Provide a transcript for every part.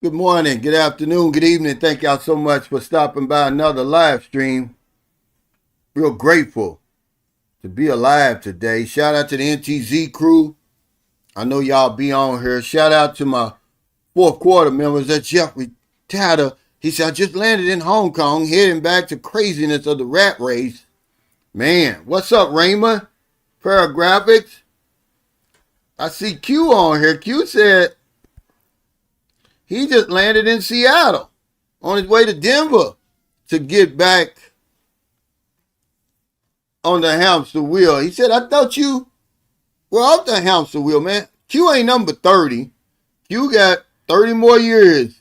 Good morning, good afternoon, good evening. Thank y'all so much for stopping by another live stream. Real grateful to be alive today. Shout out to the NTZ crew. I know y'all be on here. Shout out to my fourth quarter members. That's Jeffrey Tatter. He said, I just landed in Hong Kong, heading back to craziness of the rat race. Man, what's up, Raymond? Paragraphics. I see Q on here. Q said he just landed in Seattle on his way to Denver to get back on the hamster wheel. He said, I thought you were off the hamster wheel, man. Q ain't number 30. Q got 30 more years.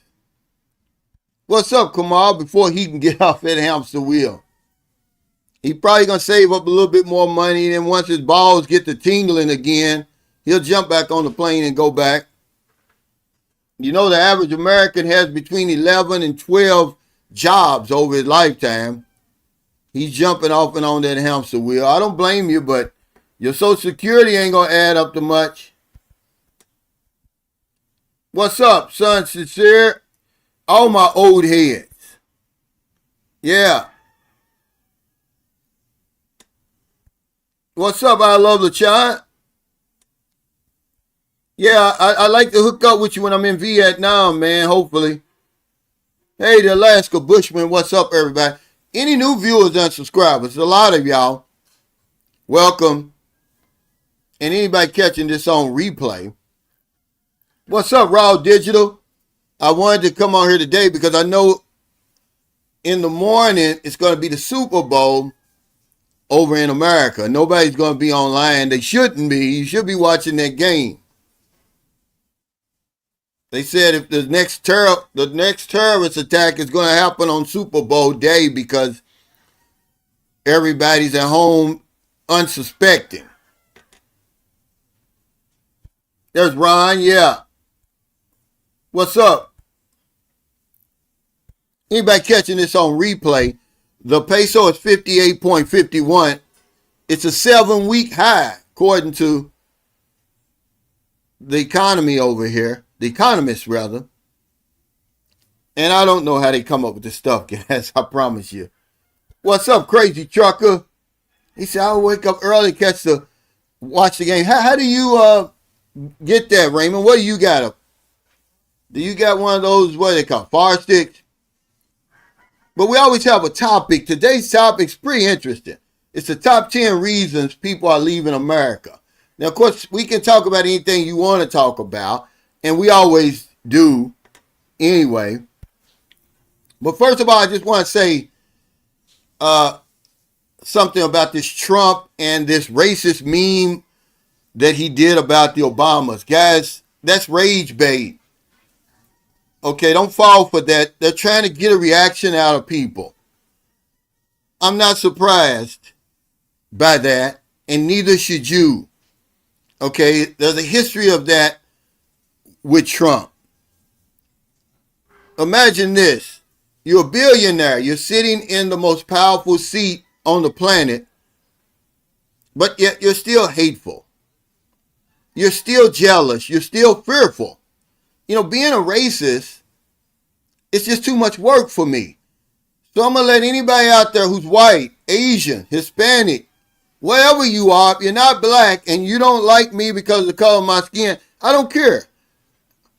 What's up, Kamal, before he can get off that hamster wheel? He probably going to save up a little bit more money, and then once his balls get to tingling again, he'll jump back on the plane and go back. You know, the average American has between 11 and 12 jobs over his lifetime. He's jumping off and on that hamster wheel. I don't blame you, but your Social Security ain't going to add up to much. What's up, son Sincere? All my old heads. Yeah. What's up, I love the child? Yeah, I like to hook up with you when I'm in Vietnam, man, hopefully. Hey, the Alaska Bushman, what's up, everybody? Any new viewers and subscribers, a lot of y'all, welcome. And anybody catching this on replay, what's up, Raw Digital? I wanted to come on here today because I know in the morning it's going to be the Super Bowl over in America. Nobody's going to be online. They shouldn't be. You should be watching that game. They said if the next terrorist attack is going to happen on Super Bowl day because everybody's at home unsuspecting. There's Ron, yeah. What's up? Anybody catching this on replay? The peso is 58.51. It's a 7-week high, according to the economy over here. The economists, rather. And I don't know how they come up with this stuff, guys. I promise you. What's up, crazy trucker? He said, I'll wake up early, watch the game. How do you get that, Raymond? What do you got? Do you got one of those, what they call, fire sticks? But we always have a topic. Today's topic's pretty interesting. It's the top 10 reasons people are leaving America. Now, of course, we can talk about anything you want to talk about. And we always do anyway. But first of all, I just want to say something about this Trump and this racist meme that he did about the Obamas. Guys, that's rage bait. Okay, don't fall for that. They're trying to get a reaction out of people. I'm not surprised by that, and neither should you. Okay, there's a history of that with Trump. Imagine this. You're a billionaire. You're sitting in the most powerful seat on the planet, but yet you're still hateful. You're still jealous. You're still fearful. You know, being a racist, it's just too much work for me. So I'm going to let anybody out there who's white, Asian, Hispanic, wherever you are, if you're not black and you don't like me because of the color of my skin, I don't care.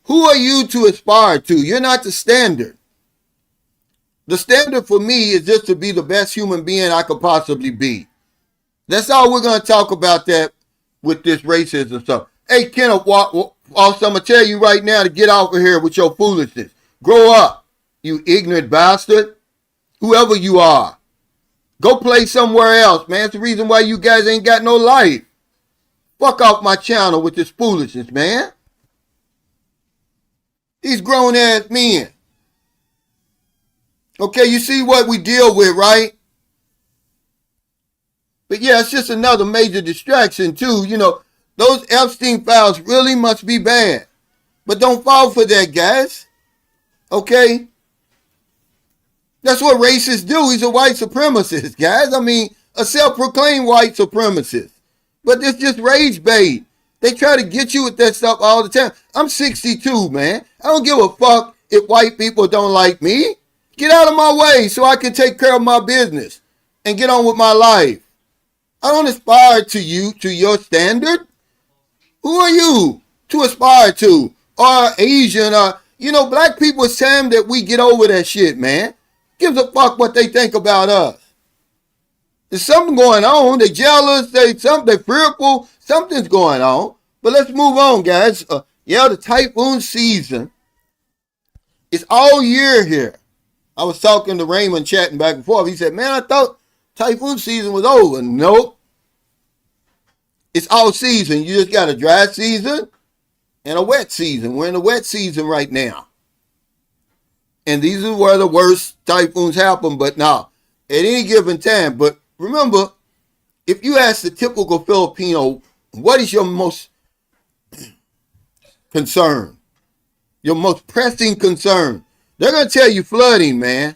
Who are you to aspire to? You're not the standard. The standard for me is just to be the best human being I could possibly be. That's all we're going to talk about that with this racism stuff. Hey, Kenneth, also I'm going to tell you right now to get off of here with your foolishness. Grow up, you ignorant bastard. Whoever you are. Go play somewhere else, man. It's the reason why you guys ain't got no life. Fuck off my channel with this foolishness, man. These grown-ass men. Okay, you see what we deal with, right? But yeah, it's just another major distraction, too. You know, those Epstein files really must be bad. But don't fall for that, guys. Okay? That's what racists do. He's a white supremacist, guys. I mean, a self-proclaimed white supremacist. But it's just rage bait. They try to get you with that stuff all the time. I'm 62, man. I don't give a fuck if white people don't like me. Get out of my way so I can take care of my business and get on with my life. I don't aspire to you, to your standard. Who are you to aspire to? Or Asian, or, black people, it's time that we get over that shit, man. Gives a fuck what they think about us. There's something going on. They're jealous. They're fearful. Something's going on. But let's move on, guys. The typhoon season is all year here. I was talking to Raymond, chatting back and forth. He said, man, I thought typhoon season was over. Nope. It's all season. You just got a dry season and a wet season. We're in the wet season right now. And these are where the worst typhoons happen, but now, at any given time. But remember, if you ask the typical Filipino, what is your most concern? Your most pressing concern? They're going to tell you flooding, man.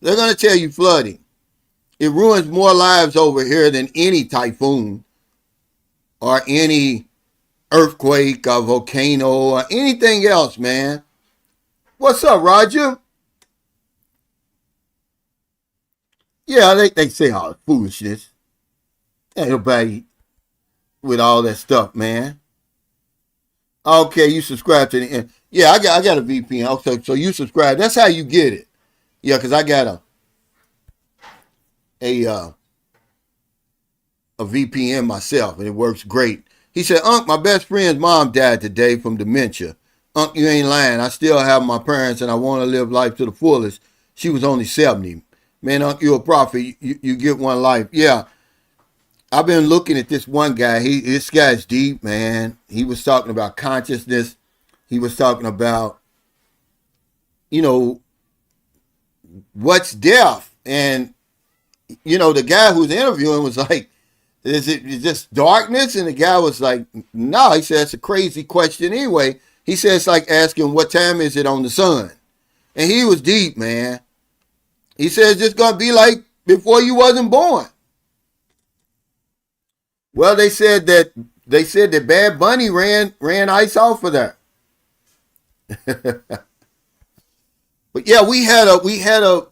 They're going to tell you flooding. It ruins more lives over here than any typhoon or any earthquake or volcano or anything else, man. What's up, Roger? Yeah, they say all the foolishness. Ain't nobody with all that stuff, man. Okay, you subscribe to the... Yeah, I got a VPN. Okay, so you subscribe. That's how you get it. Yeah, because I got a VPN myself, and it works great. He said, Unc, my best friend's mom died today from dementia. Unc, you ain't lying. I still have my parents, and I want to live life to the fullest. She was only 70. Man, Unc, you're a prophet. You get one life. Yeah. I've been looking at this one guy. This guy's deep, man. He was talking about consciousness. He was talking about, what's death? And, the guy who's interviewing was like, is it just darkness? And the guy was like, no. He said, it's a crazy question anyway. He said, it's like asking, what time is it on the sun? And he was deep, man. He said, it's just going to be like before you wasn't born. Well, they said that Bad Bunny ran ice off of there. But yeah, we had a.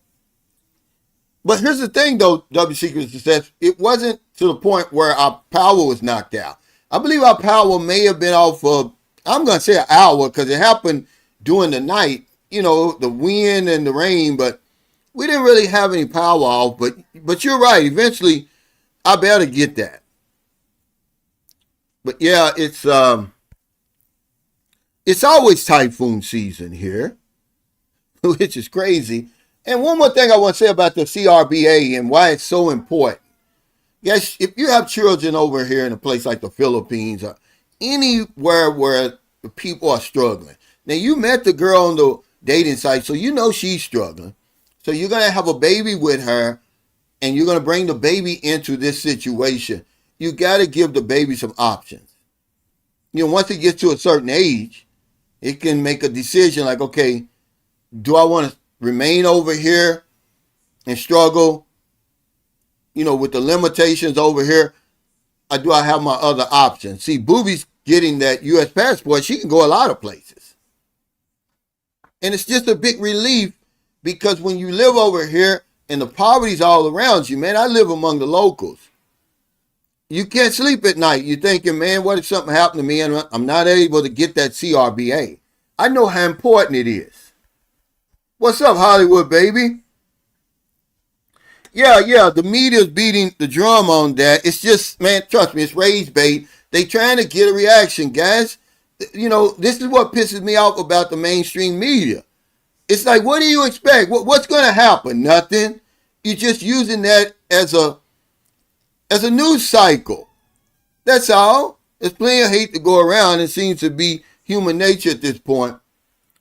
But here's the thing, though, W Secret Success. It wasn't to the point where our power was knocked out. I believe our power may have been off of, I'm going to say an hour because it happened during the night, the wind and the rain, but we didn't really have any power off. But you're right. Eventually, I better get that. But yeah, it's always typhoon season here, which is crazy. And one more thing I want to say about the CRBA and why it's so important. Yes, if you have children over here in a place like the Philippines or anywhere where the people are struggling. Now, you met the girl on the dating site, so you know she's struggling. So you're going to have a baby with her, and you're going to bring the baby into this situation. You got to give the baby some options. Once it gets to a certain age, it can make a decision like, okay, do I want to remain over here and struggle, with the limitations over here, or do I have my other options? See, Booby's getting that U.S. passport. She can go a lot of places. And it's just a big relief because when you live over here and the poverty's all around you, man, I live among the locals. You can't sleep at night. You're thinking, man, what if something happened to me and I'm not able to get that CRBA? I know how important it is. What's up, Hollywood, baby? Yeah, the media's beating the drum on that. It's just, man, trust me, it's raised bait. They trying to get a reaction, guys. This is what pisses me off about the mainstream media. It's like, what do you expect? What's going to happen? Nothing. You're just using that as a news cycle. That's all. There's plenty of hate to go around. It seems to be human nature at this point.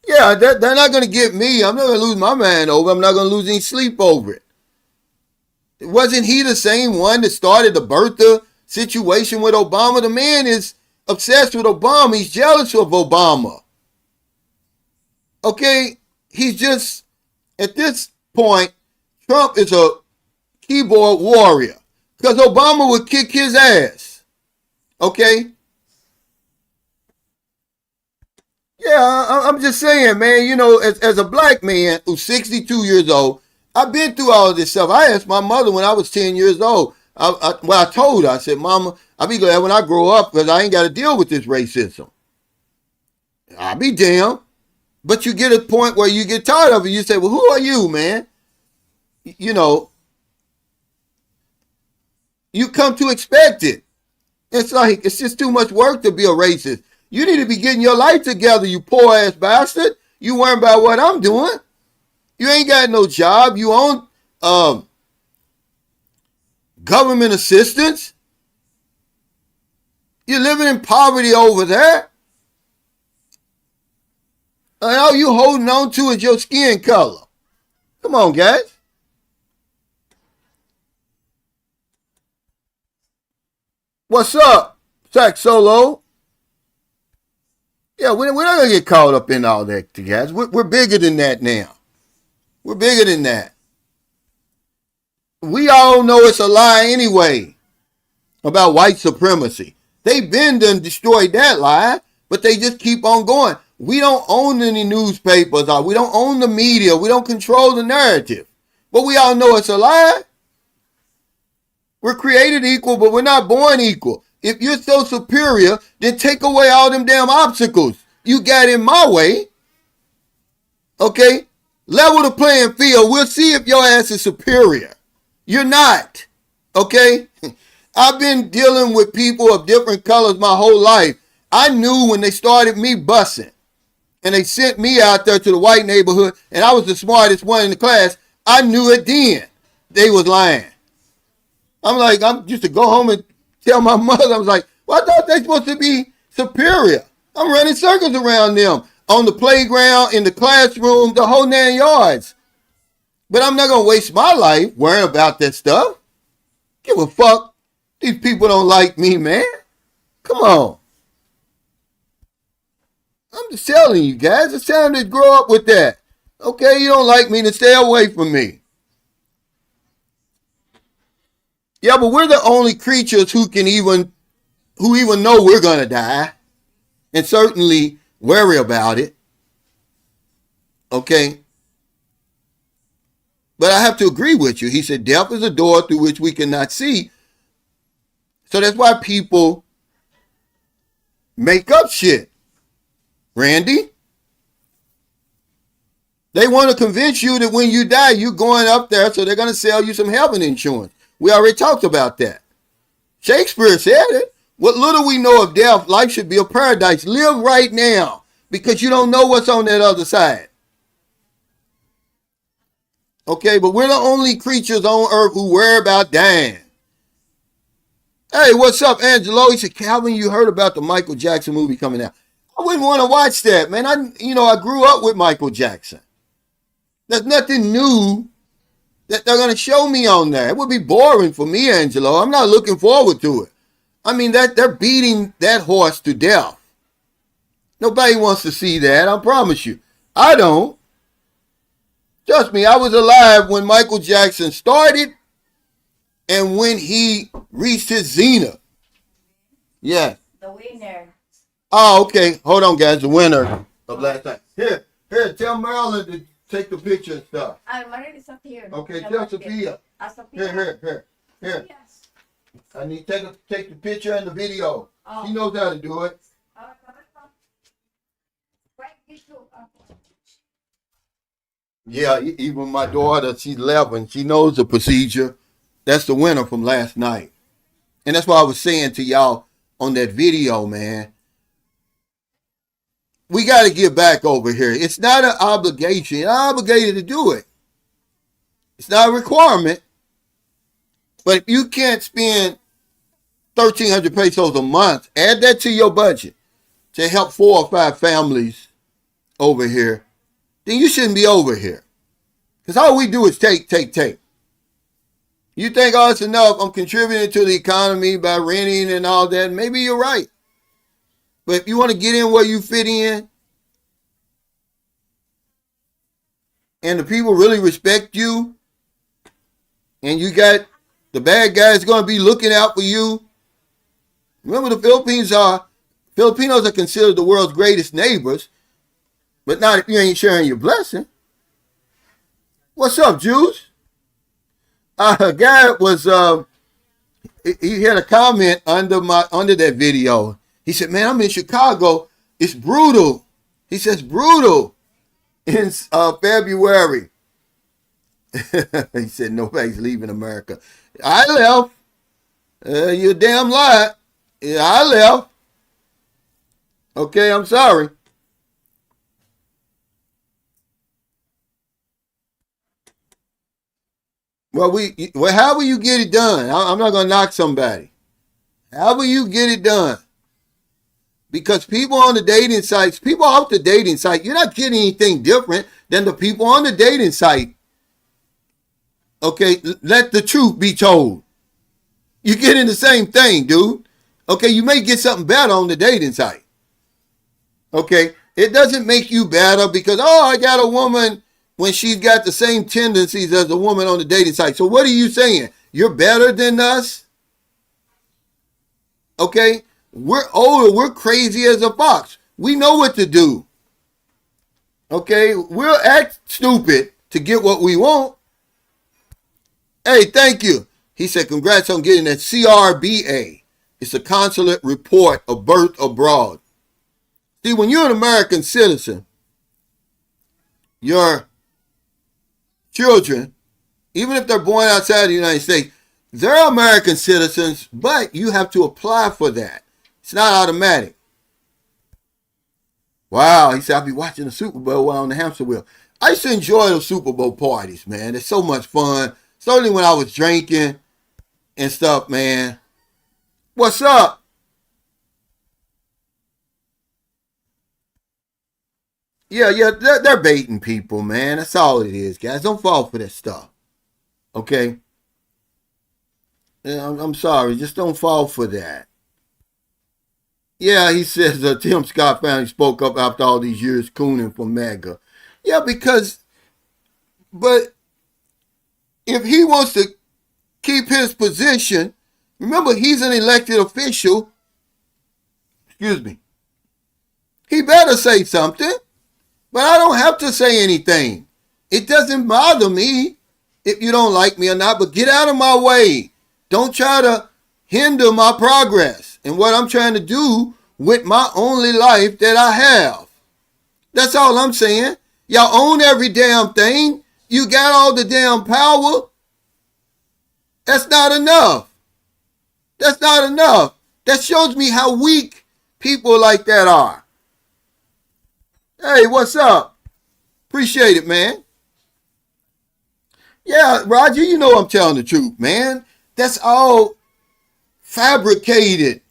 Yeah, they're not going to get me. I'm not going to lose my mind over it. I'm not going to lose any sleep over it. Wasn't he the same one that started the birther situation with Obama? The man is obsessed with Obama. He's jealous of Obama. Okay? He's just, at this point, Trump is a keyboard warrior. Because Obama would kick his ass. Okay? Yeah, I'm just saying, man, you know, as a black man who's 62 years old, I've been through all of this stuff. I asked my mother when I was 10 years old. I told her, I said, Mama, I'll be glad when I grow up because I ain't got to deal with this racism. I'll be damned. But you get a point where you get tired of it. You say, well, who are you, man? You know, you come to expect it. It's like, it's just too much work to be a racist. You need to be getting your life together, you poor ass bastard. You worrying about what I'm doing. You ain't got no job. You own government assistance. You're living in poverty over there. And all you holding on to is your skin color. Come on, guys. What's up, Sack Solo? Yeah, we're not going to get caught up in all that, guys. We're bigger than that now. We're bigger than that. We all know it's a lie anyway about white supremacy. They've been done destroyed that lie, but they just keep on going. We don't own any newspapers. We don't own the media. We don't control the narrative. But we all know it's a lie. We're created equal, but we're not born equal. If you're so superior, then take away all them damn obstacles you got in my way. Okay? Level the playing field. We'll see if your ass is superior. You're not. Okay? I've been dealing with people of different colors my whole life. I knew when they started me bussing and they sent me out there to the white neighborhood and I was the smartest one in the class. I knew it then. They was lying. I'm like, I'm used to go home and tell my mother, I was like, well, I thought they supposed to be superior. I'm running circles around them on the playground, in the classroom, the whole 9 yards. But I'm not going to waste my life worrying about that stuff. Give a fuck. These people don't like me, man. Come on. I'm just telling you guys, it's time to grow up with that. Okay, you don't like me, then stay away from me. Yeah, but we're the only creatures who even know we're gonna die, and certainly worry about it. Okay. But I have to agree with you. He said, death is a door through which we cannot see. So that's why people make up shit. Randy? They want to convince you that when you die, you're going up there, so they're going to sell you some heaven insurance. We already talked about that. Shakespeare said it. What little we know of death, life should be a paradise. Live right now, because you don't know what's on that other side. Okay, but we're the only creatures on earth who worry about dying. Hey, what's up, Angelo? He said, Calvin, you heard about the Michael Jackson movie coming out. I wouldn't want to watch that, man. I grew up with Michael Jackson. There's nothing new that they're going to show me on there. It would be boring for me, Angelo. I'm not looking forward to it. I mean, they're beating that horse to death. Nobody wants to see that, I promise you. I don't. Trust me, I was alive when Michael Jackson started and when he reached his zenith. Yeah. The winner. Oh, okay. Hold on, guys. The winner of last night. Here, tell Marilyn to take the picture and stuff. Marilyn is up here. Okay, tell Sophia. Here. Yes. I need to take the picture and the video. Oh. She knows how to do it. Yeah, even my daughter, she's 11. She knows the procedure. That's the winner from last night. And that's what I was saying to y'all on that video, man. We got to get back over here. It's not an obligation. You're not obligated to do it. It's not a requirement. But if you can't spend 1,300 pesos a month, add that to your budget to help 4 or 5 families over here, then you shouldn't be over here. Because all we do is take. You think, oh, it's enough, I'm contributing to the economy by renting and all that. Maybe you're right. But if you want to get in where you fit in, and the people really respect you, and you got the bad guys going to be looking out for you. Remember, Filipinos are considered the world's greatest neighbors. But not if you ain't sharing your blessing. What's up, Juice? A guy was he had a comment under that video. He said, "Man, I'm in Chicago. It's brutal." He says, "Brutal in February." He said, "Nobody's leaving America." I left. You damn lie. Yeah, I left. Okay, I'm sorry. Well, how will you get it done? I'm not gonna knock somebody. How will you get it done? Because people on the dating sites, people off the dating site, you're not getting anything different than the people on the dating site. Okay, let the truth be told. You're getting the same thing, dude. Okay, you may get something better on the dating site. Okay, it doesn't make you better because, oh, I got a woman when she's got the same tendencies as the woman on the dating site. So what are you saying? You're better than us? Okay, we're older, we're crazy as a fox. We know what to do. Okay, we'll act stupid to get what we want. Hey, thank you. He said, congrats on getting that CRBA. It's a consulate report of birth abroad. See, when you're an American citizen, your children, even if they're born outside the United States, they're American citizens, but you have to apply for that. It's not automatic. Wow, he said, I'll be watching the Super Bowl while on the hamster wheel. I used to enjoy those Super Bowl parties, man. It's so much fun. Certainly when I was drinking and stuff, man. What's up? Yeah, they're baiting people, man. That's all it is, guys. Don't fall for that stuff. Okay? Yeah, I'm sorry. Just don't fall for that. Yeah, he says Tim Scott finally spoke up after all these years cooning for MAGA. Yeah, but if he wants to keep his position, remember he's an elected official. Excuse me. He better say something, but I don't have to say anything. It doesn't bother me if you don't like me or not, but get out of my way. Don't try to hinder my progress and what I'm trying to do with my only life that I have. That's all I'm saying. Y'all own every damn thing. You got all the damn power. That's not enough. That's not enough. That shows me how weak people like that are. Hey, what's up? Appreciate it, man. Yeah, Roger, you know I'm telling the truth, man. That's all fabricated.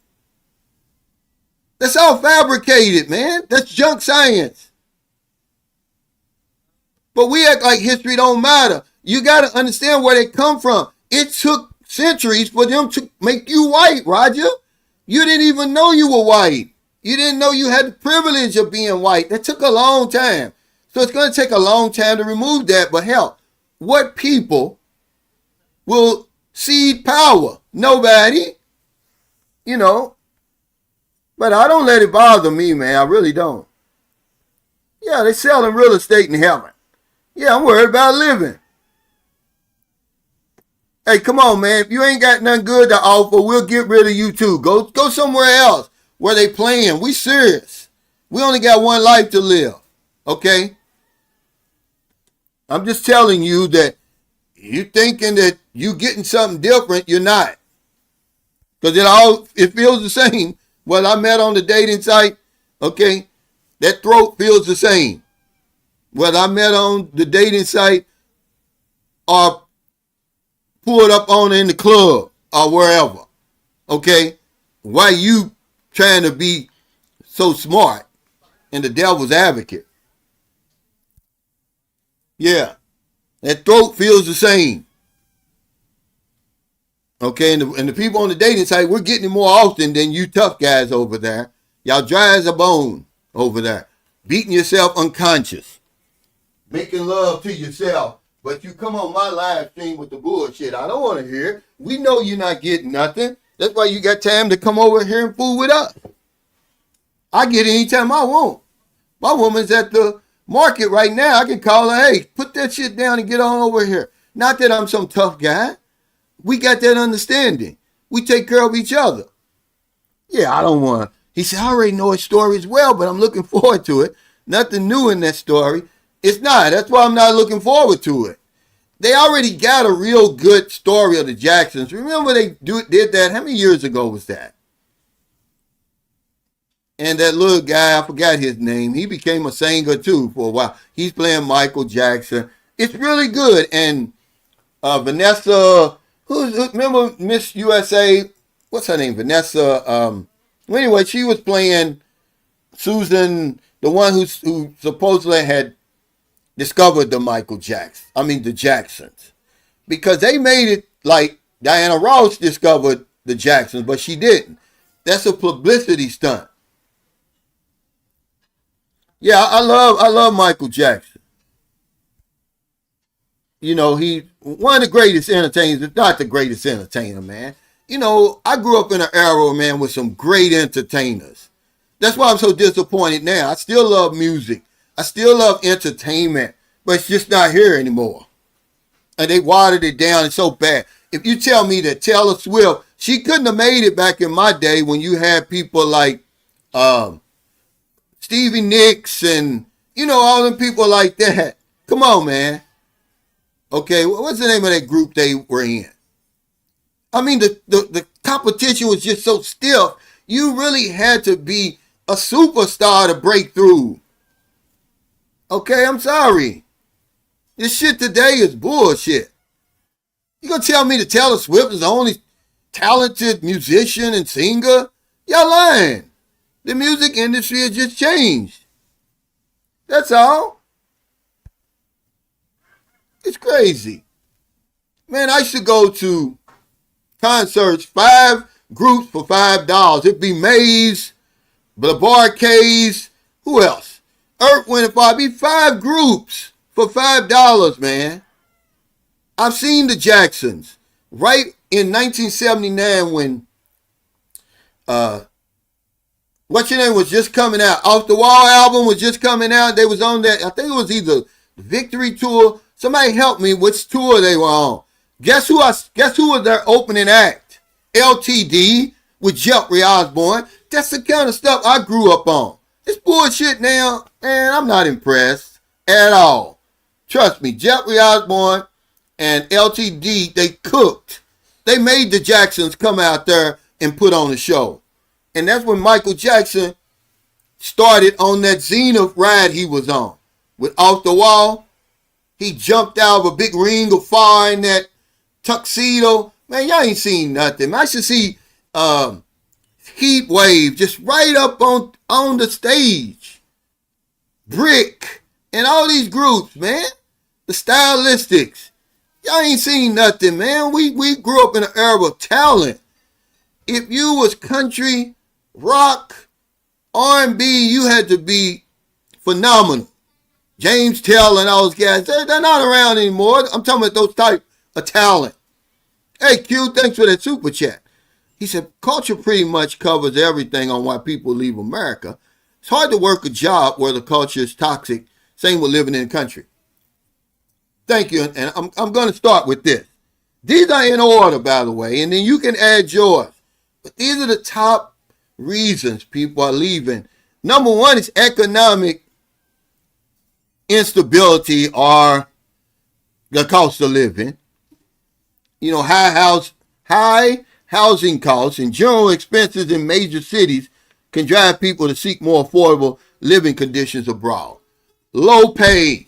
That's all fabricated, man. That's junk science. But we act like history don't matter. You got to understand where they come from. It took centuries for them to make you white, Roger. You didn't even know you were white. You didn't know you had the privilege of being white. That took a long time. So it's going to take a long time to remove that. But hell, what people will cede power? Nobody. You know. But I don't let it bother me, man. I really don't. Yeah, they're selling real estate in heaven. Yeah, I'm worried about living. Hey, come on, man. If you ain't got nothing good to offer, we'll get rid of you too. Go somewhere else where they playing. We serious. We only got one life to live. Okay? I'm just telling you that you thinking that you getting something different, you're not. Because it feels the same. What I met on the dating site, okay, that throat feels the same. What I met on the dating site or pulled up on in the club or wherever, okay? Why you trying to be so smart and the devil's advocate? Yeah, that throat feels the same. Okay, and the people on the dating site, we're getting it more often than you tough guys over there. Y'all dry as a bone over there. Beating yourself unconscious. Making love to yourself. But you come on my live stream with the bullshit. I don't want to hear it. We know you're not getting nothing. That's why you got time to come over here and fool with us. I get it anytime I want. My woman's at the market right now. I can call her, hey, put that shit down and get on over here. Not that I'm some tough guy. We got that understanding. We take care of each other. Yeah, I don't want to. He said, I already know his story as well, but I'm looking forward to it. Nothing new in that story. It's not. That's why I'm not looking forward to it. They already got a real good story of the Jacksons. Remember they did that? How many years ago was that? And that little guy, I forgot his name, he became a singer too for a while. He's playing Michael Jackson. It's really good. And Vanessa, remember Miss USA? What's her name? Vanessa. Anyway, she was playing Susan, the one who supposedly had discovered the Jacksons. Because they made it like Diana Ross discovered the Jacksons, but she didn't. That's a publicity stunt. Yeah, I love Michael Jackson. You know, he's one of the greatest entertainers, if not the greatest entertainer, man. You know, I grew up in an era, man, with some great entertainers. That's why I'm so disappointed now. I still love music. I still love entertainment, but it's just not here anymore. And they watered it down. It's so bad. If you tell me that Taylor Swift, she couldn't have made it back in my day when you had people like Stevie Nicks and, you know, all them people like that. Come on, man. Okay, what's the name of that group they were in? I mean, the competition was just so stiff. You really had to be a superstar to break through. Okay, I'm sorry. This shit today is bullshit. You gonna tell me that Taylor Swift is the only talented musician and singer? Y'all lying. The music industry has just changed. That's all. It's crazy. Man, I used to go to concerts, 5 groups for $5. It'd be Maze, the Barcades, who else? Earth, Wind, and Fire. It'd be 5 groups for $5, man. I've seen the Jacksons right in 1979 when What's Your Name was just coming out. Off the Wall album was just coming out. They was on that. I think it was either Victory Tour. Somebody help me which tour they were on. Guess who was their opening act? LTD with Jeffrey Osborne. That's the kind of stuff I grew up on. It's bullshit now, and I'm not impressed at all. Trust me, Jeffrey Osborne and LTD, they cooked. They made the Jacksons come out there and put on a show. And that's when Michael Jackson started on that Zenith ride he was on. With Off the Wall, he jumped out of a big ring of fire in that tuxedo. Man, y'all ain't seen nothing. I should see Heat Wave just right up on the stage. Brick and all these groups, man. The Stylistics. Y'all ain't seen nothing, man. We grew up in an era of talent. If you was country, rock, R&B, you had to be phenomenal. James Taylor and all those guys, they're not around anymore. I'm talking about those type of talent. Hey, Q, thanks for that super chat. He said, culture pretty much covers everything on why people leave America. It's hard to work a job where the culture is toxic. Same with living in the country. Thank you. And I'm going to start with this. These are in order, by the way, and then you can add yours. But these are the top reasons people are leaving. Number one is economic instability or the cost of living. You know, high housing costs and general expenses in major cities can drive people to seek more affordable living conditions abroad. Low pay.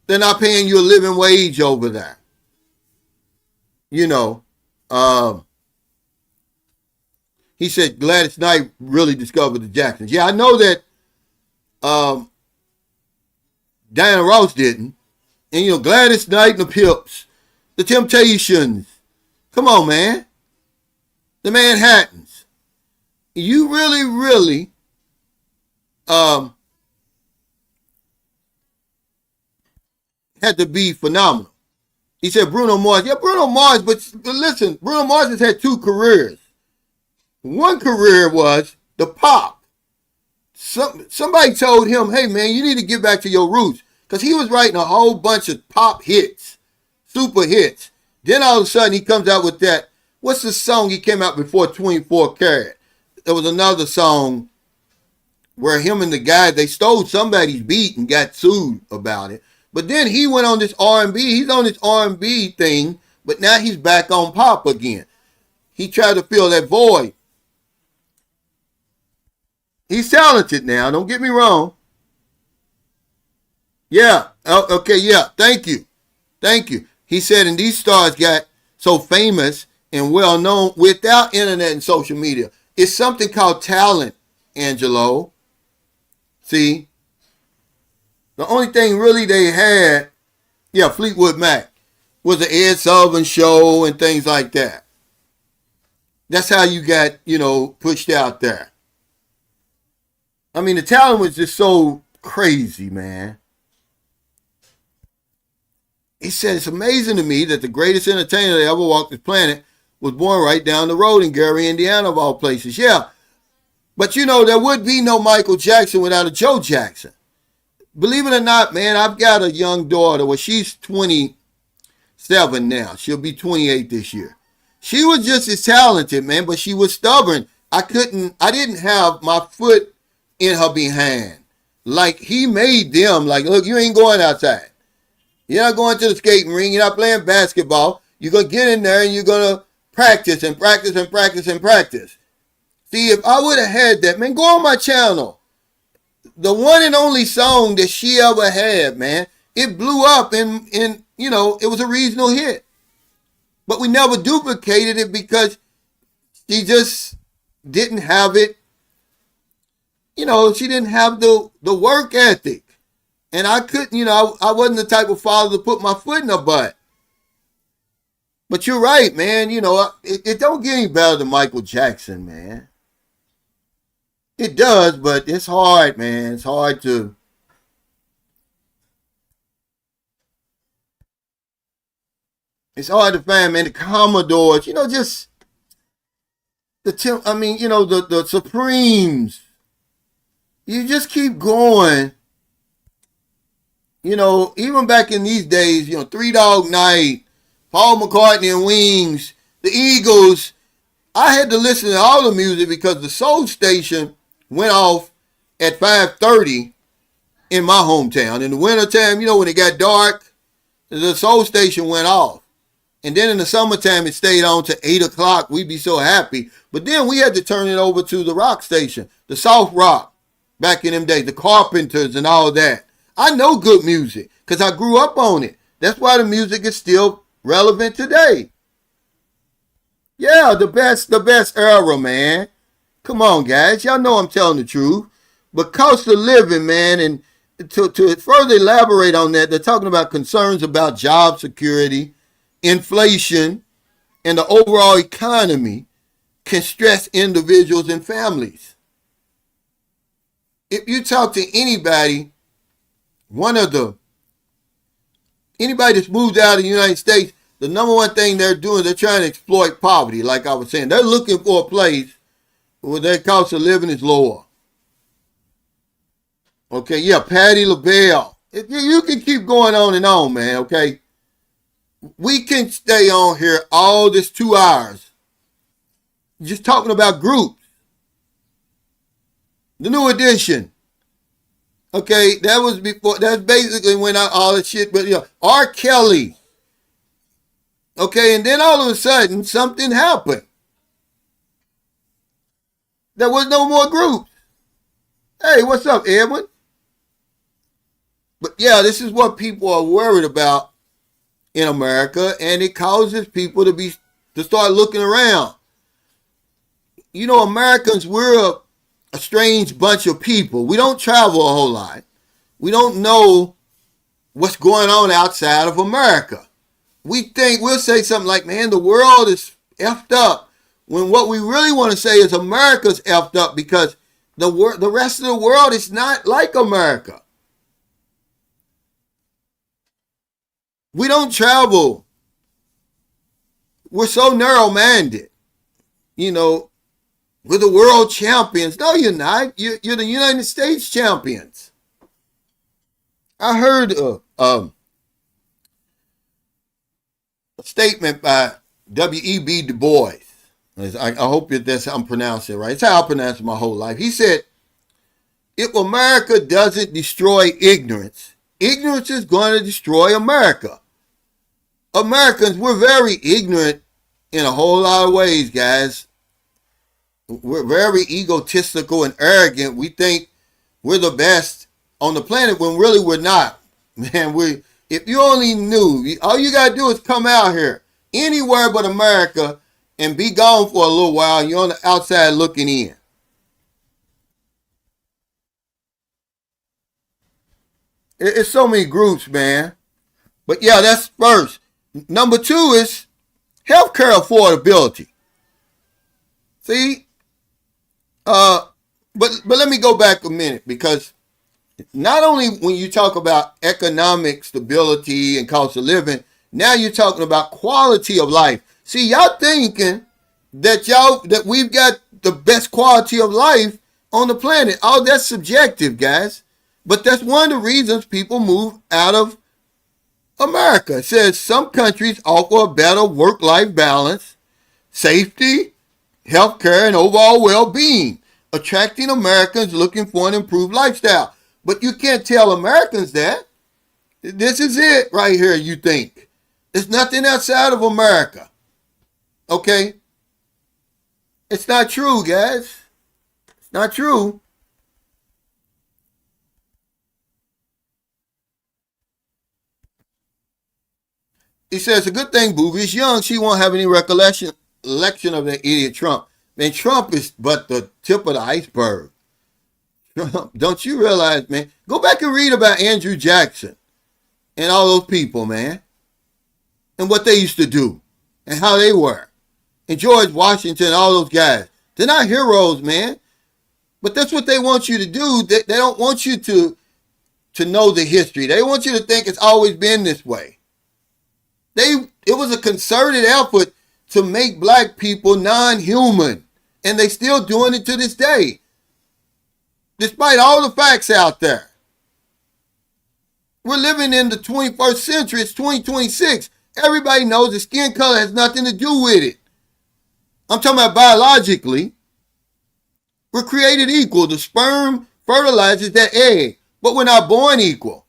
They're not paying you a living wage over there. You know, he said Gladys Knight really discovered the Jacksons. Yeah, I know that Diana Ross didn't. And, you know, Gladys Knight and the Pips, the Temptations. Come on, man. The Manhattans. You really had to be phenomenal. He said Bruno Mars. Yeah, Bruno Mars, but listen, Bruno Mars has had 2 careers. One career was the pop. Somebody told him, hey man, you need to get back to your roots. Because he was writing a whole bunch of pop hits, super hits. Then all of a sudden he comes out with that. What's the song he came out before 24 Karat? There was another song where him and the guy, they stole somebody's beat and got sued about it. But then he went on this R&B. He's on this R&B thing, but now he's back on pop again. He tried to fill that void. He's talented now, don't get me wrong. Yeah, okay, yeah, thank you. Thank you. He said, and these stars got so famous and well known without internet and social media. It's something called talent, Angelo. See? The only thing really they had, yeah, Fleetwood Mac, was the Ed Sullivan Show and things like that. That's how you got, pushed out there. I mean, the talent was just so crazy, man. He said, it's amazing to me that the greatest entertainer that ever walked this planet was born right down the road in Gary, Indiana, of all places. Yeah, but there would be no Michael Jackson without a Joe Jackson. Believe it or not, man, I've got a young daughter. Well, she's 27 now. She'll be 28 this year. She was just as talented, man, but she was stubborn. I didn't have my foot in her behind. Like, he made them, like, look, you ain't going outside. You're not going to the skating ring. You're not playing basketball. You're going to get in there and you're going to practice and practice and practice and practice. See, if I would have had that, man, go on my channel. The one and only song that she ever had, man, it blew up and it was a regional hit. But we never duplicated it because she just didn't have it. She didn't have the work ethic. And I couldn't, I wasn't the type of father to put my foot in her butt. But you're right, man. It don't get any better than Michael Jackson, man. It does, but it's hard, man. It's hard to. It's hard to find, man. The Commodores, just the Supremes. You just keep going. Even back in these days, Three Dog Night, Paul McCartney and Wings, the Eagles. I had to listen to all the music because the Soul Station went off at 5:30 in my hometown. In the wintertime, when it got dark, the Soul Station went off. And then in the summertime, it stayed on to 8 o'clock. We'd be so happy. But then we had to turn it over to the rock station, the South Rock, back in them days, the Carpenters and all that. I know good music because I grew up on it. That's why the music is still relevant today. Yeah, the best era, man. Come on, guys. Y'all know I'm telling the truth. But cost of living, man, and to further elaborate on that, they're talking about concerns about job security, inflation, and the overall economy can stress individuals and families. If you talk to anybody, anybody that's moved out of the United States, the number one thing they're doing, they're trying to exploit poverty, like I was saying. They're looking for a place where their cost of living is lower. Okay, yeah, Patti LaBelle. You can keep going on and on, man, okay? We can stay on here all this 2 hours just talking about groups. The New Edition. Okay, that was before. That's basically when all that shit. But R. Kelly. Okay, and then all of a sudden something happened. There was no more groups. Hey, what's up, Edwin? But yeah, this is what people are worried about in America, and it causes people to start looking around. Americans, we're a strange bunch of people. We don't travel a whole lot. We don't know what's going on outside of America. We'll say something like, man, the world is effed up, when what we really want to say is America's effed up because the rest of the world is not like America. We don't travel. We're so narrow-minded. We're the world champions. No, you're not. You're the United States champions. I heard a statement by W.E.B. Du Bois. I hope that's how I'm pronouncing it right. It's how I pronounce it my whole life. He said, if America doesn't destroy ignorance, ignorance is going to destroy America. Americans, we're very ignorant in a whole lot of ways, guys. We're very egotistical and arrogant. We think we're the best on the planet when really we're not. Man, if you only knew, all you got to do is come out here, anywhere but America, and be gone for a little while. You're on the outside looking in. It's so many groups, man. But yeah, that's first. Number two is healthcare affordability. See? But let me go back a minute, because not only when you talk about economic stability and cost of living, now you're talking about quality of life. See, y'all thinking that we've got the best quality of life on the planet. All that's subjective, guys. But that's one of the reasons people move out of America. It says some countries offer a better work-life balance, safety, healthcare, and overall well-being, attracting Americans looking for an improved lifestyle. But you can't tell Americans that. This is it right here, you think. There's nothing outside of America. Okay? It's not true, guys. It's not true. He says, a good thing Booby is young. She won't have any recollection of that idiot Trump. Man, Trump is but the tip of the iceberg. Trump, don't you realize, man? Go back and read about Andrew Jackson and all those people, man. And what they used to do. And how they were. And George Washington and all those guys. They're not heroes, man. But that's what they want you to do. They don't want you to know the history. They want you to think it's always been this way. It was a concerted effort to make black people non-human. And they still doing it to this day. Despite all the facts out there. We're living in the 21st century. It's 2026. Everybody knows the skin color has nothing to do with it. I'm talking about biologically. We're created equal. The sperm fertilizes that egg. But we're not born equal.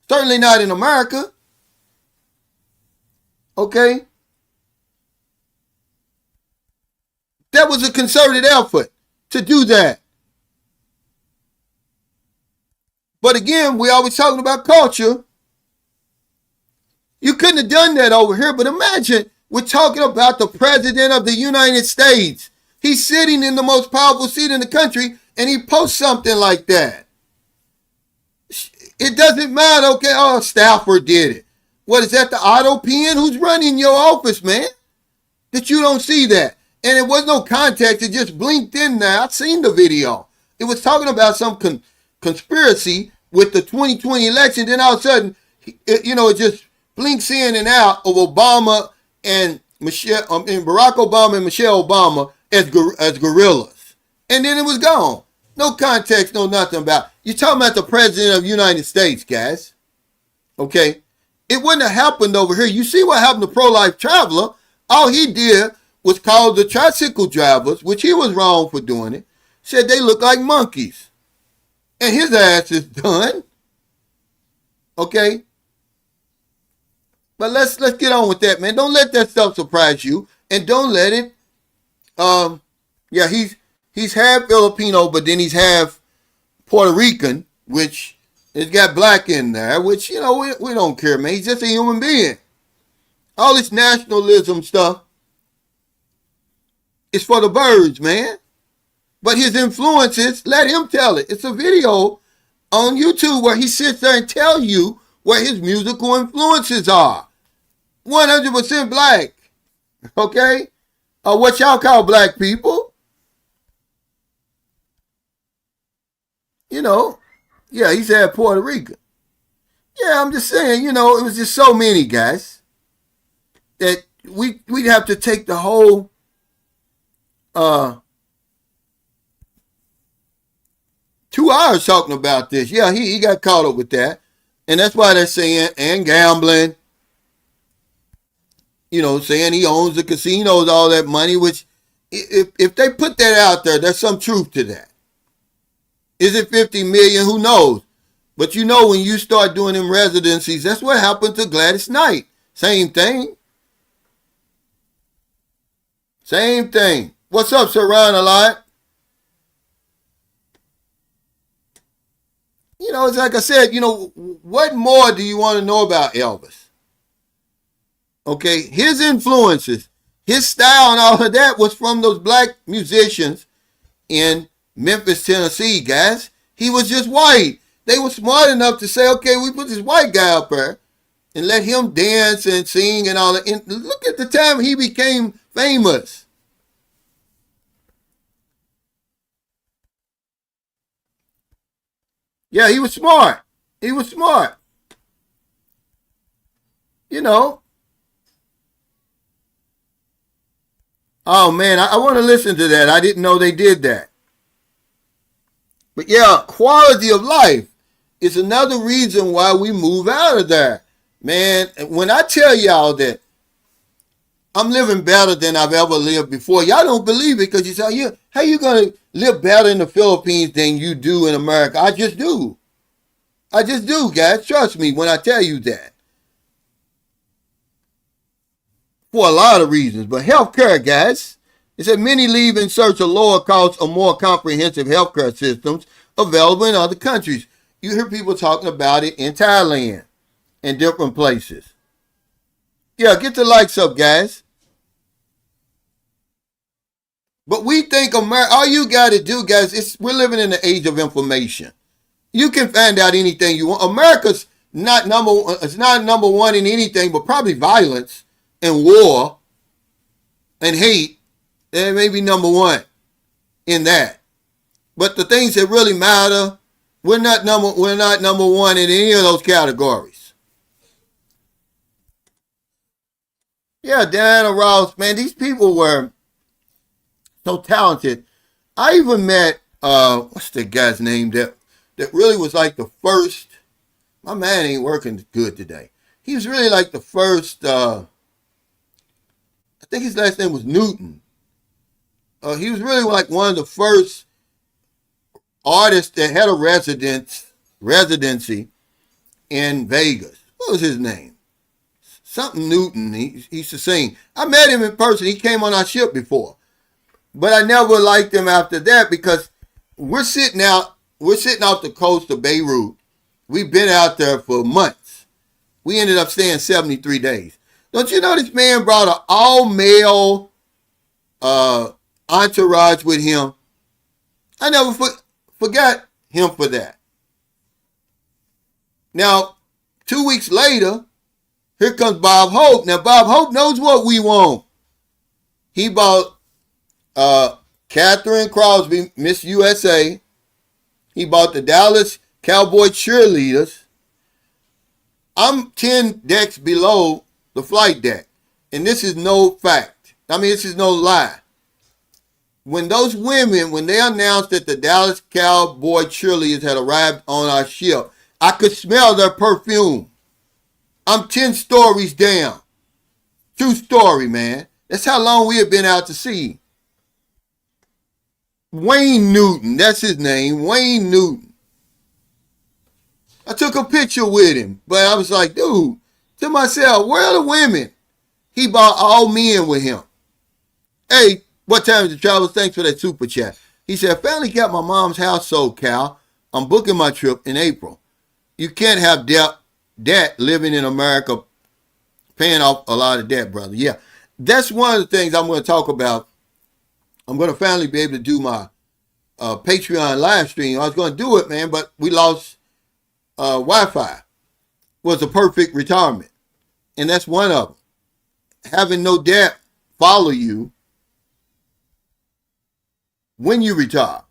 Certainly not in America. Okay? That was a concerted effort to do that. But again, we're always talking about culture. You couldn't have done that over here, but imagine we're talking about the President of the United States. He's sitting in the most powerful seat in the country, and he posts something like that. It doesn't matter, okay, oh, Stafford did it. What is that, the auto pen? Who's running your office, man? That you don't see that. And it was no context, it just blinked in there. I've seen the video. It was talking about some conspiracy with the 2020 election. Then all of a sudden, it just blinks in and out of Obama and Barack Obama and Michelle Obama as gorillas. And then it was gone. No context, no nothing about it. You're talking about the President of the United States, guys. Okay? It wouldn't have happened over here. You see what happened to Pro-Life Traveler? All he did was call the tricycle drivers, which he was wrong for doing it, said they look like monkeys. And his ass is done. Okay? But let's get on with that, man. Don't let that stuff surprise you. And don't let it, he's half Filipino, but then he's half Puerto Rican, which has got black in there, which, we don't care, man. He's just a human being. All this nationalism stuff is for the birds, man. But his influences, let him tell it. It's a video on YouTube where he sits there and tells you where his musical influences are. 100% black. Okay? What y'all call black people. Yeah, he said Puerto Rican. Yeah, I'm just saying, it was just so many, guys, that we'd have to take the whole 2 hours talking about this. Yeah, he got caught up with that. And that's why they're saying, and gambling, saying he owns the casinos, all that money, which if they put that out there, there's some truth to that. Is it 50 million? Who knows? But when you start doing them residencies, that's what happened to Gladys Knight. Same thing. Same thing. What's up, Sir Ron a lot? It's like I said, what more do you want to know about Elvis? Okay, his influences, his style and all of that was from those black musicians in Memphis, Tennessee, guys. He was just white. They were smart enough to say, okay, we put this white guy up there and let him dance and sing and all that. And look at the time he became famous. Yeah, he was smart. He was smart. Oh, man, I want to listen to that. I didn't know they did that. But yeah, quality of life is another reason why we move out of there. Man, when I tell y'all that I'm living better than I've ever lived before, y'all don't believe it because you say, how you going to live better in the Philippines than you do in America? I just do. I just do, guys. Trust me when I tell you that. For a lot of reasons. But healthcare, guys. It said many leave in search of lower cost or more comprehensive healthcare systems available in other countries. You hear people talking about it in Thailand and different places. Yeah, get the likes up, guys. But we think America, all you got to do, guys, we're living in the age of information. You can find out anything you want. America's not number one in anything, but probably violence and war and hate. It may be number one in that. But the things that really matter, we're not number one in any of those categories. Yeah, Diana Ross, man, these people were so talented. I even met what's the guy's name that really was like the first. My man ain't working good today. He was really like the first. I think his last name was Newton. He was really like one of the first artists that had a residency in Vegas. What was his name? Something Newton. He used to sing. I met him in person. He came on our ship before. But I never liked him after that because we're sitting off the coast of Beirut. We've been out there for months. We ended up staying 73 days. Don't you know this man brought an all-male entourage with him? I never forgot him for that. Now, 2 weeks later, here comes Bob Hope. Now, Bob Hope knows what we want. He bought Catherine Crosby, Miss USA. He bought the Dallas Cowboy cheerleaders. I'm 10 decks below the flight deck. And this is no fact. I mean, this is no lie. When those women, when they announced that the Dallas Cowboy cheerleaders had arrived on our ship, I could smell their perfume. I'm 10 stories down. True story, man. That's how long we have been out to sea. Wayne Newton, that's his name, Wayne Newton. I took a picture with him, but I was like, dude, to myself, where are the women? He bought all men with him. Hey, what time is the travel? Thanks for that super chat. He said, finally got my mom's house sold, Cal. I'm booking my trip in April. You can't have debt living in America, paying off a lot of debt, brother. Yeah, that's one of the things I'm going to talk about. I'm going to finally be able to do my Patreon live stream. I was going to do it, man, but we lost Wi-Fi. Was a perfect retirement. And that's one of them. Having no debt follow you when you retire.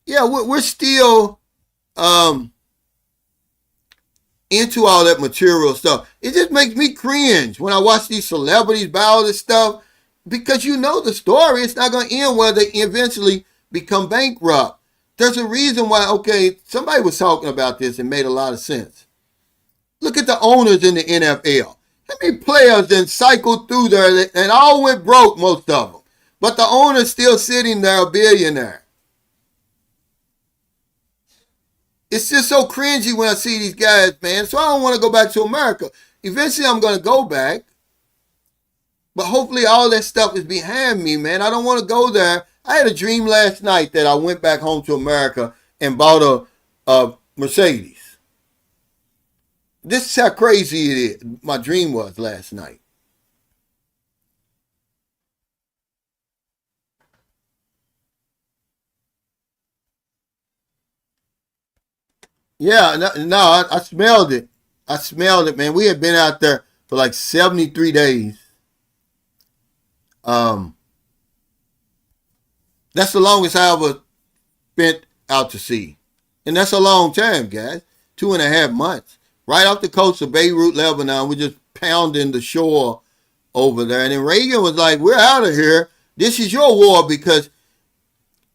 Yeah, we're still into all that material stuff. It just makes me cringe when I watch these celebrities buy all this stuff. because you know the story. It's not going to end where they eventually become bankrupt. There's a reason why, okay, somebody was talking about this and made a lot of sense. Look at the owners in the NFL. How many players then cycled through there and all went broke, most of them. But the owner's still sitting there, a billionaire. It's just so cringy when I see these guys, man. So I don't want to go back to America. Eventually, I'm going to go back. But hopefully all that stuff is behind me, man. I don't want to go there. I had a dream last night that I went back home to America and bought a Mercedes. This is how crazy it is. My dream was last night. Yeah, no, I smelled it. I smelled it, man. We had been out there for like 73 days. That's the longest I ever spent out to sea. And that's a long time, guys. 2.5 months. Right off the coast of Beirut, Lebanon. We're just pounding the shore over there. And then Reagan was like, we're out of here. This is your war because,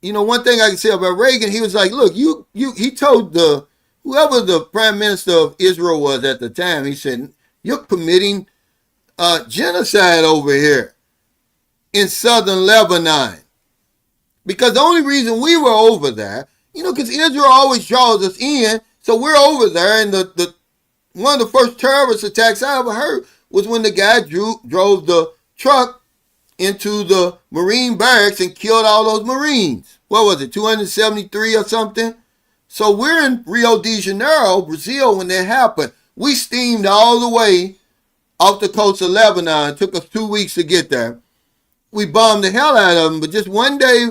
you know, one thing I can say about Reagan, he was like, look, he told whoever the prime minister of Israel was at the time, he said, you're committing genocide over here in southern Lebanon. Because the only reason we were over there, you know, because Israel always draws us in, so we're over there, and one of the first terrorist attacks I ever heard was when the guy drove the truck into the Marine barracks and killed all those Marines. What was it, 273 or something? So we're in Rio de Janeiro, Brazil, when that happened. We steamed all the way off the coast of Lebanon. It took us 2 weeks to get there. We bombed the hell out of them, but just one day,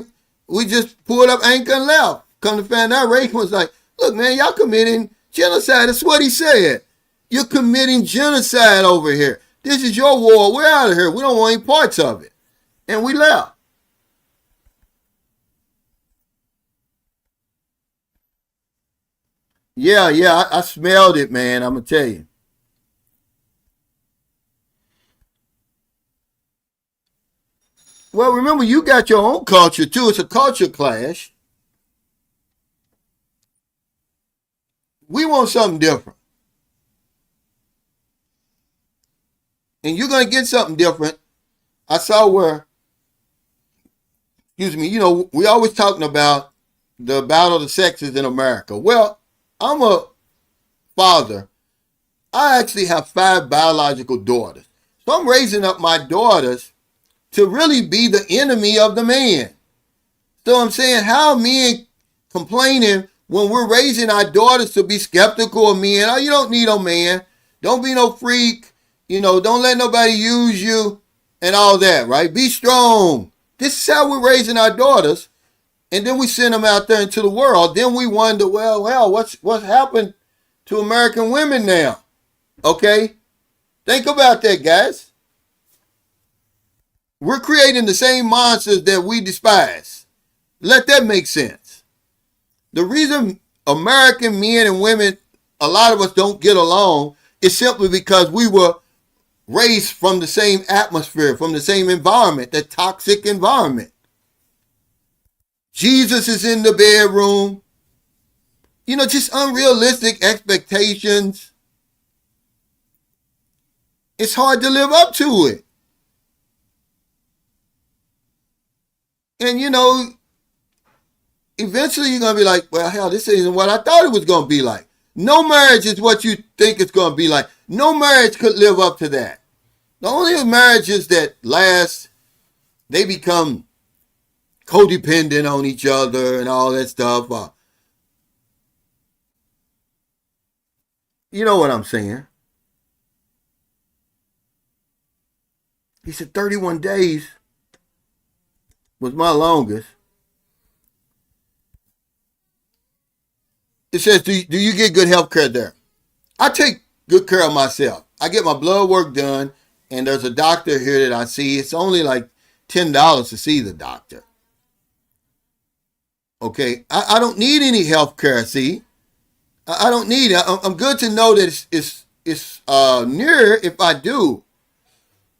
we just pulled up anchor and left. Come to find out, Reagan was like, look, man, y'all committing genocide. That's what he said. You're committing genocide over here. This is your war. We're out of here. We don't want any parts of it. And we left. Yeah, I smelled it, man. I'm going to tell you. Well, remember, you got your own culture, too. It's a culture clash. We want something different. And you're going to get something different. I saw where, excuse me, you know, we always talking about the battle of the sexes in America. Well, I'm a father. I actually have 5 biological daughters. So I'm raising up my daughters to really be the enemy of the man. So I'm saying, how are men complaining when we're raising our daughters to be skeptical of men? Oh, you don't need no man. Don't be no freak. You know, don't let nobody use you and all that, right? Be strong. This is how we're raising our daughters. And then we send them out there into the world. Then we wonder, well, what's happened to American women now? Okay? Think about that, guys. We're creating the same monsters that we despise. Let that make sense. The reason American men and women, a lot of us don't get along, is simply because we were raised from the same atmosphere, from the same environment, that toxic environment. Jesus is in the bedroom. You know, just unrealistic expectations. It's hard to live up to it. And, you know, eventually you're going to be like, well, hell, this isn't what I thought it was going to be like. No marriage is what you think it's going to be like. No marriage could live up to that. The only marriages that last, they become codependent on each other and all that stuff. You know what I'm saying? He said 31 days was my longest. It says, do you get good health care there? I take good care of myself. I get my blood work done, and there's a doctor here that I see. It's only like $10 to see the doctor. Okay, I don't need any health care, see? I don't need it. I'm good to know that it's near if I do.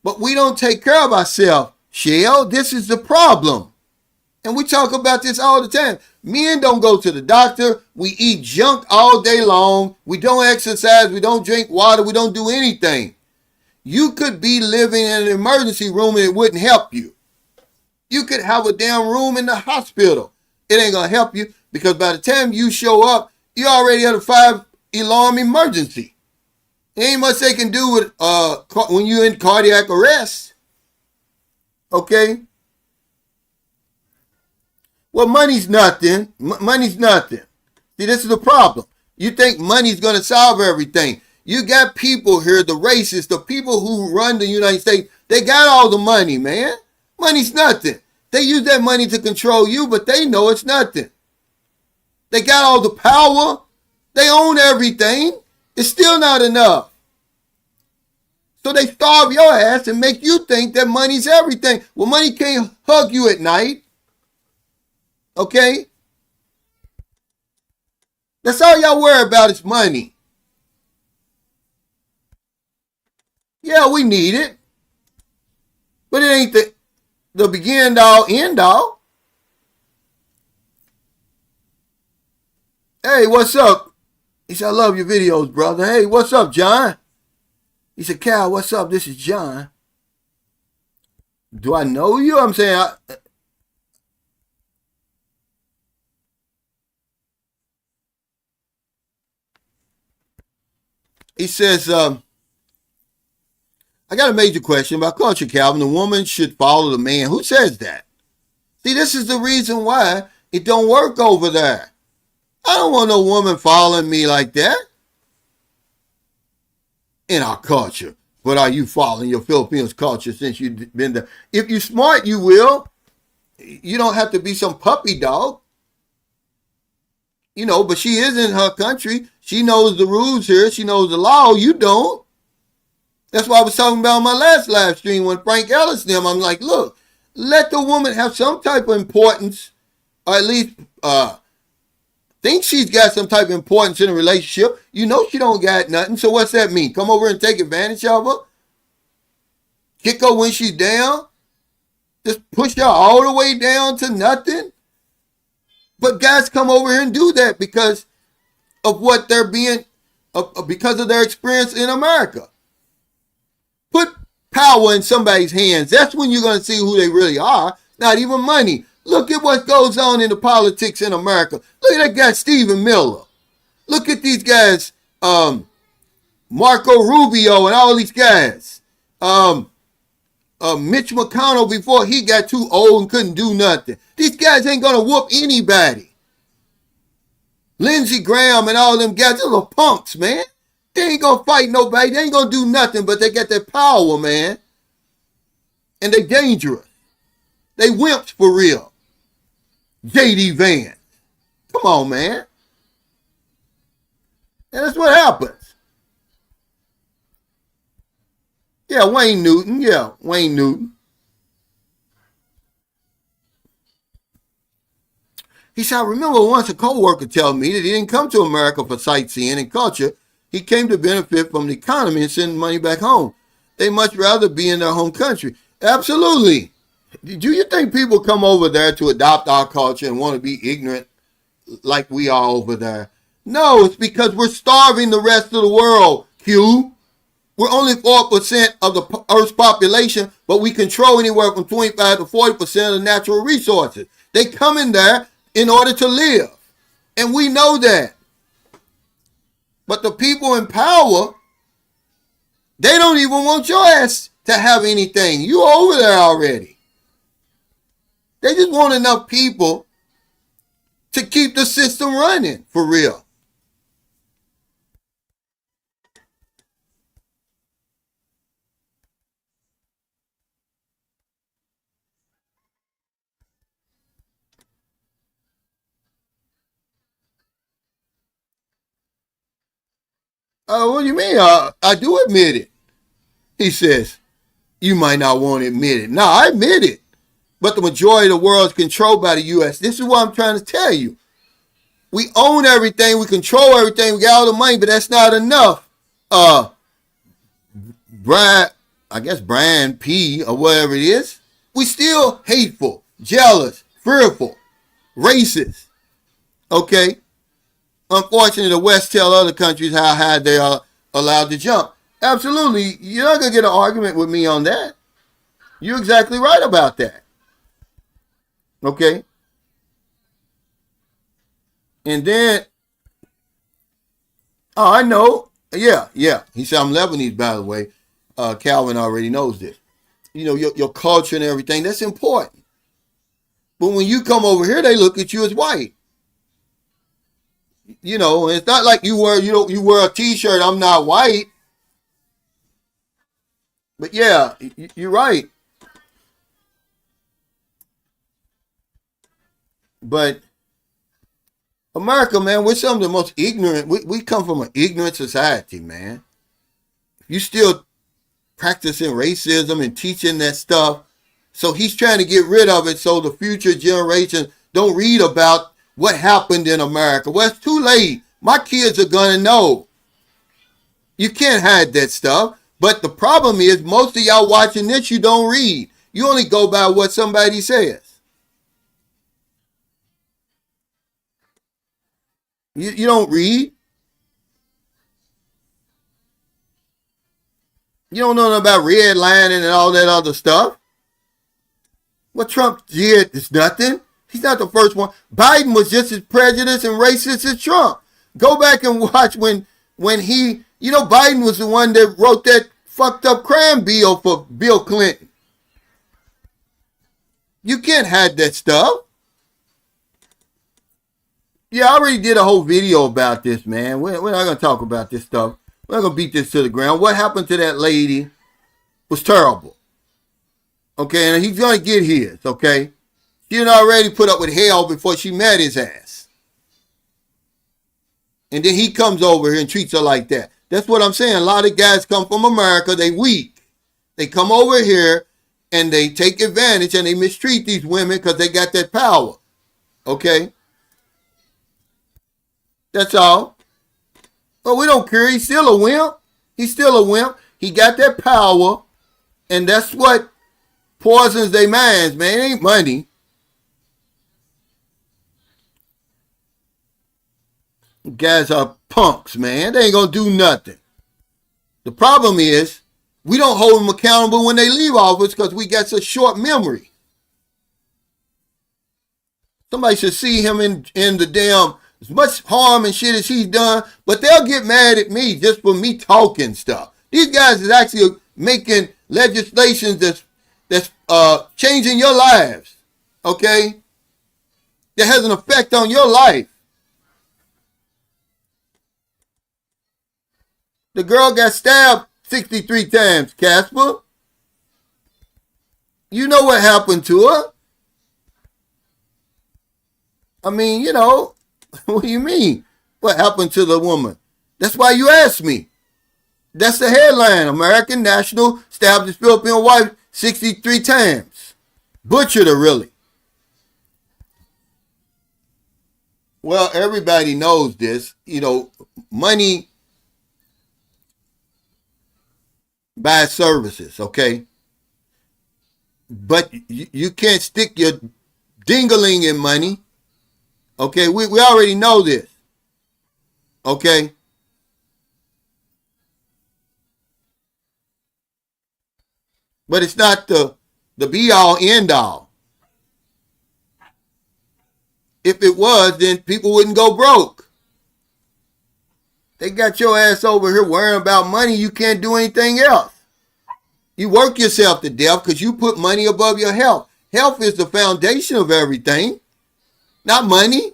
But we don't take care of ourselves Shell, this is the problem. And we talk about this all the time. Men don't go to the doctor. We eat junk all day long. We don't exercise. We don't drink water. We don't do anything. You could be living in an emergency room and it wouldn't help you. You could have a damn room in the hospital. It ain't going to help you because by the time you show up, you already had a 5-alarm emergency. There ain't much they can do with when you're in cardiac arrest. Okay? Well, money's nothing. Money's nothing. See, this is the problem. You think money's going to solve everything. You got people here, the racists, the people who run the United States, they got all the money, man. Money's nothing. They use that money to control you, but they know it's nothing. They got all the power. They own everything. It's still not enough. So they starve your ass and make you think that money's everything. Well, money can't hug you at night. Okay? That's all y'all worry about is money. Yeah, we need it. But it ain't the begin all, end all. Hey, what's up? He said, I love your videos, brother. Hey, what's up, John? He said, Cal, what's up? This is John. Do I know you? I'm saying, he says, I got a major question about culture, Calvin. The woman should follow the man. Who says that? See, this is the reason why it don't work over there. I don't want no woman following me like that. In our culture. But are you following your Filipinos culture since you've been there? If you're smart, you will. You don't have to be some puppy dog. You know, but she is in her country. She knows the rules here. She knows the law. You don't. That's why I was talking about on my last live stream when Frank Ellis and them. I'm like, look, let the woman have some type of importance, or at least think she's got some type of importance in a relationship. You know she don't got nothing. So what's that mean? Come over and take advantage of her? Kick her when she's down? Just push her all the way down to nothing? But guys come over here and do that because of what they're being, because of their experience in America. Put power in somebody's hands. That's when you're going to see who they really are. Not even money. Look at what goes on in the politics in America. Look at that guy, Stephen Miller. Look at these guys, Marco Rubio and all these guys. Mitch McConnell before he got too old and couldn't do nothing. These guys ain't going to whoop anybody. Lindsey Graham and all them guys, they're little punks, man. They ain't going to fight nobody. They ain't going to do nothing, but they got that power, man. And they dangerous. They wimps for real. J.D. Vance. Come on, man. And that's what happens. Yeah, Wayne Newton. Yeah, Wayne Newton. He said, I remember once a co-worker telling me that he didn't come to America for sightseeing and culture. He came to benefit from the economy and send money back home. They much rather be in their home country. Absolutely. Do you think people come over there to adopt our culture and want to be ignorant like we are over there? No, it's because we're starving the rest of the world, Q. We're only 4% of the Earth's population, but we control anywhere from 25 to 40% of the natural resources. They come in there in order to live. And we know that. But the people in power, they don't even want your ass to have anything. You over there already. They just want enough people to keep the system running for real. What do you mean? I do admit it. He says, you might not want to admit it. No, I admit it. But the majority of the world is controlled by the U.S. This is what I'm trying to tell you. We own everything. We control everything. We got all the money, but that's not enough. Brian P. or whatever it is. We still hateful, jealous, fearful, racist. Okay? Unfortunately, the West tell other countries how high they are allowed to jump. Absolutely. You're not going to get an argument with me on that. You're exactly right about that. Okay? And then, oh, I know. Yeah. He said, I'm Lebanese, by the way. Calvin already knows this. You know, your culture and everything, that's important. But when you come over here, they look at you as white. You know, it's not like you wear a t-shirt, I'm not white. But yeah, you're right. But America, man, we're some of the most ignorant. We come from an ignorant society, man. You still practicing racism and teaching that stuff. So he's trying to get rid of it so the future generations don't read about what happened in America. Well, it's too late. My kids are going to know. You can't hide that stuff. But the problem is most of y'all watching this, you don't read. You only go by what somebody says. You don't read. You don't know nothing about redlining and all that other stuff. What Trump did is nothing. He's not the first one. Biden was just as prejudiced and racist as Trump. Go back and watch when he, Biden was the one that wrote that fucked up crime bill for Bill Clinton. You can't hide that stuff. Yeah, I already did a whole video about this, man. We're not going to talk about this stuff. We're not going to beat this to the ground. What happened to that lady was terrible. Okay, and he's going to get his, okay? She had already put up with hell before she met his ass. And then he comes over here and treats her like that. That's what I'm saying. A lot of guys come from America. They weak. They come over here and they take advantage and they mistreat these women because they got that power. Okay? That's all. But we don't care. He's still a wimp. He's still a wimp. He got that power. And that's what poisons their minds, man. It ain't money. Guys are punks, man. They ain't going to do nothing. The problem is we don't hold them accountable when they leave office because we got such short memory. Somebody should see him in the damn, as much harm and shit as he's done, but they'll get mad at me just for me talking stuff. These guys is actually making legislation that's changing your lives, okay? That has an effect on your life. The girl got stabbed 63 times, Casper. You know what happened to her. I mean, what do you mean? What happened to the woman? That's why you asked me. That's the headline. American national stabbed his Philippine wife 63 times. Butchered her, really. Well, everybody knows this. Money buys services, okay? But you can't stick your dingling in money. Okay, we already know this. Okay? But it's not the be-all, end-all. If it was, then people wouldn't go broke. They got your ass over here worrying about money. You can't do anything else. You work yourself to death because you put money above your health. Health is the foundation of everything, not money.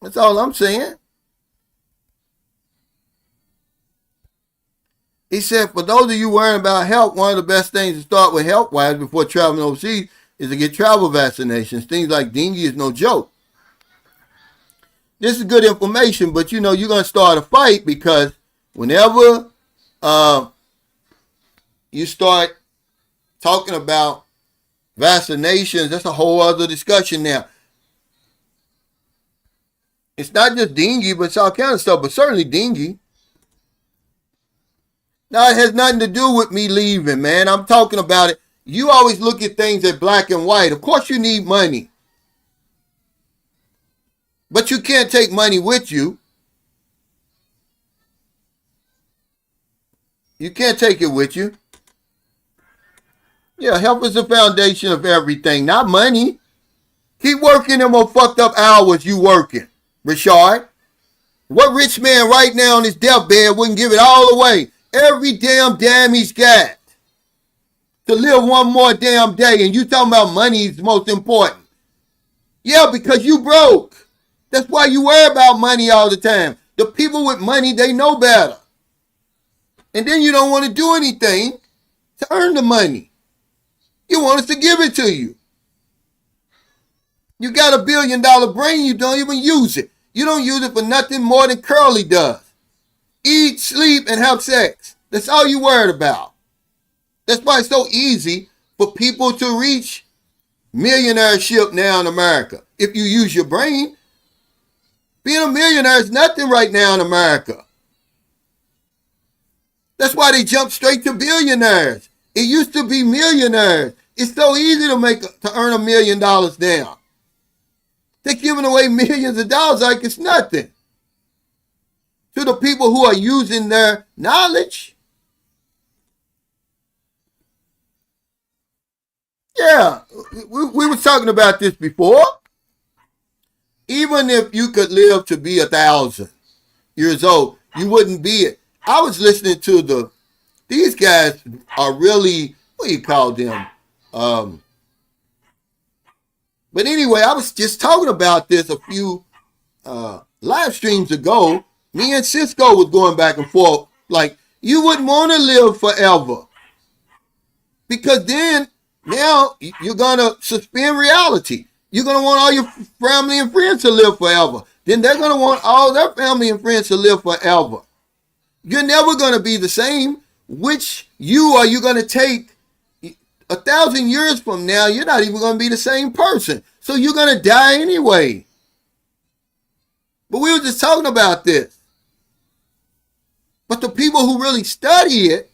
That's all I'm saying. He said, for those of you worrying about health, one of the best things to start with health-wise before traveling overseas is to get travel vaccinations. Things like dengue is no joke. This is good information, but you're going to start a fight because whenever you start talking about vaccinations, that's a whole other discussion now. It's not just dengue, but it's all kind of stuff, but certainly dengue. Now, it has nothing to do with me leaving, man. I'm talking about it. You always look at things as black and white. Of course you need money. But you can't take money with you. You can't take it with you. Yeah, health is the foundation of everything, not money. Keep working them on fucked up hours you working, Rashard. What rich man right now on his deathbed wouldn't give it all away? Every damn he's got to live one more damn day, and you talking about money is most important. Yeah, because you broke. That's why you worry about money all the time. The people with money, they know better. And then you don't want to do anything to earn the money. You want us to give it to you. You got $1 billion brain, you don't even use it. You don't use it for nothing more than Curly does. Eat, sleep, and have sex. That's all you worried about. That's why it's so easy for people to reach millionaireship now in America. If you use your brain, being a millionaire is nothing right now in America. That's why they jump straight to billionaires. It used to be millionaires. It's so easy to earn $1 million now. They're giving away millions of dollars like it's nothing to the people who are using their knowledge. Yeah, we were talking about this before. Even if you could live to be 1,000 years old, you wouldn't be it. I was listening to these guys are really, what do you call them? But anyway, I was just talking about this a few live streams ago. Me and Cisco was going back and forth. Like, you wouldn't want to live forever. Because then, now, you're going to suspend reality. You're going to want all your family and friends to live forever. Then they're going to want all their family and friends to live forever. You're never going to be the same. Which you are you going to take 1,000 years from now? You're not even going to be the same person. So you're going to die anyway. But we were just talking about this. But the people who really study it,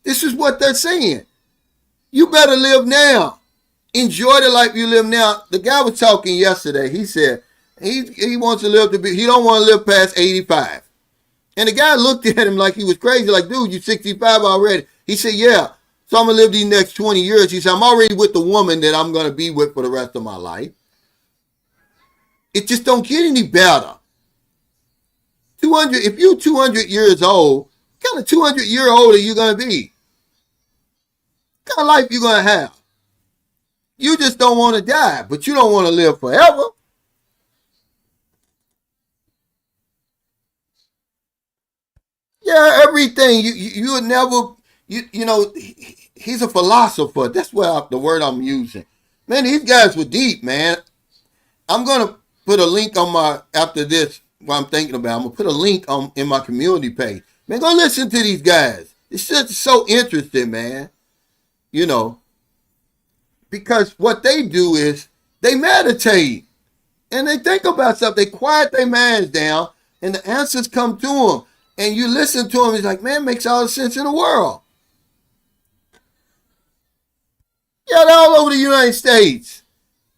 this is what they're saying. You better live now. Enjoy the life you live now. The guy was talking yesterday. He said he wants to live he don't want to live past 85. And the guy looked at him like he was crazy, like, dude, you're 65 already. He said, yeah, so I'm going to live these next 20 years. He said, I'm already with the woman that I'm going to be with for the rest of my life. It just don't get any better. If you're 200 years old, what kind of 200-year-old are you going to be? What kind of life you going to have? You just don't want to die, but you don't want to live forever. Yeah, everything. You would never, you know, he's a philosopher. That's the word I'm using. Man, these guys were deep, man. I'm going to put a link on after this, what I'm thinking about. I'm going to put a link in my community page. Man, go listen to these guys. It's just so interesting, man. You know, because what they do is they meditate and they think about stuff. They quiet their minds down and the answers come to them. And you listen to them, it's like, man, it makes all the sense in the world. Yeah, they're all over the United States.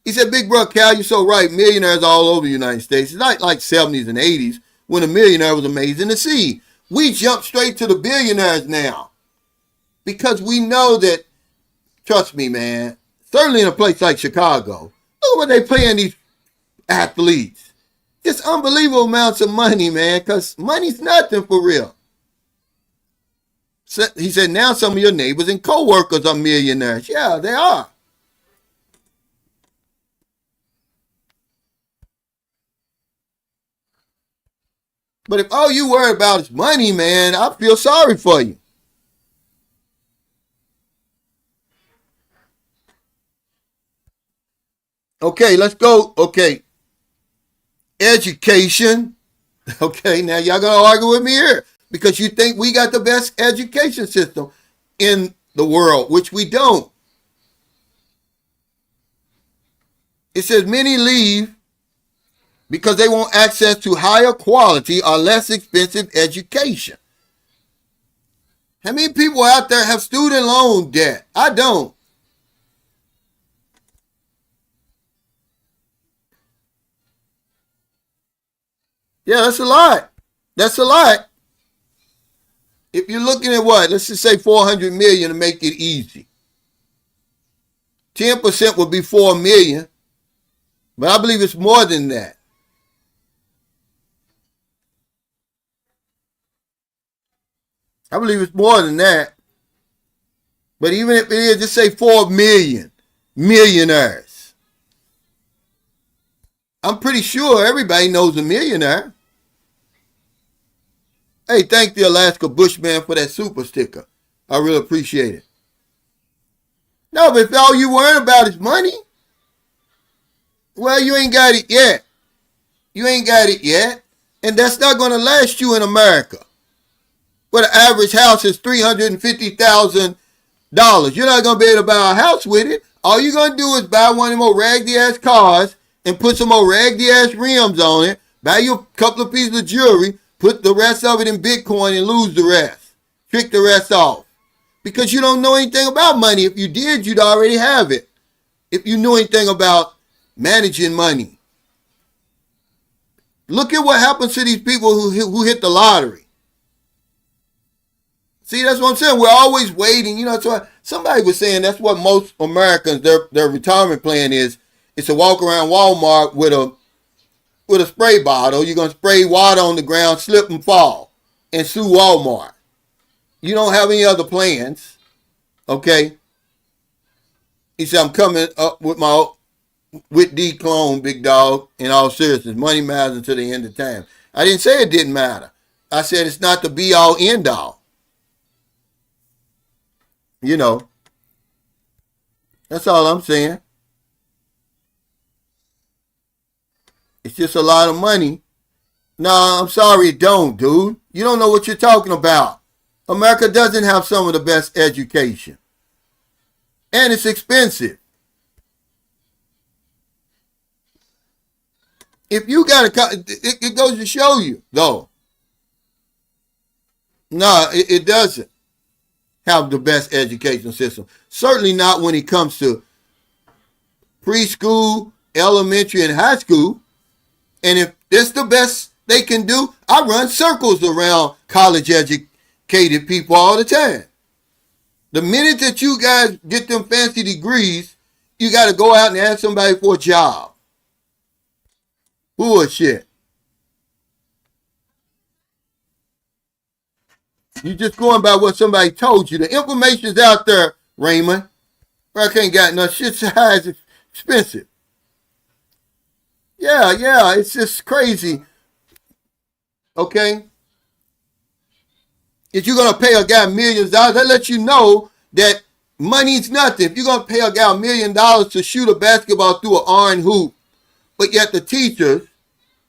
He said, Big Bro Cal, you're so right. Millionaires all over the United States. It's not like 70s and 80s when a millionaire was amazing to see. We jump straight to the billionaires now because we know that, trust me, man, certainly in a place like Chicago, look at what they paying these athletes. Just unbelievable amounts of money, man, because money's nothing for real. So he said, now some of your neighbors and co-workers are millionaires. Yeah, they are. But if all you worry about is money, man, I feel sorry for you. Okay, let's go. Okay. Education. Okay, now y'all gonna argue with me here because you think we got the best education system in the world, which we don't. It says many leave because they want access to higher quality or less expensive education. How many people out there have student loan debt? I don't. Yeah, that's a lot. That's a lot. If you're looking at what, let's just say 400 million to make it easy. 10% would be 4 million, but I believe it's more than that. I believe it's more than that. But even if it is, just say 4 million millionaires. I'm pretty sure everybody knows a millionaire. Hey, thank the Alaska Bushman for that super sticker. I really appreciate it. No, but if all you worry about is money, well, you ain't got it yet. You ain't got it yet. And that's not going to last you in America, where the average house is $350,000. You're not going to be able to buy a house with it. All you're going to do is buy one of them more raggedy-ass cars and put some more raggedy-ass rims on it, buy you a couple of pieces of jewelry, put the rest of it in Bitcoin and lose the rest. Trick the rest off. Because you don't know anything about money. If you did, you'd already have it. If you knew anything about managing money. Look at what happens to these people who hit the lottery. See, that's what I'm saying. We're always waiting. You know, so somebody was saying that's what most Americans, their retirement plan is. It's to walk around Walmart with a spray bottle. You're going to spray water on the ground, slip and fall, and sue Walmart. You don't have any other plans, okay? He said, I'm coming up with D clone, big dog, in all seriousness. Money matters until the end of time. I didn't say it didn't matter. I said it's not the be all end all. You know, that's all I'm saying. It's just a lot of money. No, I'm sorry, it don't, dude. You don't know what you're talking about. America doesn't have some of the best education. And it's expensive. If you got it goes to show you, though. No, it doesn't have the best education system. Certainly not when it comes to preschool, elementary, and high school. And if it's the best they can do, I run circles around college educated people all the time. The minute that you guys get them fancy degrees, you got to go out and ask somebody for a job. Bullshit. You just going by what somebody told you. The information's out there, Raymond. I can't got no shit's high is expensive. Yeah, it's just crazy. Okay? If you're going to pay a guy millions of dollars, that lets you know that money's nothing. If you're going to pay a guy $1 million to shoot a basketball through an iron hoop, but yet the teachers,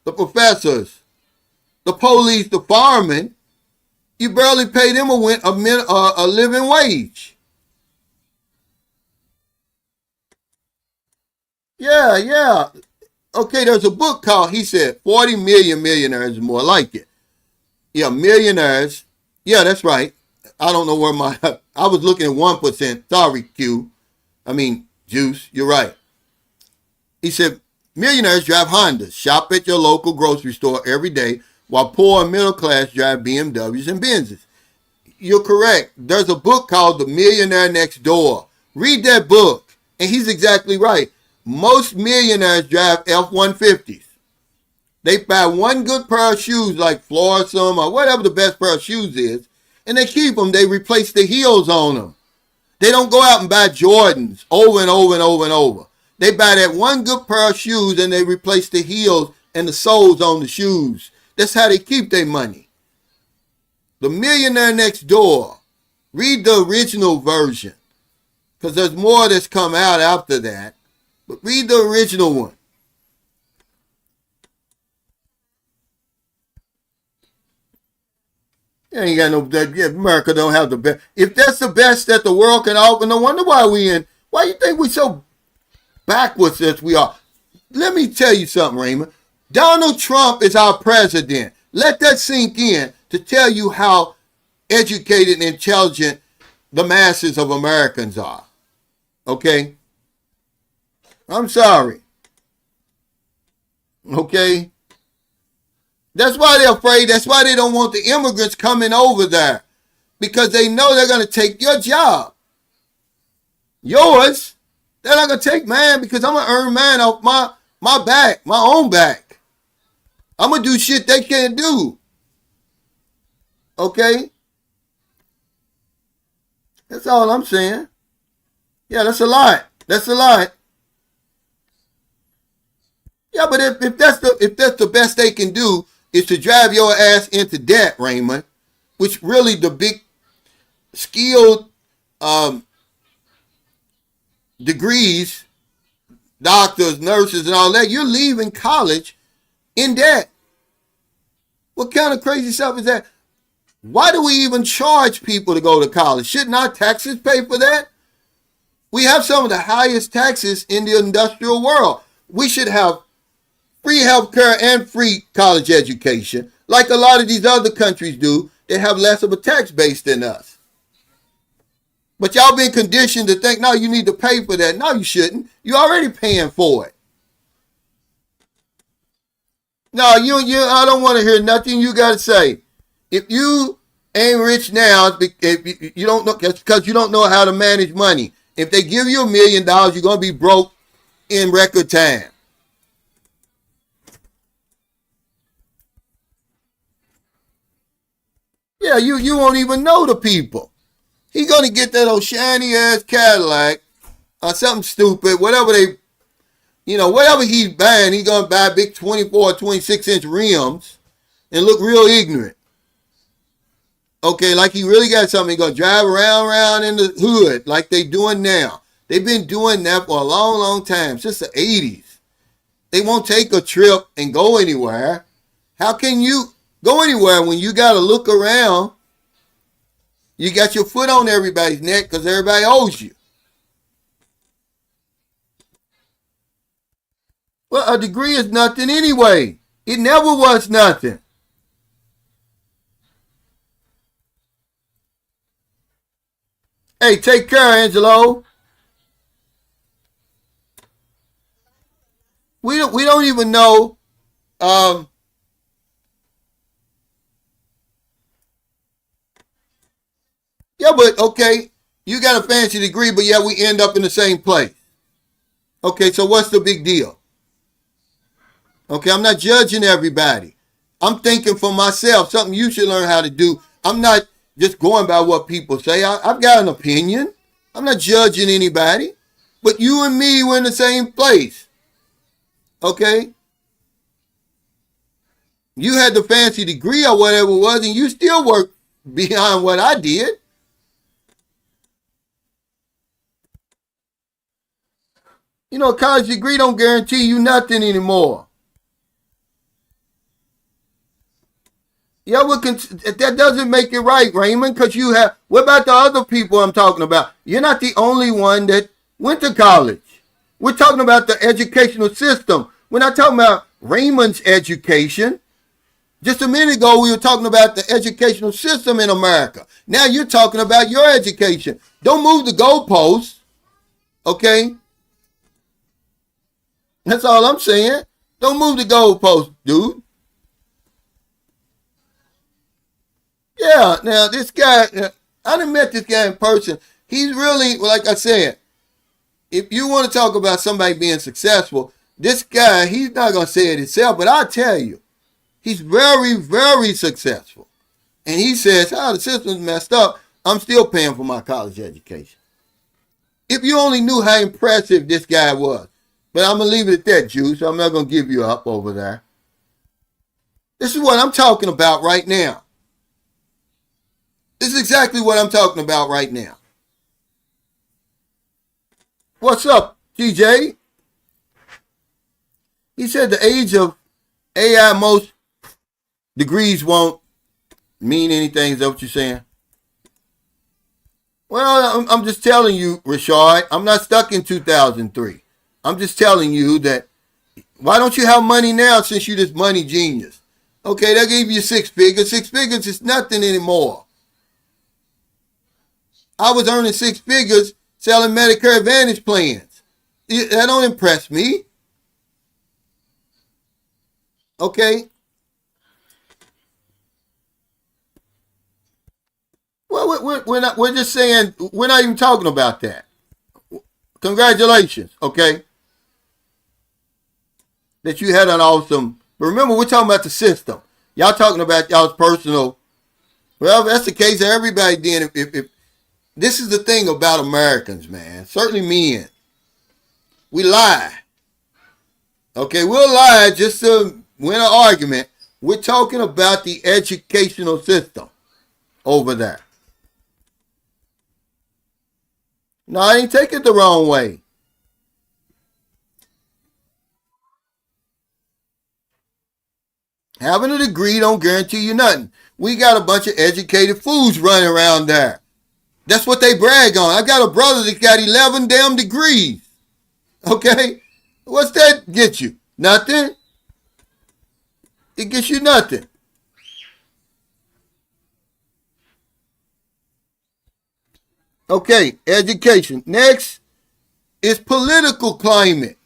the professors, the police, the firemen, you barely pay them a living wage. Yeah. Okay, there's a book called, he said, 40 million millionaires is more like it. Yeah, millionaires. Yeah, that's right. I don't know where I was looking at 1%. Sorry, Juice, you're right. He said, millionaires drive Hondas, shop at your local grocery store every day, while poor and middle class drive BMWs and Benzes. You're correct. There's a book called The Millionaire Next Door. Read that book. And he's exactly right. Most millionaires drive F-150s. They buy one good pair of shoes like Florsum or whatever the best pair of shoes is, and they keep them. They replace the heels on them. They don't go out and buy Jordans over and over and over and over. They buy that one good pair of shoes and they replace the heels and the soles on the shoes. That's how they keep their money. The Millionaire Next Door. Read the original version, because there's more that's come out after that. But read the original one. You ain't got no, America don't have the best. If that's the best that the world can offer, no wonder why why you think we so backwards as we are. Let me tell you something, Raymond. Donald Trump is our president. Let that sink in to tell you how educated and intelligent the masses of Americans are. Okay? I'm sorry. Okay? That's why they're afraid. That's why they don't want the immigrants coming over there. Because they know they're going to take your job. Yours. They're not going to take mine because I'm going to earn mine off my back, my own back. I'm going to do shit they can't do. Okay? That's all I'm saying. Yeah, that's a lot. That's a lot. Yeah, but if that's the best they can do is to drive your ass into debt, Raymond, which really the big skilled degrees, doctors, nurses, and all that, you're leaving college in debt. What kind of crazy stuff is that? Why do we even charge people to go to college? Shouldn't our taxes pay for that? We have some of the highest taxes in the industrial world. We should have free healthcare and free college education, like a lot of these other countries do that have less of a tax base than us. But y'all been conditioned to think, no, you need to pay for that. No, you shouldn't. You're already paying for it. No, I don't want to hear nothing you got to say. If you ain't rich now, if you don't know, because you don't know how to manage money. If they give you $1 million, you're going to be broke in record time. Yeah, you won't even know the people. He's going to get that old shiny ass Cadillac or something stupid, whatever whatever he's buying, he's going to buy big 24 or 26 inch rims and look real ignorant. Okay, like he really got something. He's going to drive around in the hood like they doing now. They've been doing that for a long, long time, since the 80s. They won't take a trip and go anywhere. How can you go anywhere when you got to look around? You got your foot on everybody's neck because everybody owes you. Well, a degree is nothing anyway. It never was nothing. Hey, take care, Angelo. We don't even know. Yeah, but okay, you got a fancy degree, but yeah, we end up in the same place. Okay, so what's the big deal? Okay, I'm not judging everybody. I'm thinking for myself, something you should learn how to do. I'm not just going by what people say. I've got an opinion. I'm not judging anybody. But you and me were in the same place. Okay? You had the fancy degree or whatever it was, and you still worked beyond what I did. You know, a college degree don't guarantee you nothing anymore. Yeah, that doesn't make it right, Raymond, because you have, what about the other people I'm talking about? You're not the only one that went to college. We're talking about the educational system. We're not talking about Raymond's education. Just a minute ago, we were talking about the educational system in America. Now you're talking about your education. Don't move the goalposts, okay? That's all I'm saying. Don't move the goalposts, dude. Yeah, now this guy, I done met this guy in person. He's really, like I said, if you want to talk about somebody being successful, this guy, he's not going to say it himself, but I'll tell you, he's very, very successful. And he says, the system's messed up. I'm still paying for my college education. If you only knew how impressive this guy was. But I'm going to leave it at that, Juice. I'm not going to give you up over there. This is what I'm talking about right now. This is exactly what I'm talking about right now. What's up, TJ? He said the age of AI, most degrees won't mean anything. Is that what you're saying? Well, I'm just telling you, Rashard, I'm not stuck in 2003. I'm just telling you that, why don't you have money now since you're this money genius? Okay, they'll give you 6 figures. 6 figures is nothing anymore. I was earning six figures selling Medicare Advantage plans. That don't impress me. Okay? Well, we're just saying, we're not even talking about that. Congratulations, okay? That you had an awesome, but remember, we're talking about the system. Y'all talking about y'all's personal. Well, if that's the case, everybody then, if this is the thing about Americans, man, certainly men, we lie. Okay, we'll lie just to win an argument. We're talking about the educational system over there. No, I ain't take it the wrong way. Having a degree don't guarantee you nothing. We got a bunch of educated fools running around there. That's what they brag on. I got a brother that got 11 damn degrees. Okay? What's that get you? Nothing? It gets you nothing. Okay, education. Next is political climate.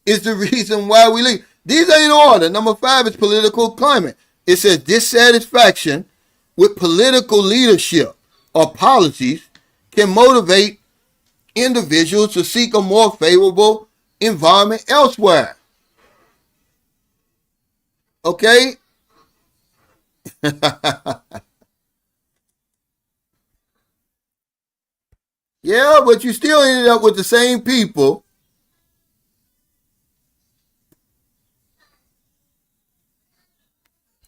Is the reason why we leave. These are in order. Number 5 is political climate. It says dissatisfaction with political leadership or policies can motivate individuals to seek a more favorable environment elsewhere. Okay? Yeah, but you still ended up with the same people.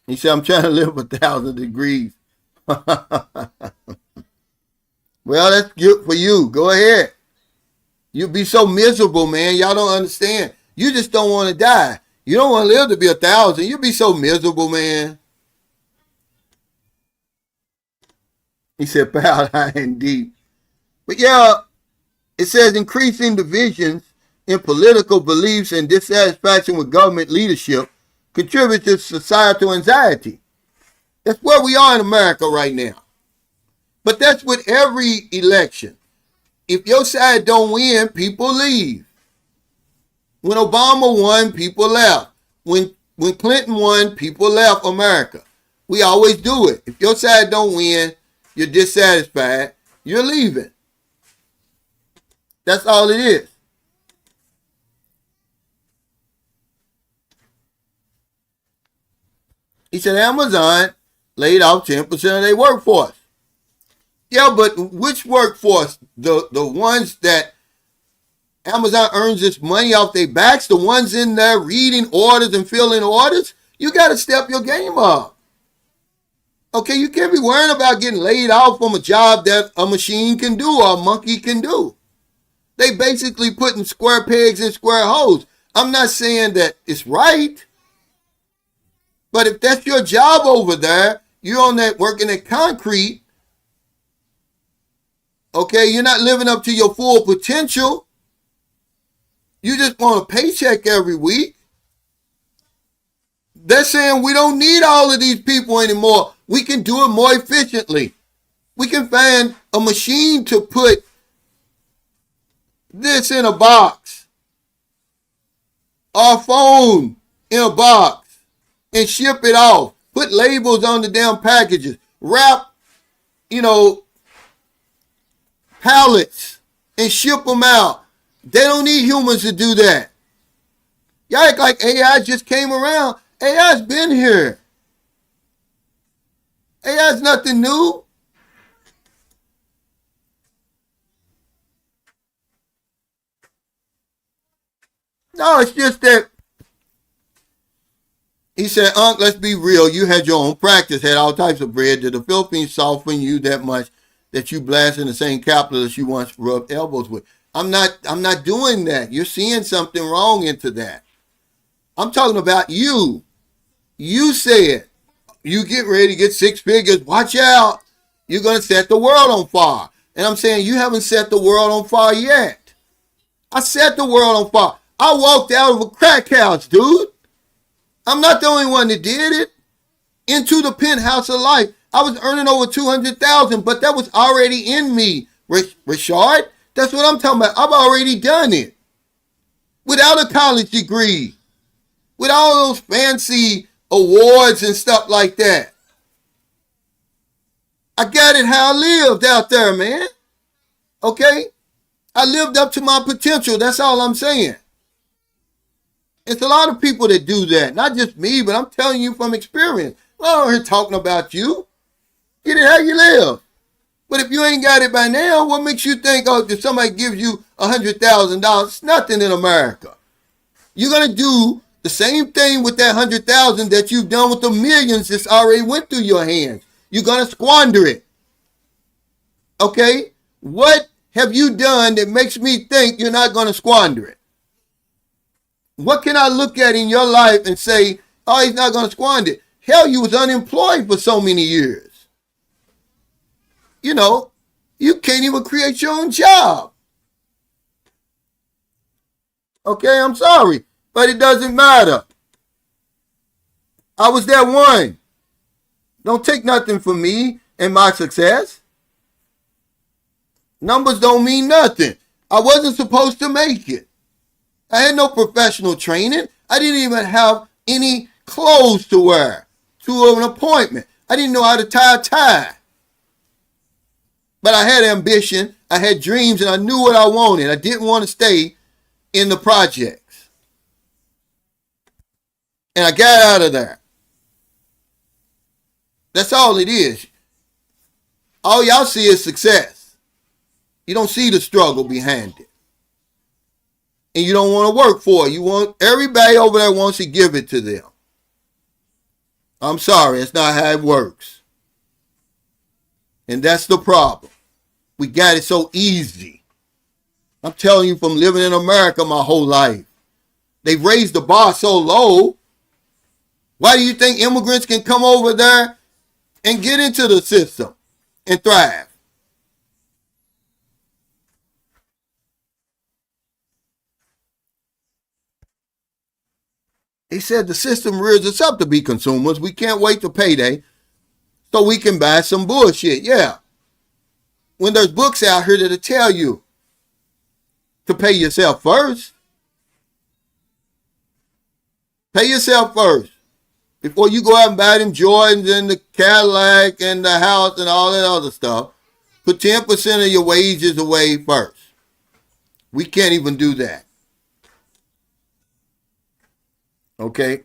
He said, I'm trying to live 1,000 degrees. Well, that's good for you. Go ahead. You'll be so miserable, man. Y'all don't understand. You just don't want to die. You don't want to live to be 1,000. You'll be so miserable, man. He said, proud, high, and deep. But yeah, it says increasing divisions in political beliefs and dissatisfaction with government leadership contribute to societal anxiety. That's where we are in America right now. But that's with every election. If your side don't win, people leave. When Obama won, people left. When Clinton won, people left America. We always do it. If your side don't win, you're dissatisfied, you're leaving. That's all it is. He said Amazon laid off 10% of their workforce. Yeah, but which workforce? The ones that Amazon earns its money off their backs, the ones in there reading orders and filling orders? You got to step your game up. Okay, you can't be worrying about getting laid off from a job that a machine can do or a monkey can do. They basically putting square pegs in square holes. I'm not saying that it's right, but if that's your job over there, you're on that working at concrete, okay, you're not living up to your full potential. You just want a paycheck every week. They're saying we don't need all of these people anymore. We can do it more efficiently. We can find a machine to put this in a box, our phone in a box, and ship it off. Put labels on the damn packages. Wrap, pallets and ship them out. They don't need humans to do that. Y'all act like AI just came around. AI's been here. AI's nothing new. No, it's just that he said, Unc, let's be real. You had your own practice, had all types of bread. Did the Philippines soften you that much that you blasted the same capitalists you once rubbed elbows with? I'm not doing that. You're seeing something wrong into that. I'm talking about you. You said you get ready to get 6 figures. Watch out. You're going to set the world on fire. And I'm saying you haven't set the world on fire yet. I set the world on fire. I walked out of a crack house, dude. I'm not the only one that did it. Into the penthouse of life. I was earning over $200,000, but that was already in me Rashard, that's what I'm talking about. I've already done it. Without a college degree. With all those fancy awards and stuff like that. I got it how I lived out there, man. Okay? I lived up to my potential. That's all I'm saying. It's a lot of people that do that. Not just me, but I'm telling you from experience. I'm not here talking about you. Get it how you live. But if you ain't got it by now, what makes you think, oh, if somebody gives you $100,000, it's nothing in America. You're going to do the same thing with that 100,000 that you've done with the millions that's already went through your hands. You're going to squander it. Okay? What have you done that makes me think you're not going to squander it? What can I look at in your life and say, oh, he's not going to squander it? Hell, you was unemployed for so many years. You know, you can't even create your own job. Okay, I'm sorry, but it doesn't matter. I was that one. Don't take nothing from me and my success. Numbers don't mean nothing. I wasn't supposed to make it. I had no professional training. I didn't even have any clothes to wear to an appointment. I didn't know how to tie a tie. But I had ambition, I had dreams, and I knew what I wanted. I didn't want to stay in the projects. And I got out of there. That's all it is. All y'all see is success. You don't see the struggle behind it. And you don't want to work for it. You want everybody over there wants to give it to them. I'm sorry, it's not how it works. And that's the problem. We got it so easy. I'm telling you from living in America my whole life. They've raised the bar so low. Why do you think immigrants can come over there and get into the system and thrive? They said the system rears us up to be consumers. We can't wait till payday so we can buy some bullshit. Yeah. When there's books out here that'll tell you to pay yourself first. Pay yourself first. Before you go out and buy them Jordans and the Cadillac and the house and all that other stuff, put 10% of your wages away first. We can't even do that. Okay?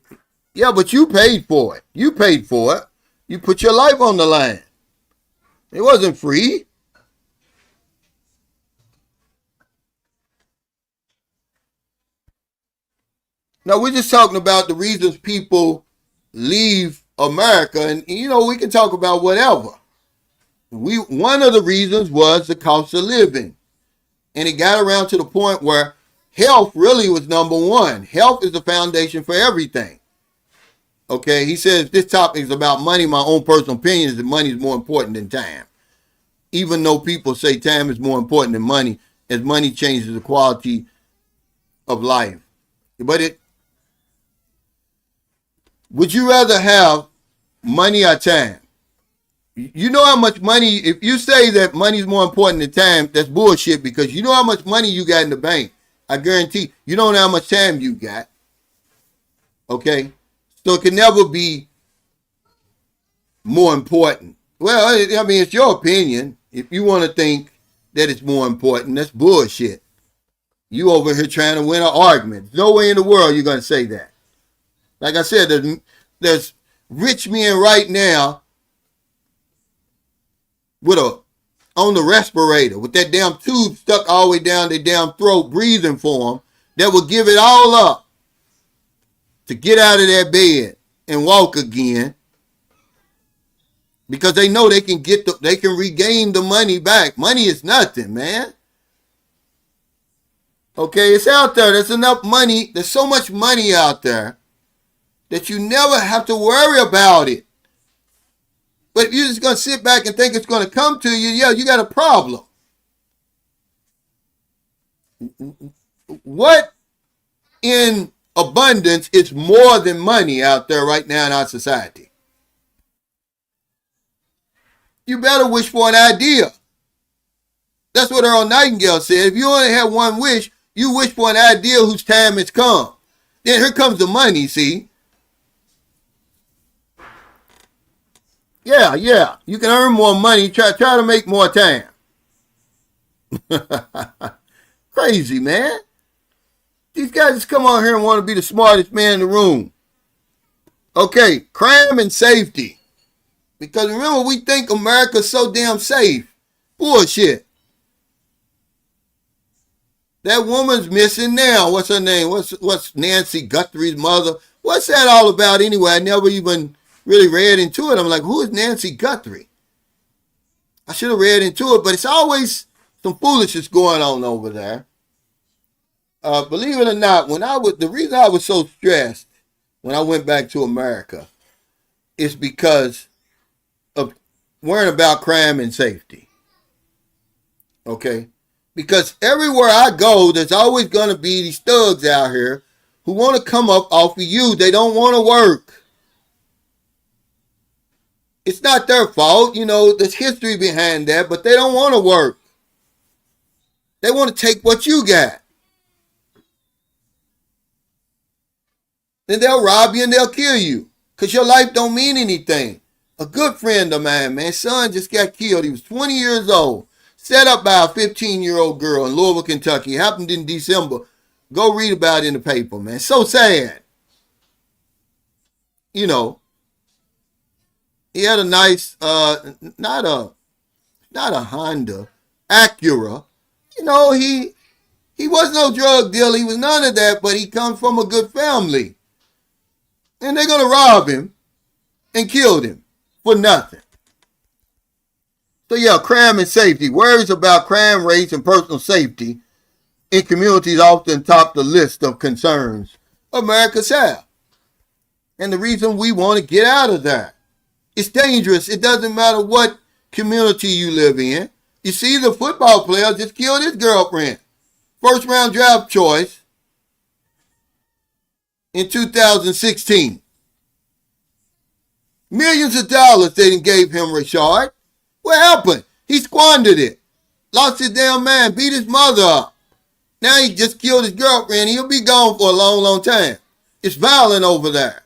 Yeah, but you paid for it. You paid for it. You put your life on the line. It wasn't free. Now, we're just talking about the reasons people leave America. And, you know, we can talk about whatever. One of the reasons was the cost of living. And it got around to the point where health really was number one. Health is the foundation for everything. Okay, he says this topic is about money. My own personal opinion is that money is more important than time. Even though people say time is more important than money, as money changes the quality of life. But would you rather have money or time? You know how much money, if you say that money is more important than time, that's bullshit, because you know how much money you got in the bank. I guarantee you don't know how much time you got. Okay? So it can never be more important. Well, I mean, it's your opinion. If you want to think that it's more important, that's bullshit. You over here trying to win an argument. There's no way in the world you're going to say that. Like I said, there's rich men right now on the respirator with that damn tube stuck all the way down their damn throat, breathing for them, that will give it all up to get out of that bed and walk again, because they know they can regain the money back. Money is nothing, man. Okay, it's out there. There's enough money. There's so much money out there that you never have to worry about it. But if you're just going to sit back and think it's going to come to you, yeah, you got a problem. What in abundance is more than money out there right now in our society? You better wish for an idea. That's what Earl Nightingale said. If you only have one wish, you wish for an ideal whose time has come. Then here comes the money, see? Yeah. You can earn more money. Try to make more time. Crazy, man. These guys just come on here and want to be the smartest man in the room. Okay, crime and safety. Because remember, we think America's so damn safe. Bullshit. That woman's missing now. What's her name? What's Nancy Guthrie's mother? What's that all about anyway? I never even really read into it. I'm like, who is Nancy Guthrie? I should have read into it, but it's always some foolishness going on over there. Believe it or not, the reason I was so stressed when I went back to America is because of worrying about crime and safety. Okay? Because everywhere I go, there's always going to be these thugs out here who want to come up off of you. They don't want to work. It's not their fault. You know, there's history behind that, but they don't want to work. They want to take what you got. Then they'll rob you and they'll kill you because your life don't mean anything. A good friend of mine, man, son just got killed. He was 20 years old, set up by a 15-year-old girl in Louisville, Kentucky. It happened in December. Go read about it in the paper, man. So sad. You know, he had a nice, not a Honda, Acura. You know, he was no drug dealer. He was none of that, but he comes from a good family. And they're going to rob him and kill him for nothing. So yeah, crime and safety. Worries about crime rates and personal safety in communities often top the list of concerns America's have. And the reason we want to get out of that. It's dangerous. It doesn't matter what community you live in. You see, the football player just killed his girlfriend. First round draft choice in 2016. Millions of dollars they gave him, Richard. What happened? He squandered it. Lost his damn mind. Beat his mother up. Now he just killed his girlfriend. He'll be gone for a long, long time. It's violent over there.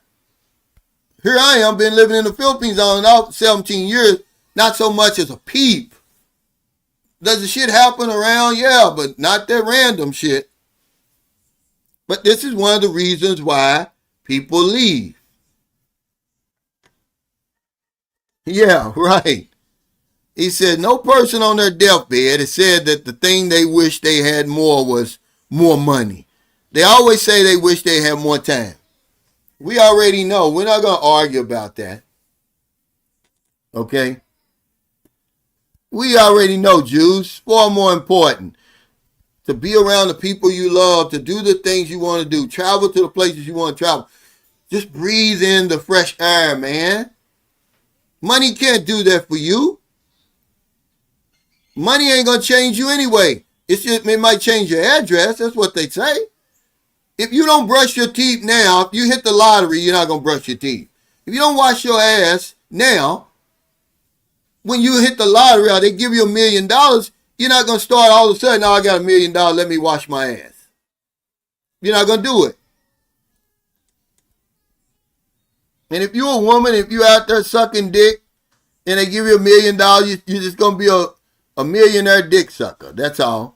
Here I am, been living in the Philippines on and off for 17 years. Not so much as a peep. Does the shit happen around? Yeah, but not that random shit. But this is one of the reasons why people leave. Yeah, right. He said no person on their deathbed has said that the thing they wish they had more was more money. They always say they wish they had more time. We already know. We're not going to argue about that. Okay? We already know, Jews. Far more important. To be around the people you love, to do the things you want to do, travel to the places you want to travel. Just breathe in the fresh air, man. Money can't do that for you. Money ain't going to change you anyway. It might change your address. That's what they say. If you don't brush your teeth now, if you hit the lottery, you're not going to brush your teeth. If you don't wash your ass now, when you hit the lottery or they give you $1 million, you're not going to start all of a sudden, oh, I got $1 million, let me wash my ass. You're not going to do it. And if you're a woman, if you're out there sucking dick and they give you $1 million, you're just going to be a millionaire dick sucker. That's all.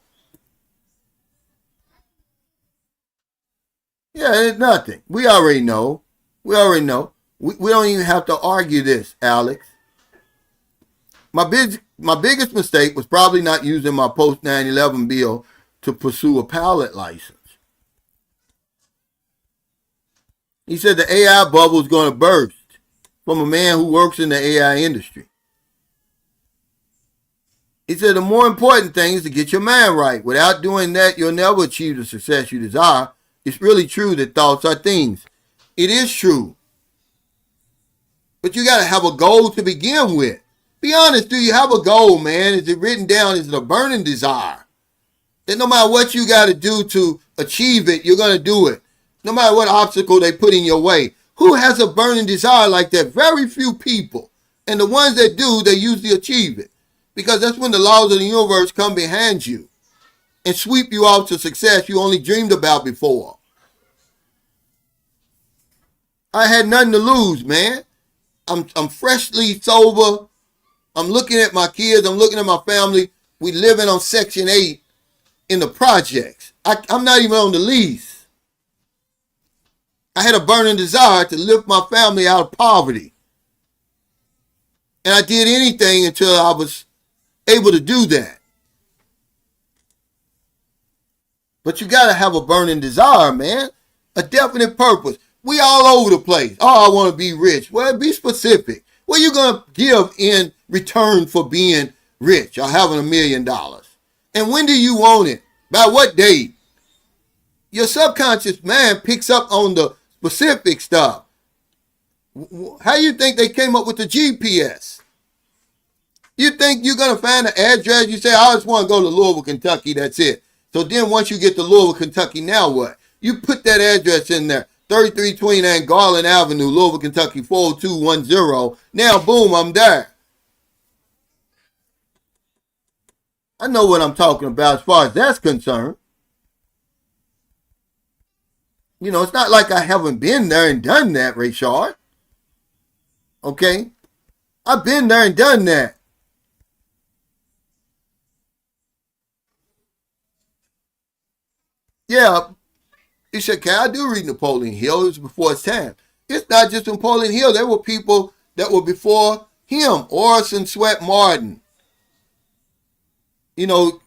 Yeah, it's nothing. We already know. We don't even have to argue this, Alex. My biggest mistake was probably not using my post 9/11 bill to pursue a pilot license. He said the AI bubble is going to burst from a man who works in the AI industry. He said the more important thing is to get your mind right. Without doing that, you'll never achieve the success you desire. It's really true that thoughts are things. It is true. But you got to have a goal to begin with. Be honest, do you have a goal, man? Is it written down? Is it a burning desire? That no matter what you got to do to achieve it, you're going to do it. No matter what obstacle they put in your way. Who has a burning desire like that? Very few people. And the ones that do, they usually achieve it. because that's when the laws of the universe come behind you and sweep you out to success you only dreamed about before. I had nothing to lose, man. I'm freshly sober. I'm looking at my kids. I'm looking at my family. We living on Section 8 in the projects. I'm not even on the lease. I had a burning desire to lift my family out of poverty. And I did anything until I was able to do that. But you got to have a burning desire, man. A definite purpose. We all over the place. Oh, I want to be rich. Well, be specific. What are you going to give in return for being rich or having $1 million? And when do you want it? By what date? Your subconscious mind picks up on the specific stuff. How you think they came up with the GPS? You think you're going to find an address? You say, I just want to go to Louisville, Kentucky. That's it. So then once you get to Louisville, Kentucky, now what? You put that address in there. 3329 Garland Avenue, Louisville, Kentucky, 40210. Now, boom, I'm there. I know what I'm talking about as far as that's concerned. You know, it's not like I haven't been there and done that, Rayshard. Okay? I've been there and done that. Yeah, he said, okay, I do read Napoleon Hill. It was before his time. It's not just Napoleon Hill. There were people that were before him. Orson Swett Martin. You know,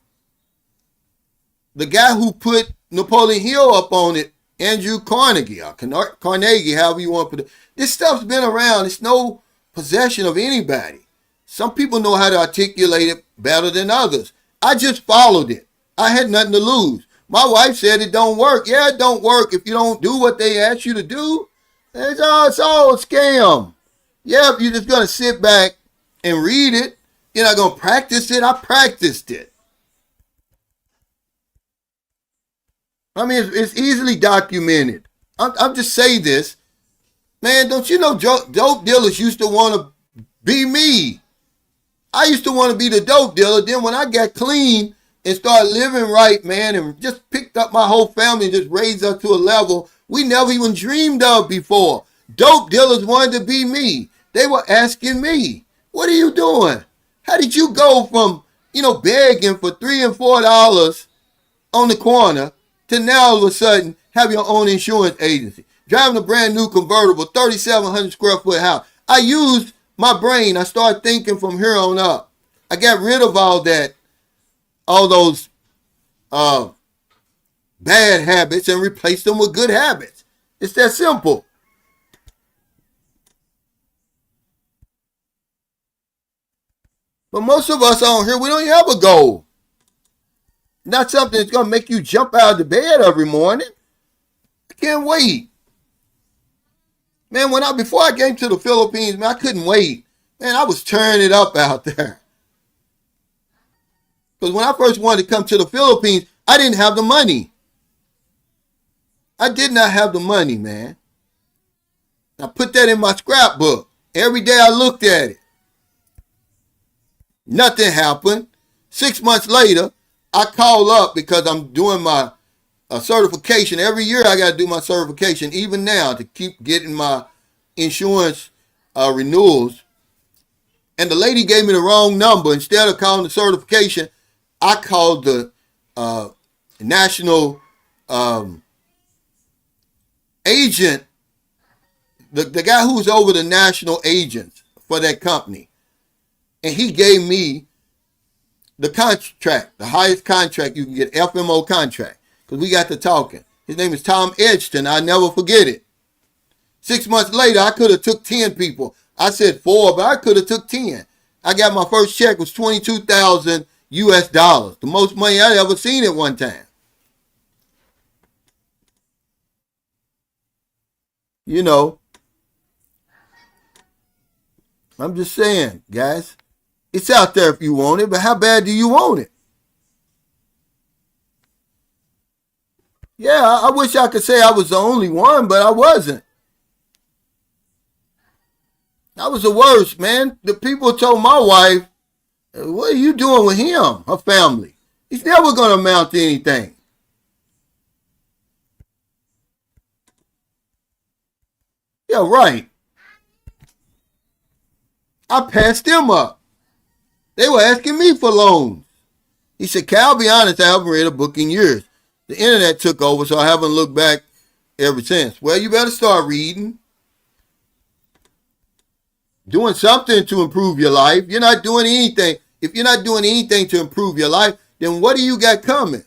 the guy who put Napoleon Hill up on it, Andrew Carnegie, or Carnegie, however you want to put it. This stuff's been around. It's no possession of anybody. Some people know how to articulate it better than others. I just followed it. I had nothing to lose. My wife said it don't work. Yeah, it don't work if you don't do what they ask you to do. It's all a scam. Yeah, if you're just going to sit back and read it, you're not going to practice it. I practiced it. I mean, it's easily documented. I'm just saying this. Man, don't you know dope dealers used to want to be me? I used to want to be the dope dealer. Then when I got clean and started living right, man, and just picked up my whole family and just raised us to a level we never even dreamed of before. Dope dealers wanted to be me. They were asking me, what are you doing? How did you go from, begging for $3 and $4 on the corner to now all of a sudden have your own insurance agency, driving a brand new convertible, 3,700 square foot house? I used my brain. I started thinking from here on up. I got rid of all those bad habits and replaced them with good habits. It's that simple. But most of us on here, we don't have a goal. Not something that's going to make you jump out of the bed every morning. I can't wait. Man, before I came to the Philippines, man, I couldn't wait. Man, I was tearing it up out there. Because when I first wanted to come to the Philippines, I didn't have the money. I did not have the money, man. I put that in my scrapbook. Every day I looked at it. Nothing happened. 6 months later, I call up because I'm doing my certification. Every year I got to do my certification, even now, to keep getting my insurance renewals. And the lady gave me the wrong number. Instead of calling the certification, I called the national agent, the guy who's over the national agents for that company. And he gave me the contract, the highest contract you can get, FMO contract, because we got to talking. His name is Tom Edgerton. I'll never forget it. 6 months later, I could have took 10 people. I said 4, but I could have took 10. I got my first check was $22,000 US, the most money I'd ever seen at one time. I'm just saying, guys. It's out there if you want it, but how bad do you want it? Yeah, I wish I could say I was the only one, but I wasn't. I was the worst, man. The people told my wife What are you doing with him, her family? He's never going to amount to anything. Yeah, right. I passed them up. They were asking me for loans. He said, Cal, I'll be honest, I haven't read a book in years. The internet took over, so I haven't looked back ever since. Well, you better start reading. Doing something to improve your life. You're not doing anything. If you're not doing anything to improve your life, then what do you got coming?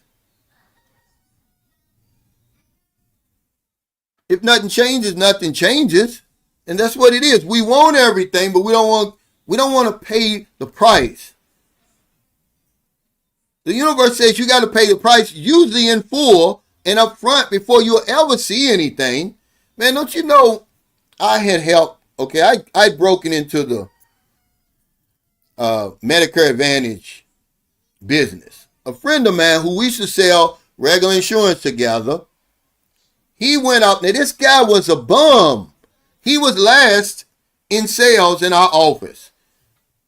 If nothing changes, nothing changes. And that's what it is. We want everything, but we don't want to pay the price. The universe says you got to pay the price, usually in full and up front, before you'll ever see anything. Man, don't you know I had helped, okay, I'd broken into the Medicare Advantage business. A friend of mine who we used to sell regular insurance together, he went out, now this guy was a bum. He was last in sales in our office.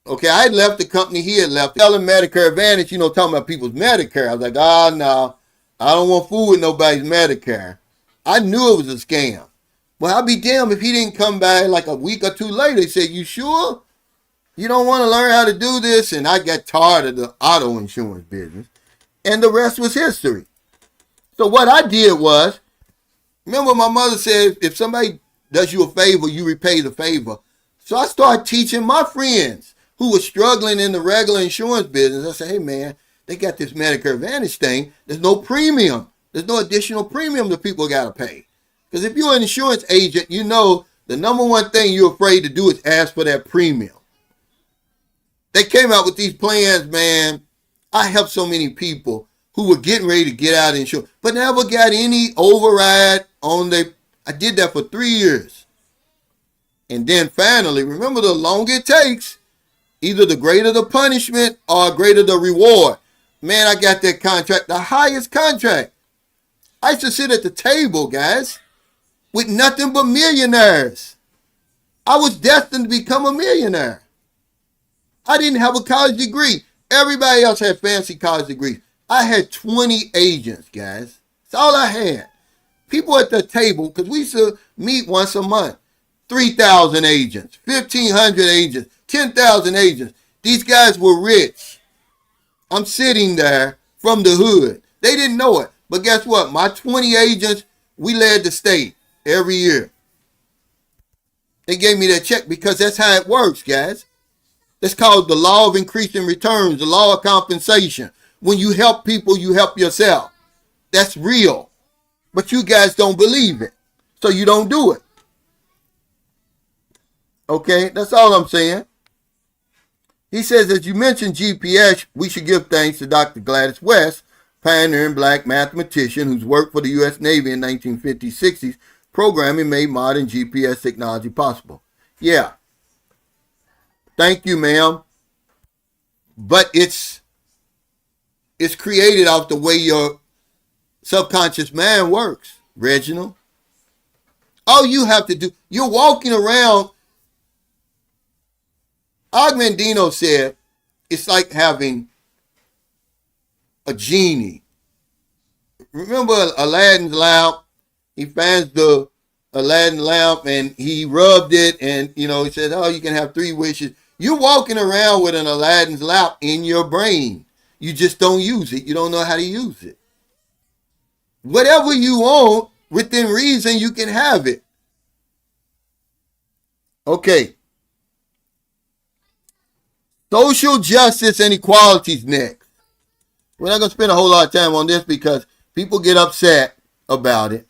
Okay, I had left the company, he had left. Selling Medicare Advantage, talking about people's Medicare. I was like, no, I don't want to fool with nobody's Medicare. I knew it was a scam. Well, I'll be damned if he didn't come back like a week or two later. He said, you sure? You don't want to learn how to do this? And I got tired of the auto insurance business. And the rest was history. So what I did was, remember my mother said, if somebody does you a favor, you repay the favor. So I started teaching my friends who were struggling in the regular insurance business. I said, hey man, they got this Medicare Advantage thing. There's no premium. There's no additional premium that people got to pay. Because if you're an insurance agent, you know the number one thing you're afraid to do is ask for that premium. They came out with these plans, man. I helped so many people who were getting ready to get out of insurance, but never got any override on their. I did that for 3 years. And then finally, remember, the longer it takes, either the greater the punishment or greater the reward. Man, I got that contract, the highest contract. I used to sit at the table, guys, with nothing but millionaires. I was destined to become a millionaire. I didn't have a college degree. Everybody else had fancy college degrees. I had 20 agents, guys. That's all I had. People at the table, because we used to meet once a month. 3,000 agents, 1,500 agents, 10,000 agents. These guys were rich. I'm sitting there from the hood. They didn't know it. But guess what? My 20 agents, we led the state every year. They gave me that check because that's how it works, guys. That's called the law of increasing returns, the law of compensation. When you help people, you help yourself. That's real. But you guys don't believe it. So you don't do it. Okay, that's all I'm saying. He says, as you mentioned GPS, we should give thanks to Dr. Gladys West, pioneering black mathematician whose work for the U.S. Navy in 1950s, 60s, programming made modern GPS technology possible. Yeah. Thank you, ma'am. But it's created off the way your subconscious mind works, Reginald. All you have to do, you're walking around. Augmendino said, it's like having a genie. Remember Aladdin's lamp? He finds the Aladdin lamp and he rubbed it and, he said, oh, you can have 3 wishes. You're walking around with an Aladdin's lamp in your brain. You just don't use it. You don't know how to use it. Whatever you want, within reason, you can have it. Okay. Social justice and equality is next. We're not going to spend a whole lot of time on this because people get upset about it.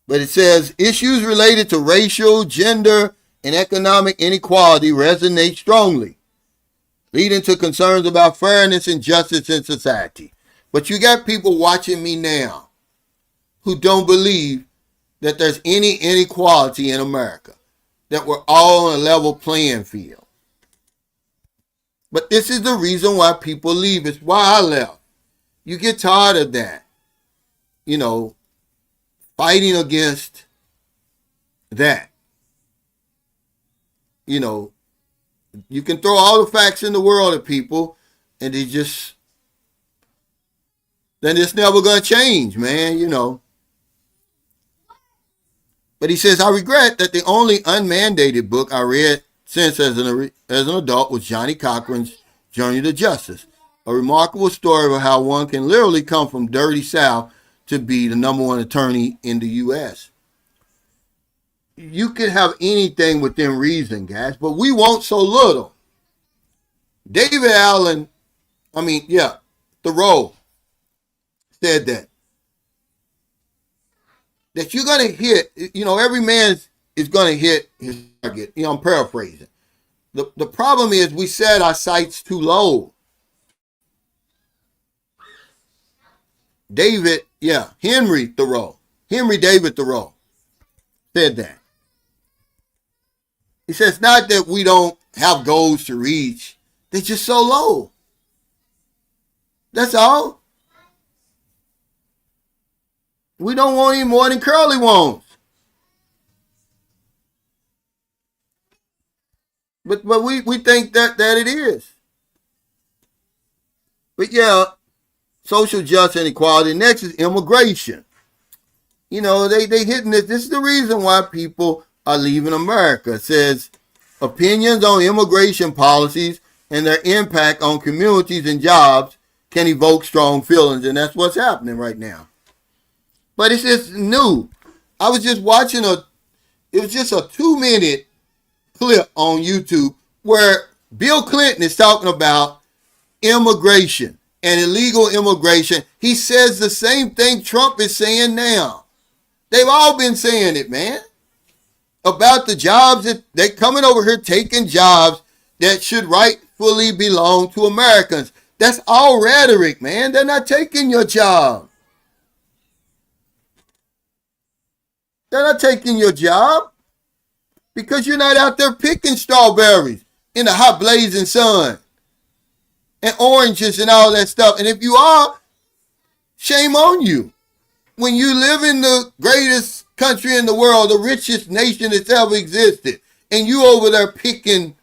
But it says, issues related to racial, gender, and economic inequality resonate strongly, leading to concerns about fairness and justice in society. But you got people watching me now who don't believe that there's any inequality in America, that we're all on a level playing field. But this is the reason why people leave. It's why I left. You get tired of that. Fighting against that. You can throw all the facts in the world at people, and then it's never going to change, man, you know. But he says, I regret that the only unmandated book I read since as an adult was Johnny Cochran's Journey to Justice, a remarkable story of how one can literally come from dirty South to be the #1 attorney in the U.S. You can have anything within reason, guys, but we want so little. David Allen, Thoreau said that you're going to hit, every man is going to hit his target. I'm paraphrasing. The problem is we set our sights too low. Henry David Thoreau said that. He says, not that we don't have goals to reach, they're just so low. That's all. We don't want any more than Curly wants. But we think that it is. But yeah, social justice and equality. Next is immigration. They hitting this. This is the reason why people are leaving America. It says opinions on immigration policies and their impact on communities and jobs can evoke strong feelings, and that's what's happening right now. But it's just new. I was just watching it was just a 2-minute clip on YouTube where Bill Clinton is talking about immigration and illegal immigration. He says the same thing Trump is saying now. They've all been saying it, man. About the jobs that they're coming over here taking jobs that should rightfully belong to Americans. That's all rhetoric, man. They're not taking your job. They're not taking your job because you're not out there picking strawberries in the hot blazing sun and oranges and all that stuff. And if you are, shame on you. When you live in the greatest country in the world, the richest nation that's ever existed, and you over there picking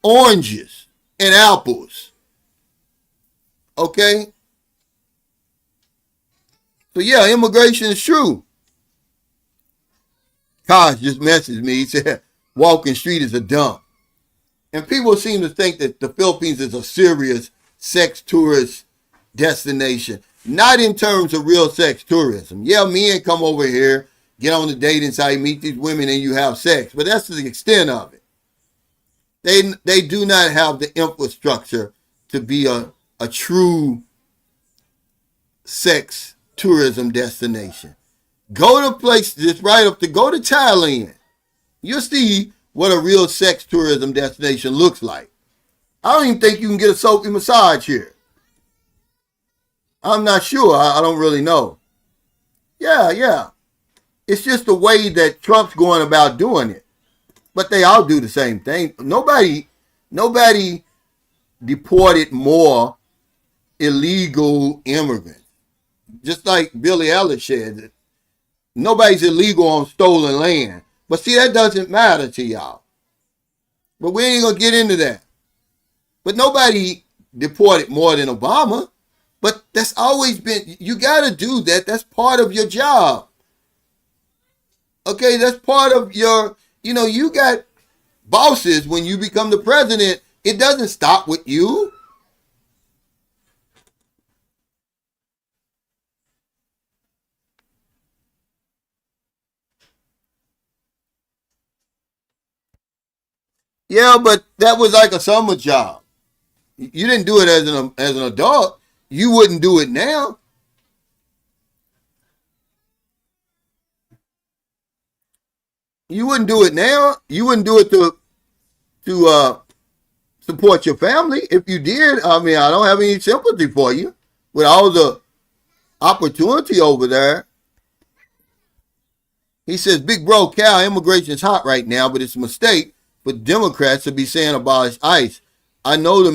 oranges and apples. Okay? So yeah, immigration is true. Kaj just messaged me. He said, Walking Street is a dump. And people seem to think that the Philippines is a serious sex tourist destination. Not in terms of real sex tourism. Yeah, men come over here, get on the dating site, meet these women, and you have sex. But that's the extent of it. They do not have the infrastructure to be a true sex tourism destination. Go to places right up to go to Thailand. You'll see what a real sex tourism destination looks like. I don't even think you can get a soapy massage here. I'm not sure. I don't really know. Yeah. It's just the way that Trump's going about doing it. But they all do the same thing. Nobody deported more illegal immigrants. Just like Billy Ellis said, nobody's illegal on stolen land. But see, that doesn't matter to y'all. But we ain't going to get into that. But nobody deported more than Obama. But that's always been, you got to do that. That's part of your job. Okay, that's part of your, you got bosses when you become the president. It doesn't stop with you. Yeah, but that was like a summer job. You didn't do it as an adult. You wouldn't do it now. You wouldn't do it now. You wouldn't do it to support your family. If you did, I don't have any sympathy for you with all the opportunity over there. He says, Big Bro Cal, immigration is hot right now, but it's a mistake for Democrats to be saying abolish ICE. I know they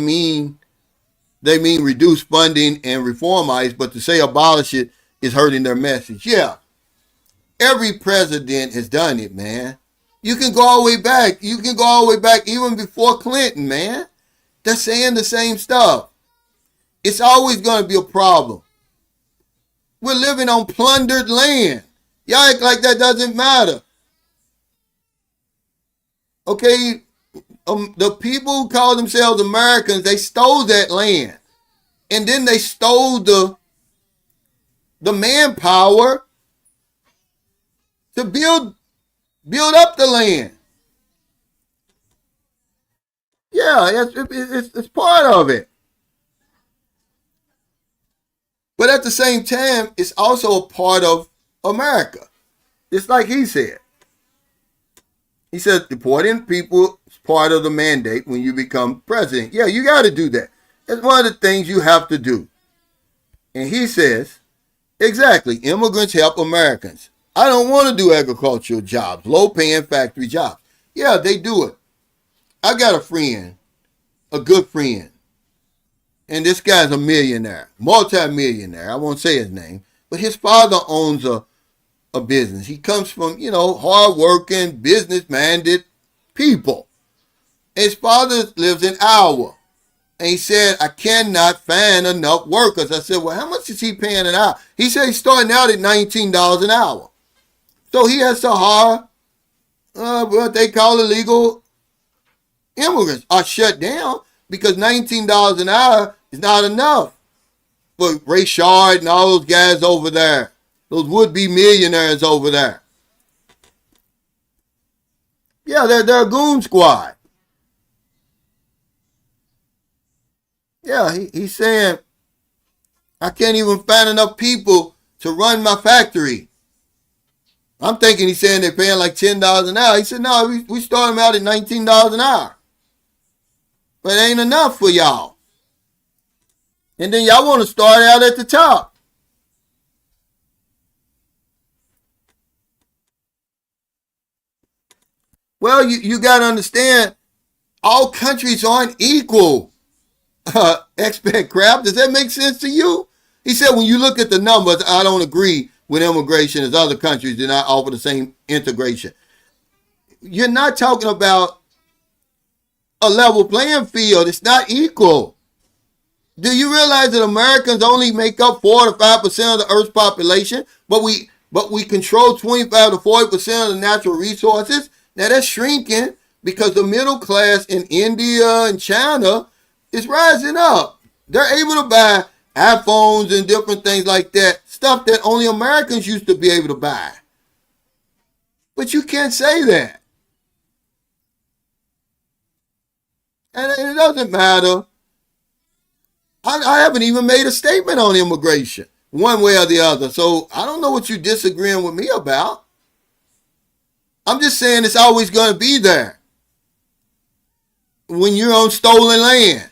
mean reduce funding and reform ICE, but to say abolish it is hurting their message. Yeah, every president has done it, man. You can go all the way back. You can go all the way back even before Clinton, man. They're saying the same stuff. It's always going to be a problem. We're living on plundered land. Y'all act like that doesn't matter. Okay, the people who call themselves Americans, they stole that land. And then they stole the manpower to build up the land. Yeah, it's part of it. But at the same time, it's also a part of America. Just like he said. He said deporting people is part of the mandate when you become president. Yeah, you got to do that. It's one of the things you have to do. And he says, exactly, immigrants help Americans. I don't want to do agricultural jobs, low-paying factory jobs. Yeah, they do it. I got a friend, a good friend, and this guy's a millionaire, multi-millionaire. I won't say his name, but his father owns a business. He comes from, hard-working, business-minded people. His father lives in Iowa. And he said, I cannot find enough workers. I said, well, how much is he paying an hour? He said he's starting out at $19 an hour. So he has to hire what they call illegal immigrants are shut down because $19 an hour is not enough for Ray Shard and all those guys over there, those would-be millionaires over there. Yeah, they're a goon squad. Yeah, he's saying, I can't even find enough people to run my factory. I'm thinking he's saying they're paying like $10 an hour. He said, no, we start them out at $19 an hour. But it ain't enough for y'all. And then y'all want to start out at the top. Well, you got to understand, all countries aren't equal. Expat crap, does that make sense to you? He said, when you look at the numbers, I don't agree with immigration as other countries do not offer the same integration. You're not talking about a level playing field. It's not equal. Do you realize that Americans only make up 4 to 5% of the Earth's population, but we control 25 to 40% of the natural resources? Now that's shrinking because the middle class in India and China is rising up. They're able to buy iPhones and different things like that, stuff that only Americans used to be able to buy. But you can't say that. And it doesn't matter. I haven't even made a statement on immigration, one way or the other. So I don't know what you're disagreeing with me about. I'm just saying it's always going to be there when you're on stolen land.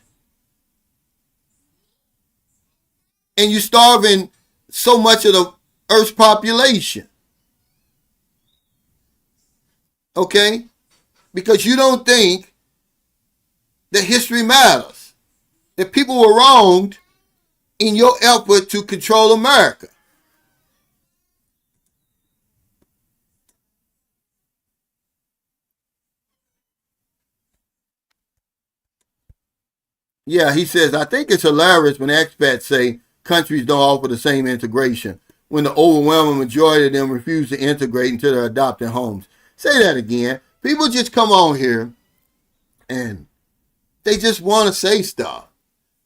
And you're starving so much of the Earth's population. Okay? Because you don't think that history matters. That people were wronged in your effort to control America. Yeah, he says, I think it's hilarious when expats say countries don't offer the same integration when the overwhelming majority of them refuse to integrate into their adopted homes. Say that again. People just come on here and they just want to say stuff.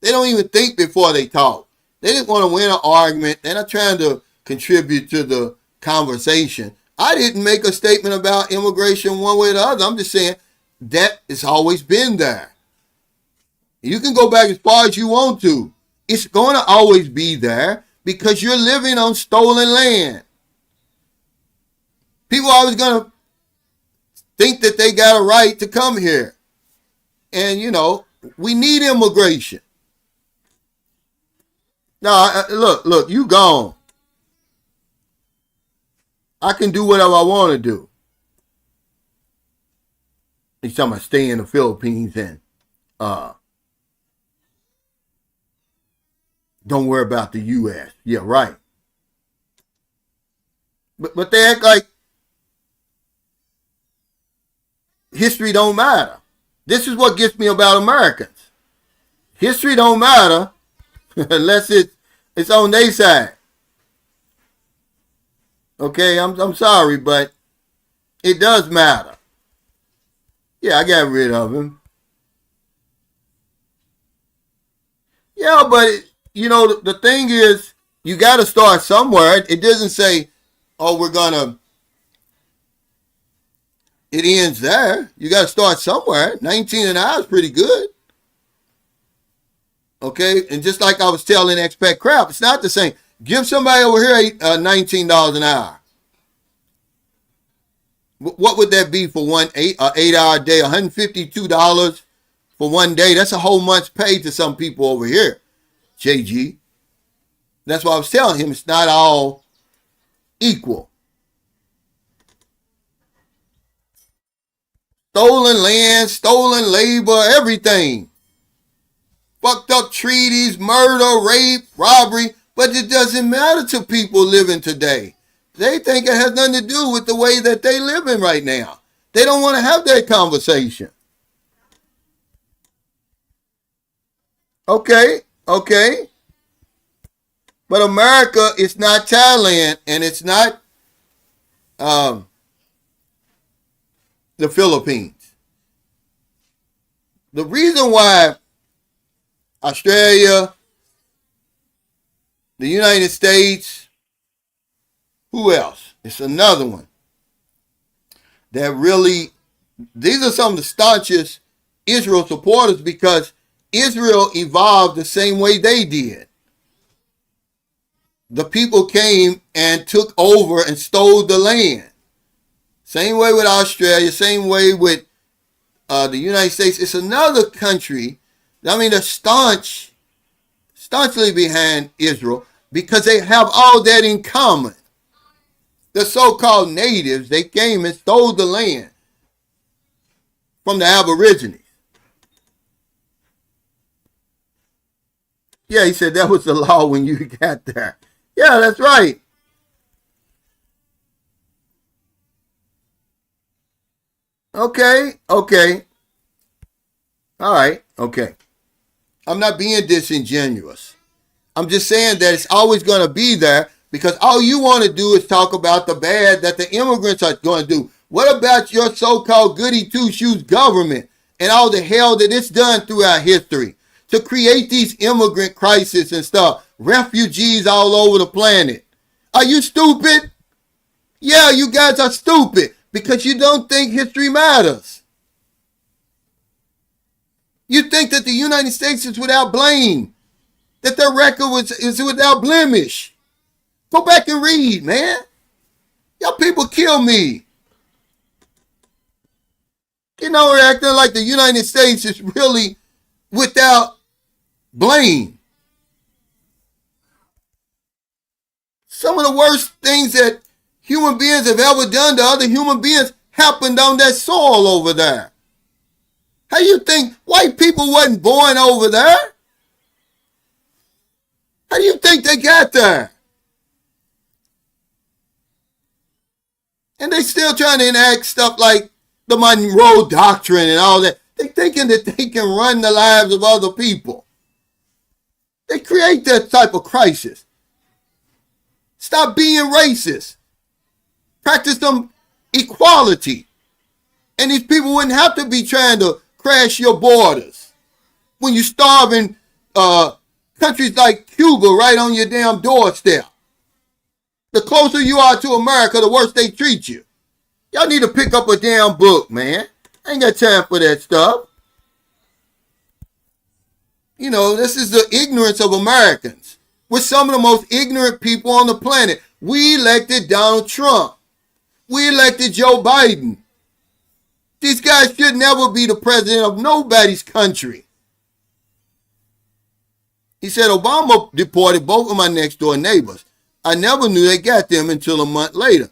They don't even think before they talk. They just want to win an argument. They're not trying to contribute to the conversation. I didn't make a statement about immigration one way or the other. I'm just saying that it's always been there. You can go back as far as you want to. It's going to always be there because you're living on stolen land. People are always going to think that they got a right to come here. And, we need immigration. No, look, you gone. I can do whatever I want to do. He's talking about stay in the Philippines and don't worry about the U.S. Yeah, right. But they act like history don't matter. This is what gets me about Americans. History don't matter unless it's on their side. Okay, I'm sorry, but it does matter. Yeah, I got rid of him. Yeah, but the thing is, you got to start somewhere. It doesn't say, "Oh, it ends there." You got to start somewhere. 19.5 is pretty good. Okay, and just like I was telling Expat Crap, it's not the same. Give somebody over here $19 an hour. What would that be for 8-hour day? $152 for one day. That's a whole month's pay to some people over here, JG. That's why I was telling him it's not all equal. Stolen land, stolen labor, everything. Fucked up treaties, murder, rape, robbery, but it doesn't matter to people living today. They think it has nothing to do with the way that they live in right now. They don't want to have that conversation. Okay. But America is not Thailand, and it's not the Philippines. The reason why Australia, the United States, who else? It's another one that really, these are some of the staunchest Israel supporters because Israel evolved the same way they did. The people came and took over and stole the land. Same way with Australia, same way with the United States. It's another country. I mean, they're staunchly behind Israel because they have all that in common. The so-called natives, they came and stole the land from the Aborigines. Yeah, he said that was the law when you got there. Yeah, that's right. Okay. All right, okay. I'm not being disingenuous. I'm just saying that it's always going to be there because all you want to do is talk about the bad that the immigrants are going to do. What about your so-called goody two-shoes government and all the hell that it's done throughout history to create these immigrant crises and stuff, refugees all over the planet? Are you stupid? Yeah, you guys are stupid because you don't think history matters. You think that the United States is without blame, that their record is without blemish. Go back and read, man. Y'all people kill me. We're acting like the United States is really without blame. Some of the worst things that human beings have ever done to other human beings happened on that soil over there. How you think white people wasn't born over there? How do you think they got there? And they still trying to enact stuff like the Monroe Doctrine and all that. They thinking that they can run the lives of other people. They create that type of crisis. Stop being racist. Practice some equality. And these people wouldn't have to be trying to crash your borders when you starving countries like Cuba right on your damn doorstep. The closer you are to America, the worse they treat you. Y'all need to pick up a damn book, man. I ain't got time for that stuff. This is the ignorance of Americans. We're some of the most ignorant people on the planet. We elected Donald Trump. We elected Joe Biden. These guys should never be the president of nobody's country. He said Obama deported both of my next door neighbors. I never knew they got them until a month later.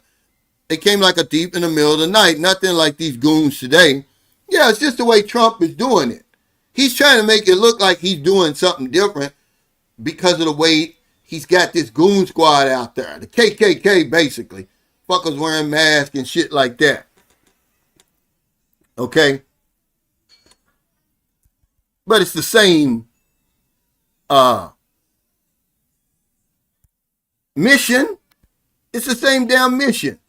They came like a thief in the middle of the night. Nothing like these goons today. Yeah, it's just the way Trump is doing it. He's trying to make it look like he's doing something different because of the way he's got this goon squad out there. The KKK, basically. Fuckers wearing masks and shit like that. Okay? But it's the same mission. It's the same damn mission.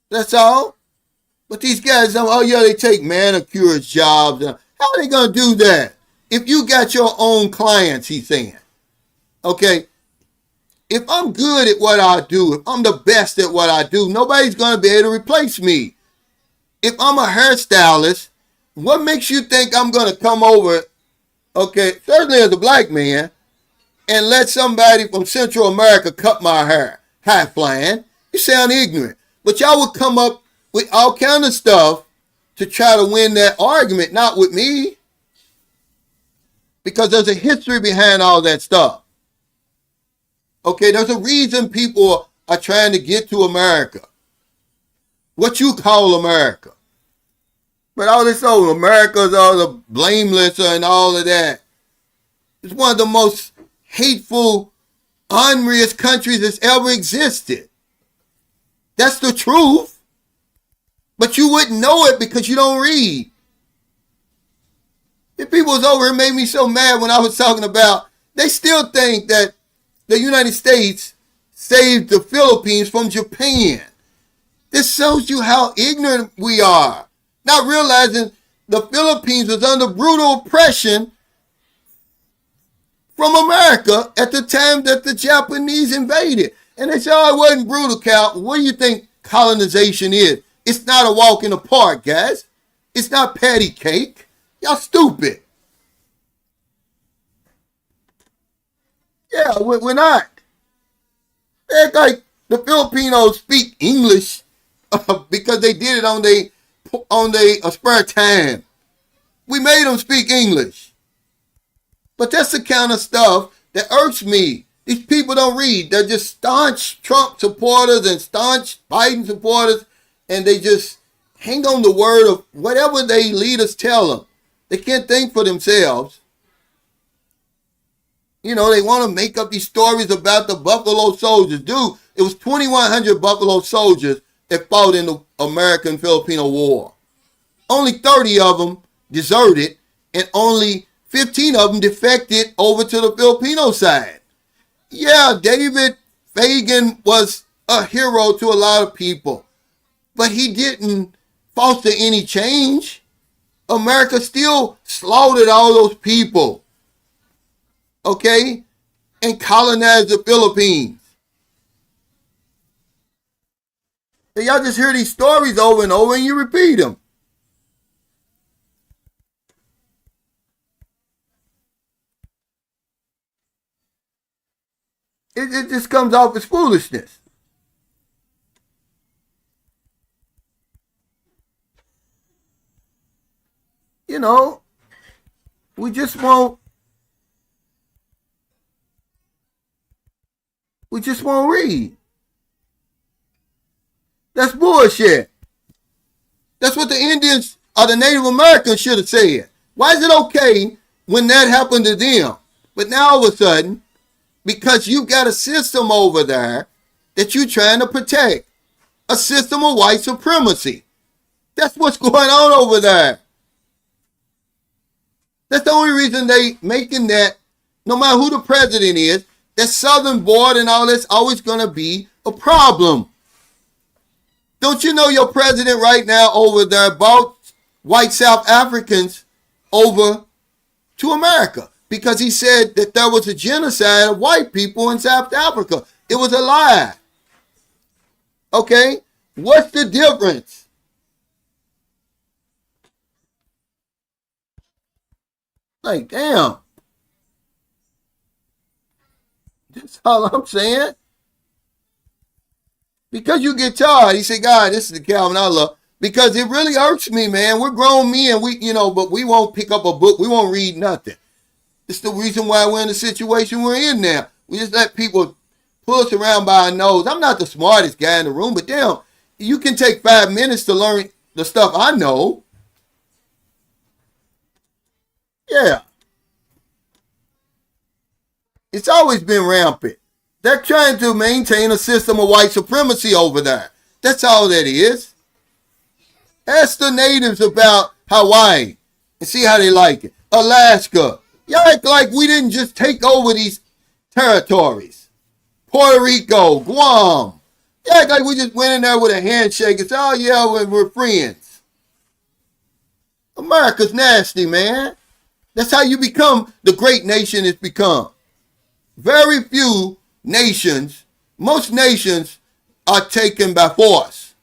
That's all. But these guys, oh yeah, they take manicures jobs. How are they going to do that? If you got your own clients, he's saying. Okay? If I'm good at what I do, if I'm the best at what I do, nobody's going to be able to replace me. If I'm a hairstylist, what makes you think I'm going to come over, okay, certainly as a black man, and let somebody from Central America cut my hair? High flying. You sound ignorant. But y'all would come up with all kind of stuff to try to win that argument, not with me. Because there's a history behind all that stuff. Okay, there's a reason people are trying to get to America. What you call America. But all this old America's all the blameless and all of that. It's one of the most hateful, unreal countries that's ever existed. That's the truth. But you wouldn't know it because you don't read. If people was over here made me so mad when I was talking about, they still think that the United States saved the Philippines from Japan. This shows you how ignorant we are. Not realizing the Philippines was under brutal oppression from America at the time that the Japanese invaded. And they say, oh, it wasn't brutal, Cal. What do you think colonization is? It's not a walk in the park, guys. It's not patty cake. Y'all stupid. Yeah, we're not. They act like the Filipinos speak English because they did it on their spare time. We made them speak English. But that's the kind of stuff that irks me. These people don't read. They're just staunch Trump supporters and staunch Biden supporters, and they just hang on the word of whatever they leaders tell them. They can't think for themselves. You know, they want to make up these stories about the Buffalo Soldiers. Dude, it was 2,100 Buffalo Soldiers that fought in the American-Filipino War. Only 30 of them deserted, and only 15 of them defected over to the Filipino side. Yeah, David Fagan was a hero to a lot of people, but he didn't foster any change. America still slaughtered all those people, okay, and colonized the Philippines. And y'all just hear these stories over and over and you repeat them. It just comes off as foolishness. You know, we just won't read. That's bullshit. That's what the Indians or the Native Americans should have said. Why is it okay when that happened to them? But now all of a sudden, because you've got a system over there that you're trying to protect, a system of white supremacy. That's what's going on over there. That's the only reason they making that, no matter who the president is, that southern border and all that's always going to be a problem. Don't you know your president right now over there brought white South Africans over to America because he said that there was a genocide of white people in South Africa. It was a lie. Okay? What's the difference? Like, damn. That's all I'm saying. Because you get tired. He said, God, this is the Calvin I love. Because it really hurts me, man. We're grown men, but we won't pick up a book. We won't read nothing. It's the reason why we're in the situation we're in now. We just let people pull us around by our nose. I'm not the smartest guy in the room, but damn, you can take 5 minutes to learn the stuff I know. Yeah. It's always been rampant. They're trying to maintain a system of white supremacy over there. That's all that is. Ask the natives about Hawaii and see how they like it. Alaska. Y'all act like we didn't just take over these territories. Puerto Rico, Guam. Y'all act like we just went in there with a handshake and said, oh yeah, we're friends. America's nasty, man. That's how you become the great nation it's become. Very few nations, most nations are taken by force.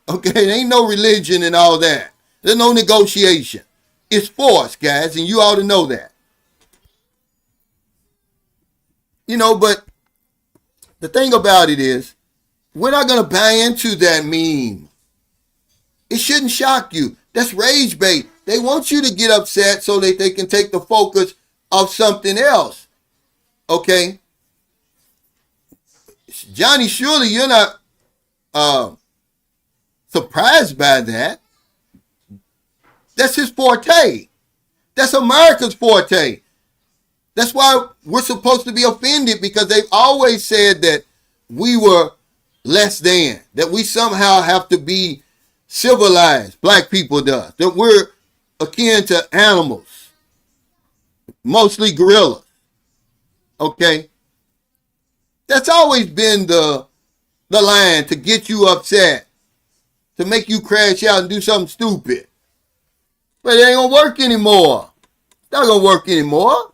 Okay, there ain't no religion and all that. There's no negotiation. It's force, guys, and you ought to know that. You know, but the thing about it is, we're not going to buy into that meme. It shouldn't shock you. That's rage bait. They want you to get upset so that they can take the focus off something else. Okay? Johnny, surely you're not surprised by that. That's his forte. That's America's forte. That's why we're supposed to be offended, because they've always said that we were less than, that we somehow have to be civilized, black people does, that we're akin to animals, mostly gorillas. Okay? That's always been the line to get you upset, to make you crash out and do something stupid. But it ain't gonna work anymore. It's not gonna work anymore.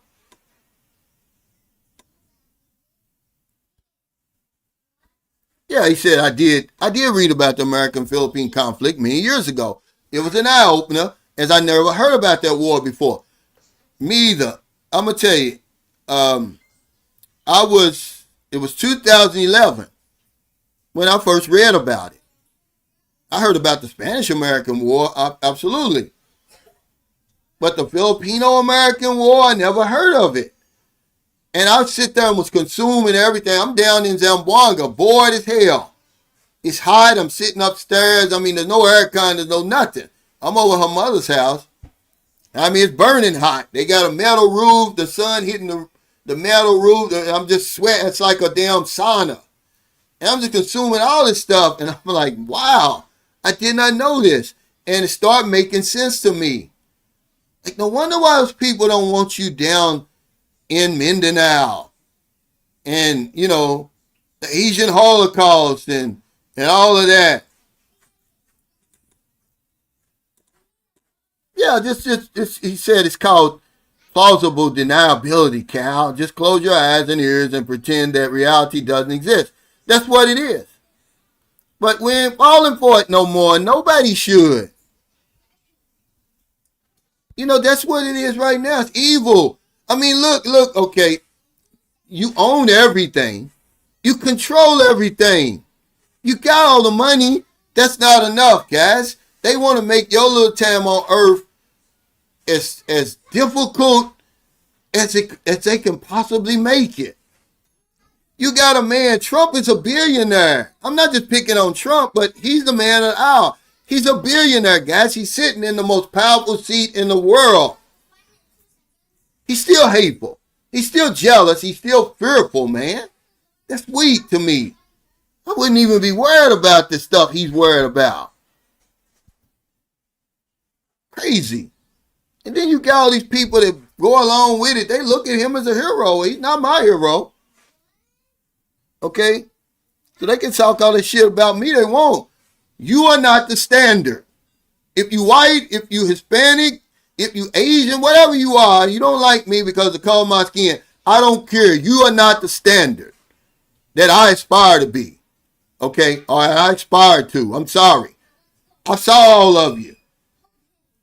Yeah, he said, I did read about the American-Philippine conflict many years ago. It was an eye-opener, as I never heard about that war before. Me either. I'm going to tell you, it was 2011 when I first read about it. I heard about the Spanish-American War, absolutely. But the Filipino-American War, I never heard of it. And I sit there and was consuming everything. I'm down in Zamboanga, bored as hell. It's hot. I'm sitting upstairs. I mean, there's no aircon, there's no nothing. I'm over her mother's house. I mean, it's burning hot. They got a metal roof, the sun hitting the metal roof. I'm just sweating. It's like a damn sauna. And I'm just consuming all this stuff. And I'm like, wow, I did not know this. And it started making sense to me. Like, no wonder why those people don't want you down in Mindanao and, you know, the Asian Holocaust and all of that. Yeah, just he said it's called plausible deniability, Cal. Just close your eyes and ears and pretend that reality doesn't exist. That's what it is. But we ain't falling for it no more. Nobody should. You know, that's what it is right now. It's evil. I mean, look, okay. You own everything. You control everything. You got all the money. That's not enough, guys. They want to make your little time on earth as difficult as they can possibly make it. You got a man, Trump is a billionaire. I'm not just picking on Trump, but he's the man of the hour. He's a billionaire, guys. He's sitting in the most powerful seat in the world. He's still hateful. He's still jealous. He's still fearful, man. That's weak to me. I wouldn't even be worried about the stuff he's worried about. Crazy. And then you got all these people that go along with it. They look at him as a hero. He's not my hero. Okay? So they can talk all this shit about me. They won't. You are not the standard. If you white, if you Hispanic, if you Asian, whatever you are, you don't like me because of the color of my skin, I don't care. You are not the standard that I aspire to be. Okay? Or I aspire to. I'm sorry. I saw all of you.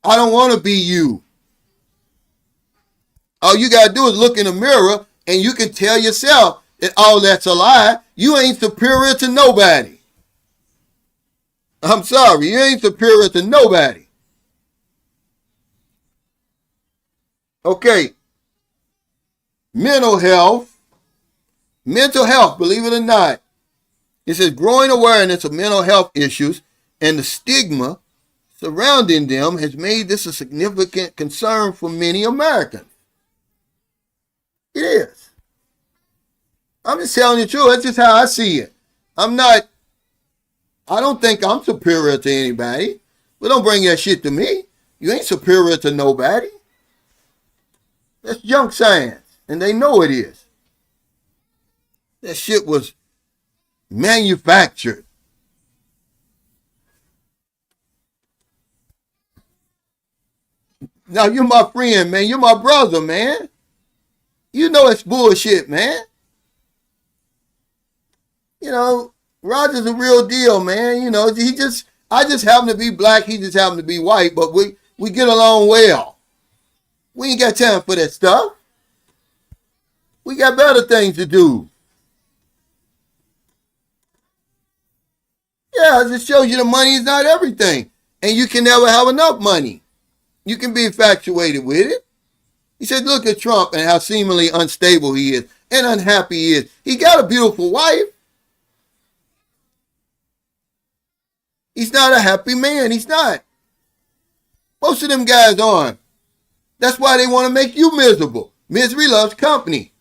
I don't want to be you. All you got to do is look in the mirror and you can tell yourself that all that's a lie. You ain't superior to nobody. I'm sorry. You ain't superior to nobody. Okay. Mental health, believe it or not. It says growing awareness of mental health issues and the stigma surrounding them has made this a significant concern for many Americans. It is. I'm just telling you the truth. That's just how I see it. I don't think I'm superior to anybody. But don't bring that shit to me. You ain't superior to nobody. That's junk science, and they know it is. That shit was manufactured. Now, you're my friend, man. You're my brother, man. You know it's bullshit, man. You know, Roger's a real deal, man. You know, I just happen to be black. He just happen to be white, but we get along well. We ain't got time for that stuff. We got better things to do. Yeah, it just shows you the money is not everything. And you can never have enough money. You can be infatuated with it. He said, look at Trump and how seemingly unstable he is and unhappy he is. He got a beautiful wife. He's not a happy man. He's not. Most of them guys aren't. That's why they want to make you miserable. Misery loves company.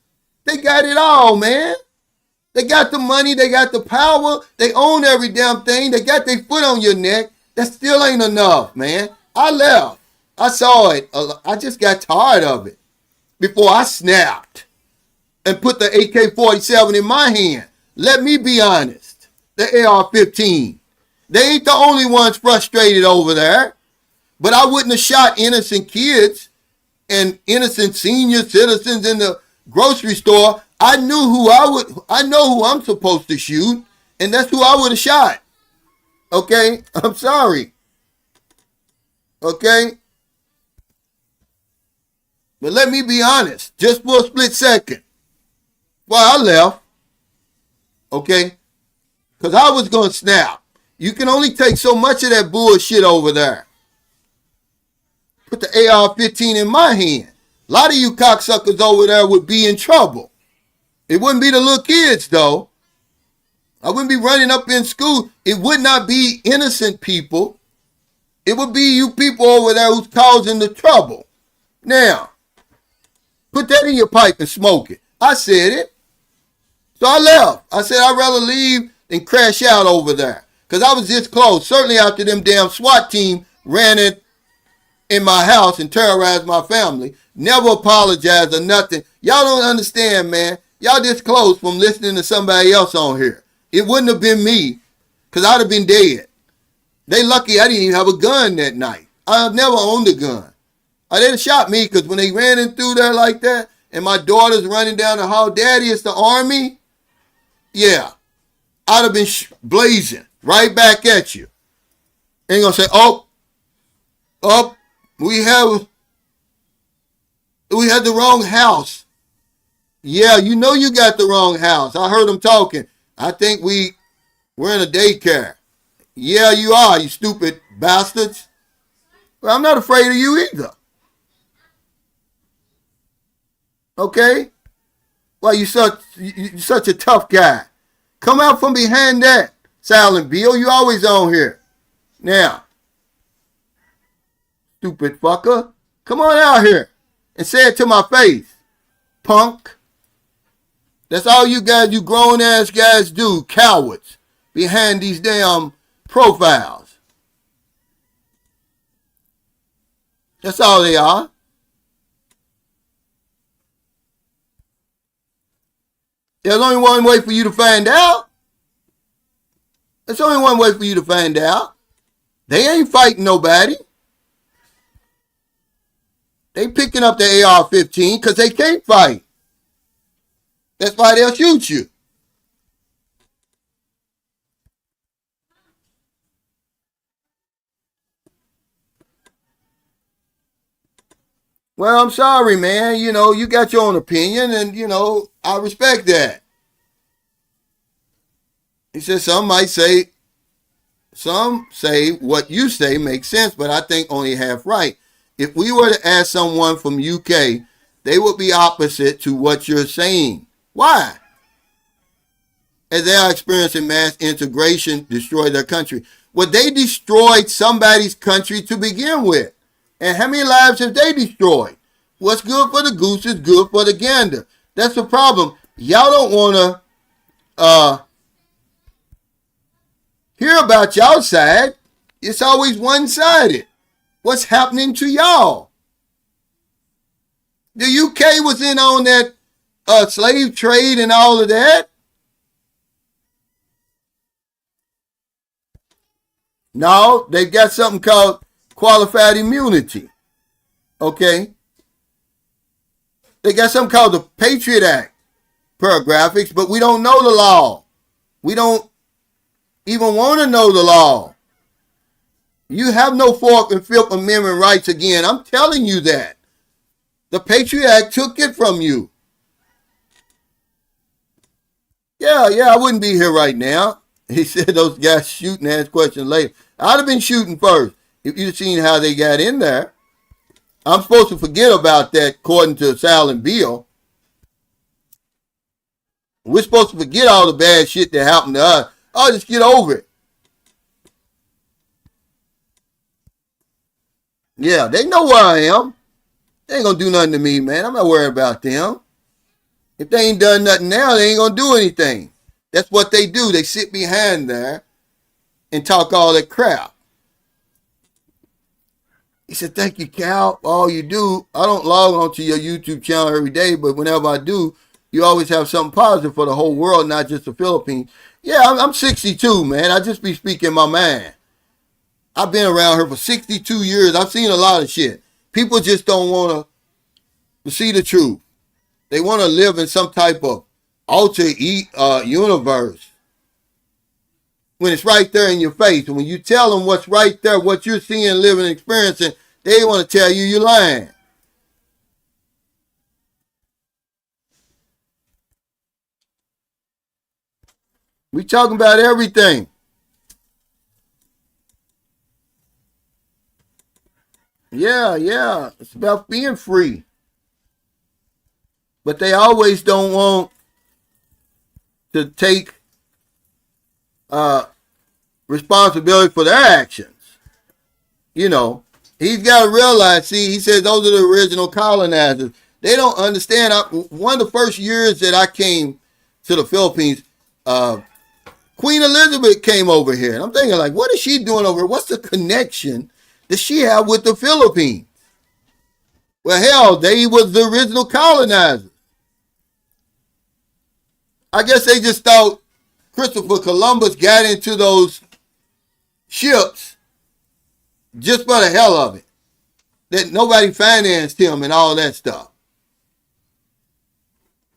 They got it all, man. They got the money. They got the power. They own every damn thing. They got their foot on your neck. That still ain't enough, man. I left. I saw it. I just got tired of it before I snapped and put the AK-47 in my hand. Let me be honest. The AR-15. They ain't the only ones frustrated over there. But I wouldn't have shot innocent kids and innocent senior citizens in the grocery store. I know who I'm supposed to shoot, and that's who I would have shot. Okay? I'm sorry. Okay? But let me be honest, just for a split second. Well, I left. Okay? Because I was going to snap. You can only take so much of that bullshit over there. Put the AR-15 in my hand. A lot of you cocksuckers over there would be in trouble. It wouldn't be the little kids, though. I wouldn't be running up in school. It would not be innocent people. It would be you people over there who's causing the trouble. Now, put that in your pipe and smoke it. I said it. So I left. I said I'd rather leave than crash out over there. Because I was this close. Certainly after them damn SWAT team ran it in my house and terrorized my family. Never apologized or nothing. Y'all don't understand, man. Y'all this close from listening to somebody else on here. It wouldn't have been me, because I'd have been dead. They lucky I didn't even have a gun that night. I've never owned a gun. They'd have shot me, because when they ran in through there like that, and my daughter's running down the hall, Daddy, it's the army. Yeah. I'd have been blazing right back at you. Ain't gonna say, oh, we had the wrong house. Yeah, you know you got the wrong house. I heard them talking. I think we're in a daycare. Yeah, you are, you stupid bastards. Well, I'm not afraid of you either. Okay? Well, you're such a tough guy. Come out from behind that, Silent Bill. You always on here. Now, stupid fucker. Come on out here and say it to my face, punk. That's all you guys, you grown-ass guys do, cowards, behind these damn profiles. That's all they are. There's only one way for you to find out. There's only one way for you to find out. They ain't fighting nobody. They picking up the AR-15 because they can't fight. That's why they'll shoot you. Well, I'm sorry, man. You know, you got your own opinion, and, you know, I respect that. He said some say what you say makes sense, but I think only half right. If we were to ask someone from UK, they would be opposite to what you're saying. Why? As they are experiencing mass integration destroy their country. Well, they destroyed somebody's country to begin with. And how many lives have they destroyed? What's good for the goose is good for the gander. That's the problem. Y'all don't want to hear about y'all side. It's always one-sided. What's happening to y'all? The UK was in on that slave trade and all of that. No, they've got something called qualified immunity. Okay? They got something called the Patriot Act paragraphics, but we don't know the law. We don't even want to know the law. You have no Fourth and Fifth Amendment rights again. I'm telling you that. The Patriot Act took it from you. Yeah, I wouldn't be here right now. He said those guys shooting ask questions later. I'd have been shooting first if you'd seen how they got in there. I'm supposed to forget about that according to Silent Bill. We're supposed to forget all the bad shit that happened to us. Oh, just get over it. Yeah, they know where I am. They ain't gonna do nothing to me, man. I'm not worried about them. If they ain't done nothing now, they ain't gonna do anything. That's what they do. They sit behind there and talk all that crap. He said, thank you, Cal. All you do, I don't log on to your YouTube channel every day, but whenever I do, you always have something positive for the whole world, not just the Philippines. Yeah, I'm 62, man. I just be speaking my mind. I've been around here for 62 years. I've seen a lot of shit. People just don't want to see the truth. They want to live in some type of alternate universe when it's right there in your face. And when you tell them what's right there, what you're seeing, living, experiencing, they want to tell you you're lying. We talking about everything. Yeah. It's about being free. But they always don't want to take responsibility for their actions. You know, he's got to realize, see, he says those are the original colonizers. They don't understand. One of the first years that I came to the Philippines, Queen Elizabeth came over here. And I'm thinking, like, what is she doing over here? What's the connection that she have with the Philippines? Well, hell, they was the original colonizers. I guess they just thought Christopher Columbus got into those ships just for the hell of it. That nobody financed him and all that stuff.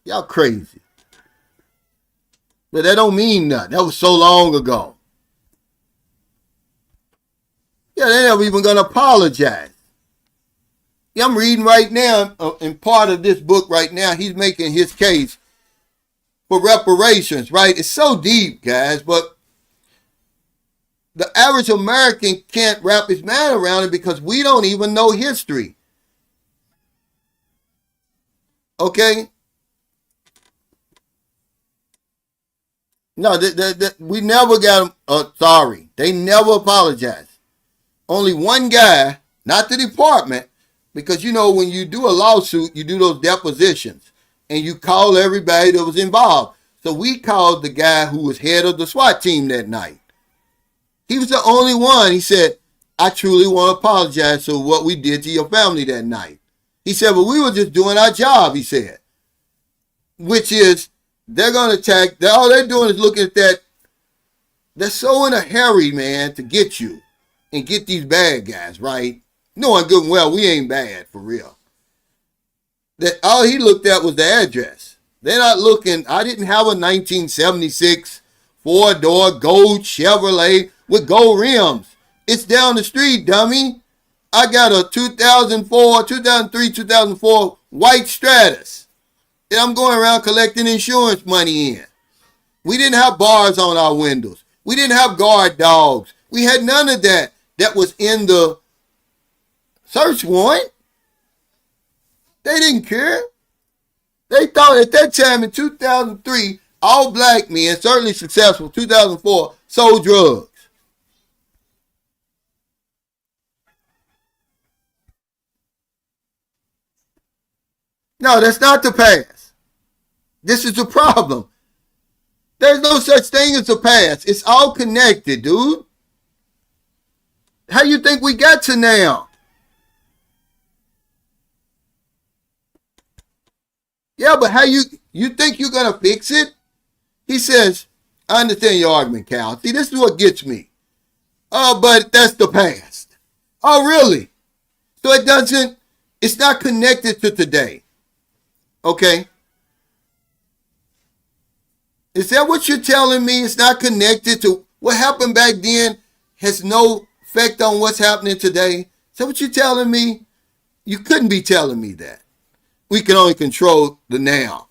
Y'all crazy. But that don't mean nothing. That was so long ago. Yeah, they're never even going to apologize. Yeah, I'm reading right now, in part of this book right now, he's making his case for reparations, right? It's so deep, guys, but the average American can't wrap his mind around it because we don't even know history. Okay? No, we never got them sorry. They never apologized. Only one guy, not the department, because you know when you do a lawsuit, you do those depositions and you call everybody that was involved. So we called the guy who was head of the SWAT team that night. He was the only one. He said, I truly want to apologize for what we did to your family that night. He said, but we were just doing our job, he said. Which is, they're going to attack, all they're doing is looking at that. They're so in a hurry, man, to get you and get these bad guys, right? Knowing good and well, we ain't bad, for real. That all he looked at was the address. They're not looking, I didn't have a 1976 four-door gold Chevrolet with gold rims. It's down the street, dummy. I got a 2003, 2004 white Stratus that I'm going around collecting insurance money in. We didn't have bars on our windows. We didn't have guard dogs. We had none of that was in the search warrant. They didn't care. They thought at that time in 2003, all black men, certainly successful, 2004, sold drugs. No, that's not the past. This is the problem. There's no such thing as the past. It's all connected, dude. How you think we got to now? Yeah, but how you think you're gonna fix it? He says, I understand your argument, Cal. See, this is what gets me. Oh, but that's the past. Oh, really? So it's not connected to today. Okay? Is that what you're telling me? It's not connected to what happened back then has no effect on what's happening today? Is that what you're telling me? You couldn't be telling me that. We can only control the now.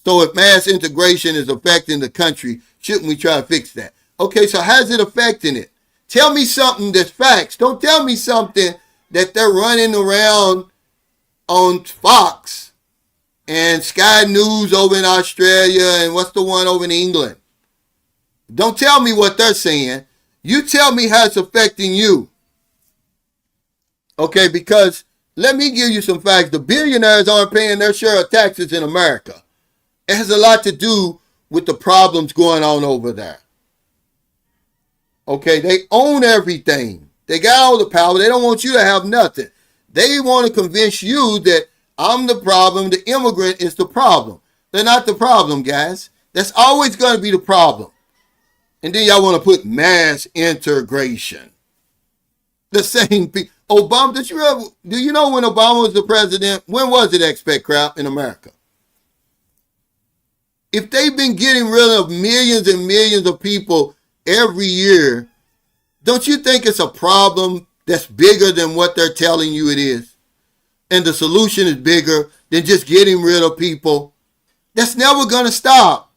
So if mass integration is affecting the country, shouldn't we try to fix that? Okay, so how's it affecting it? Tell me something that's facts. Don't tell me something that they're running around on Fox and Sky News over in Australia and what's the one over in England. Don't tell me what they're saying. You tell me how it's affecting you. Okay, because let me give you some facts. The billionaires aren't paying their share of taxes in America. It has a lot to do with the problems going on over there. Okay, they own everything. They got all the power. They don't want you to have nothing. They want to convince you that I'm the problem, the immigrant is the problem. They're not the problem, guys. That's always going to be the problem. And then y'all want to put mass integration. The same people. Obama, do you know when Obama was the president? When was it expat crap in America? If they've been getting rid of millions and millions of people every year, don't you think it's a problem that's bigger than what they're telling you it is? And the solution is bigger than just getting rid of people? That's never going to stop.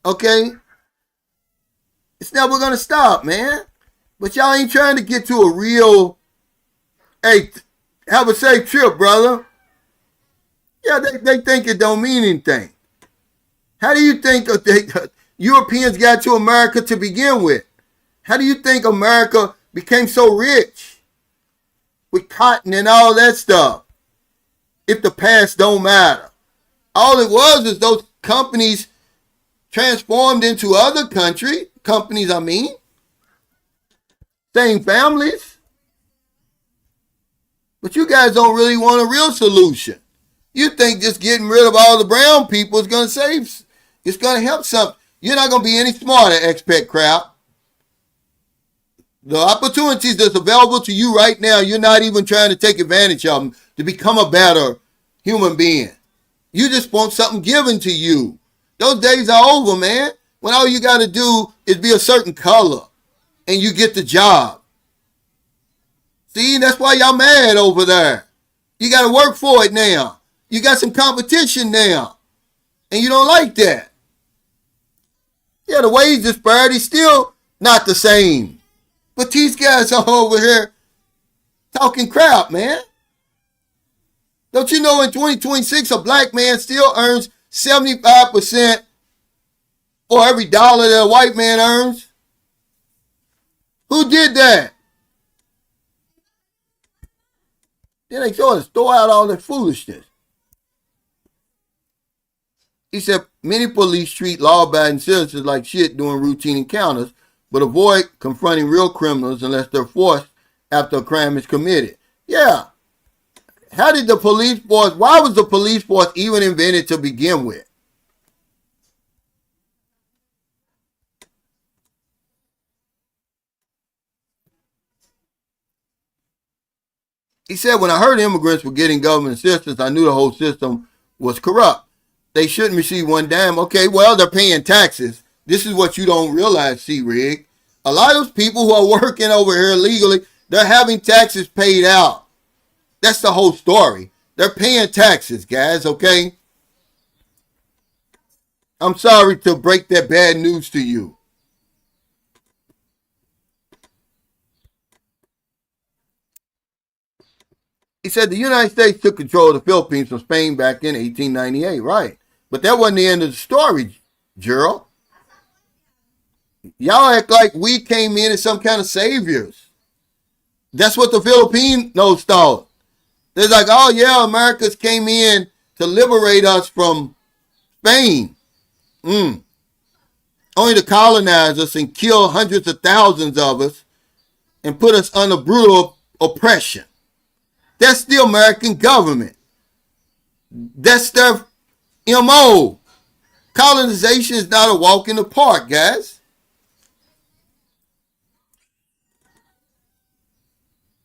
Okay? It's never going to stop, man. But y'all ain't trying to get to a real, hey, have a safe trip, brother. Yeah, they think it don't mean anything. How do you think Europeans got to America to begin with? How do you think America became so rich with cotton and all that stuff if the past don't matter? All it was is those companies transformed into other companies, same families. But you guys don't really want a real solution. You think just getting rid of all the brown people is going to save, it's going to help something. You're not going to be any smarter, expat crowd. The opportunities that's available to you right now, you're not even trying to take advantage of them to become a better human being. You just want something given to you. Those days are over, man. When all you got to do is be a certain color and you get the job. See, that's why y'all mad over there. You got to work for it now. You got some competition now. And you don't like that. Yeah, the wage disparity still not the same. But these guys are over here talking crap, man. Don't you know in 2026 a black man still earns 75% for every dollar that a white man earns? Who did that? Then they sort of throw out all that foolishness. He said many police treat law-abiding citizens like shit during routine encounters, but avoid confronting real criminals unless they're forced after a crime is committed. Yeah. How did the police force, why was the police force even invented to begin with? He said, when I heard immigrants were getting government assistance, I knew the whole system was corrupt. They shouldn't receive one dime. Okay, well, they're paying taxes. This is what you don't realize, C-Rig. A lot of those people who are working over here illegally, they're having taxes paid out. That's the whole story. They're paying taxes, guys, okay? I'm sorry to break that bad news to you. He said the United States took control of the Philippines from Spain back in 1898, right? But that wasn't the end of the story, Gerald. Y'all act like we came in as some kind of saviors. That's what the Filipinos thought. They're like, oh yeah, Americans came in to liberate us from Spain. only to colonize us and kill hundreds of thousands of us and put us under brutal oppression. That's the American government. That's their MO. Colonization is not a walk in the park, guys.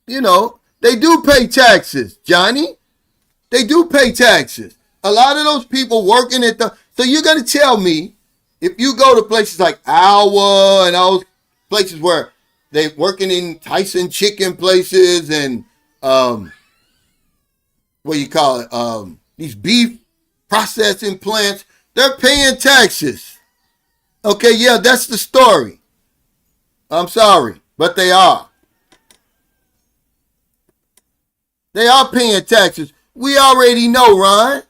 You know, they do pay taxes, Johnny. They do pay taxes. A lot of those people working at the... So you're going to tell me, if you go to places like Iowa and those places where they're working in Tyson chicken places and, what do you call it, these beef processing plants, they're paying taxes. Okay, yeah, that's the story. I'm sorry, but they are. They are paying taxes. We already know, Ron.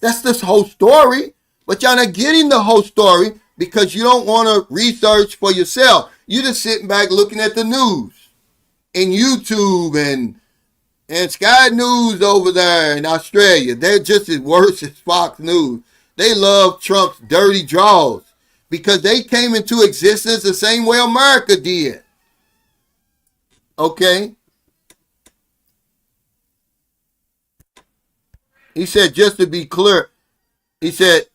That's this whole story. But y'all not getting the whole story because you don't want to research for yourself. You're just sitting back looking at the news and YouTube and Sky News over there in Australia. They're just as worse as Fox News. They love Trump's dirty draws because they came into existence the same way America did. Okay? He said, just to be clear, he said,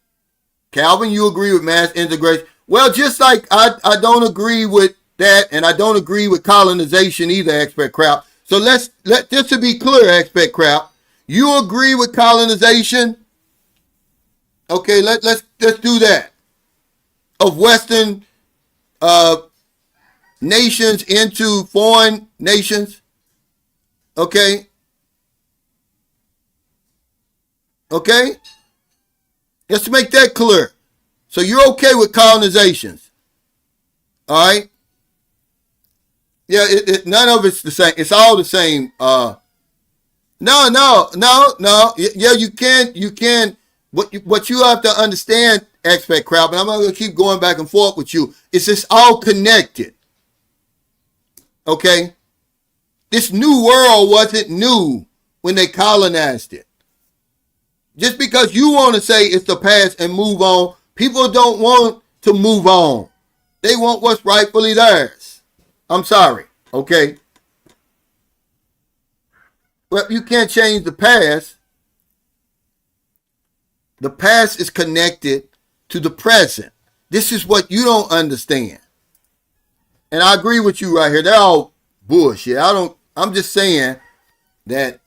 Calvin, you agree with mass integration? Well, just like I don't agree with that, and I don't agree with colonization either, expert crowd. So just to be clear, expert crowd, you agree with colonization? Okay, let's do that. Of Western nations into foreign nations. Okay? Okay? Let's make that clear. So you're okay with colonizations. All right? Yeah, none of it's the same. It's all the same. No. Yeah, you can. What you have to understand, expert crowd, but I'm not going to keep going back and forth with you. It's just all connected. Okay? This new world wasn't new when they colonized it. Just because you want to say it's the past and move on, people don't want to move on. They want what's rightfully theirs. I'm sorry, okay? Well, you can't change the past. The past is connected to the present. This is what you don't understand. And I agree with you right here. They're all bullshit. I'm just saying that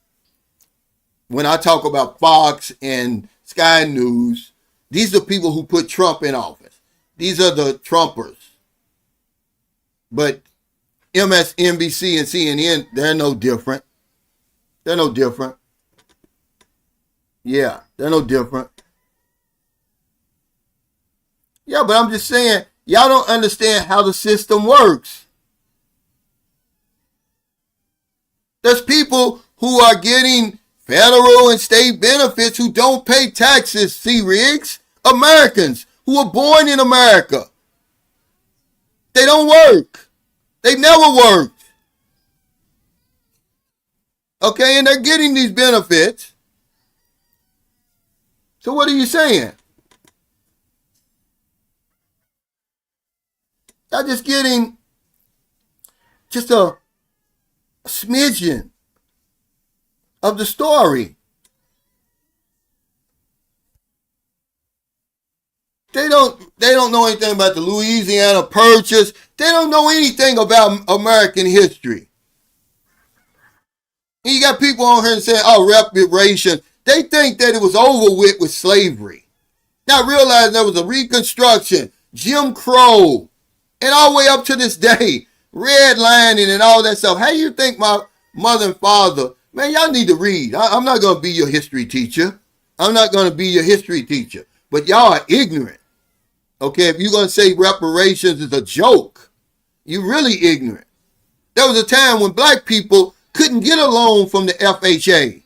when I talk about Fox and Sky News, these are people who put Trump in office. These are the Trumpers. But MSNBC and CNN, they're no different. They're no different. Yeah, they're no different. Yeah, but I'm just saying, y'all don't understand how the system works. There's people who are getting federal and state benefits who don't pay taxes, see, Riggs? Americans who were born in America. They don't work. They never worked. Okay, and they're getting these benefits. So what are you saying? They're just getting just a smidgen of the story. They don't know anything about the Louisiana Purchase. They don't know anything about American history. And you got people on here saying, oh, reparations. They think that it was over with slavery. Not realizing there was a Reconstruction, Jim Crow, and all the way up to this day, redlining and all that stuff. How you think my mother and father, man, y'all need to read. I'm not going to be your history teacher. I'm not going to be your history teacher. But y'all are ignorant. Okay, if you're going to say reparations is a joke, you're really ignorant. There was a time when black people couldn't get a loan from the FHA.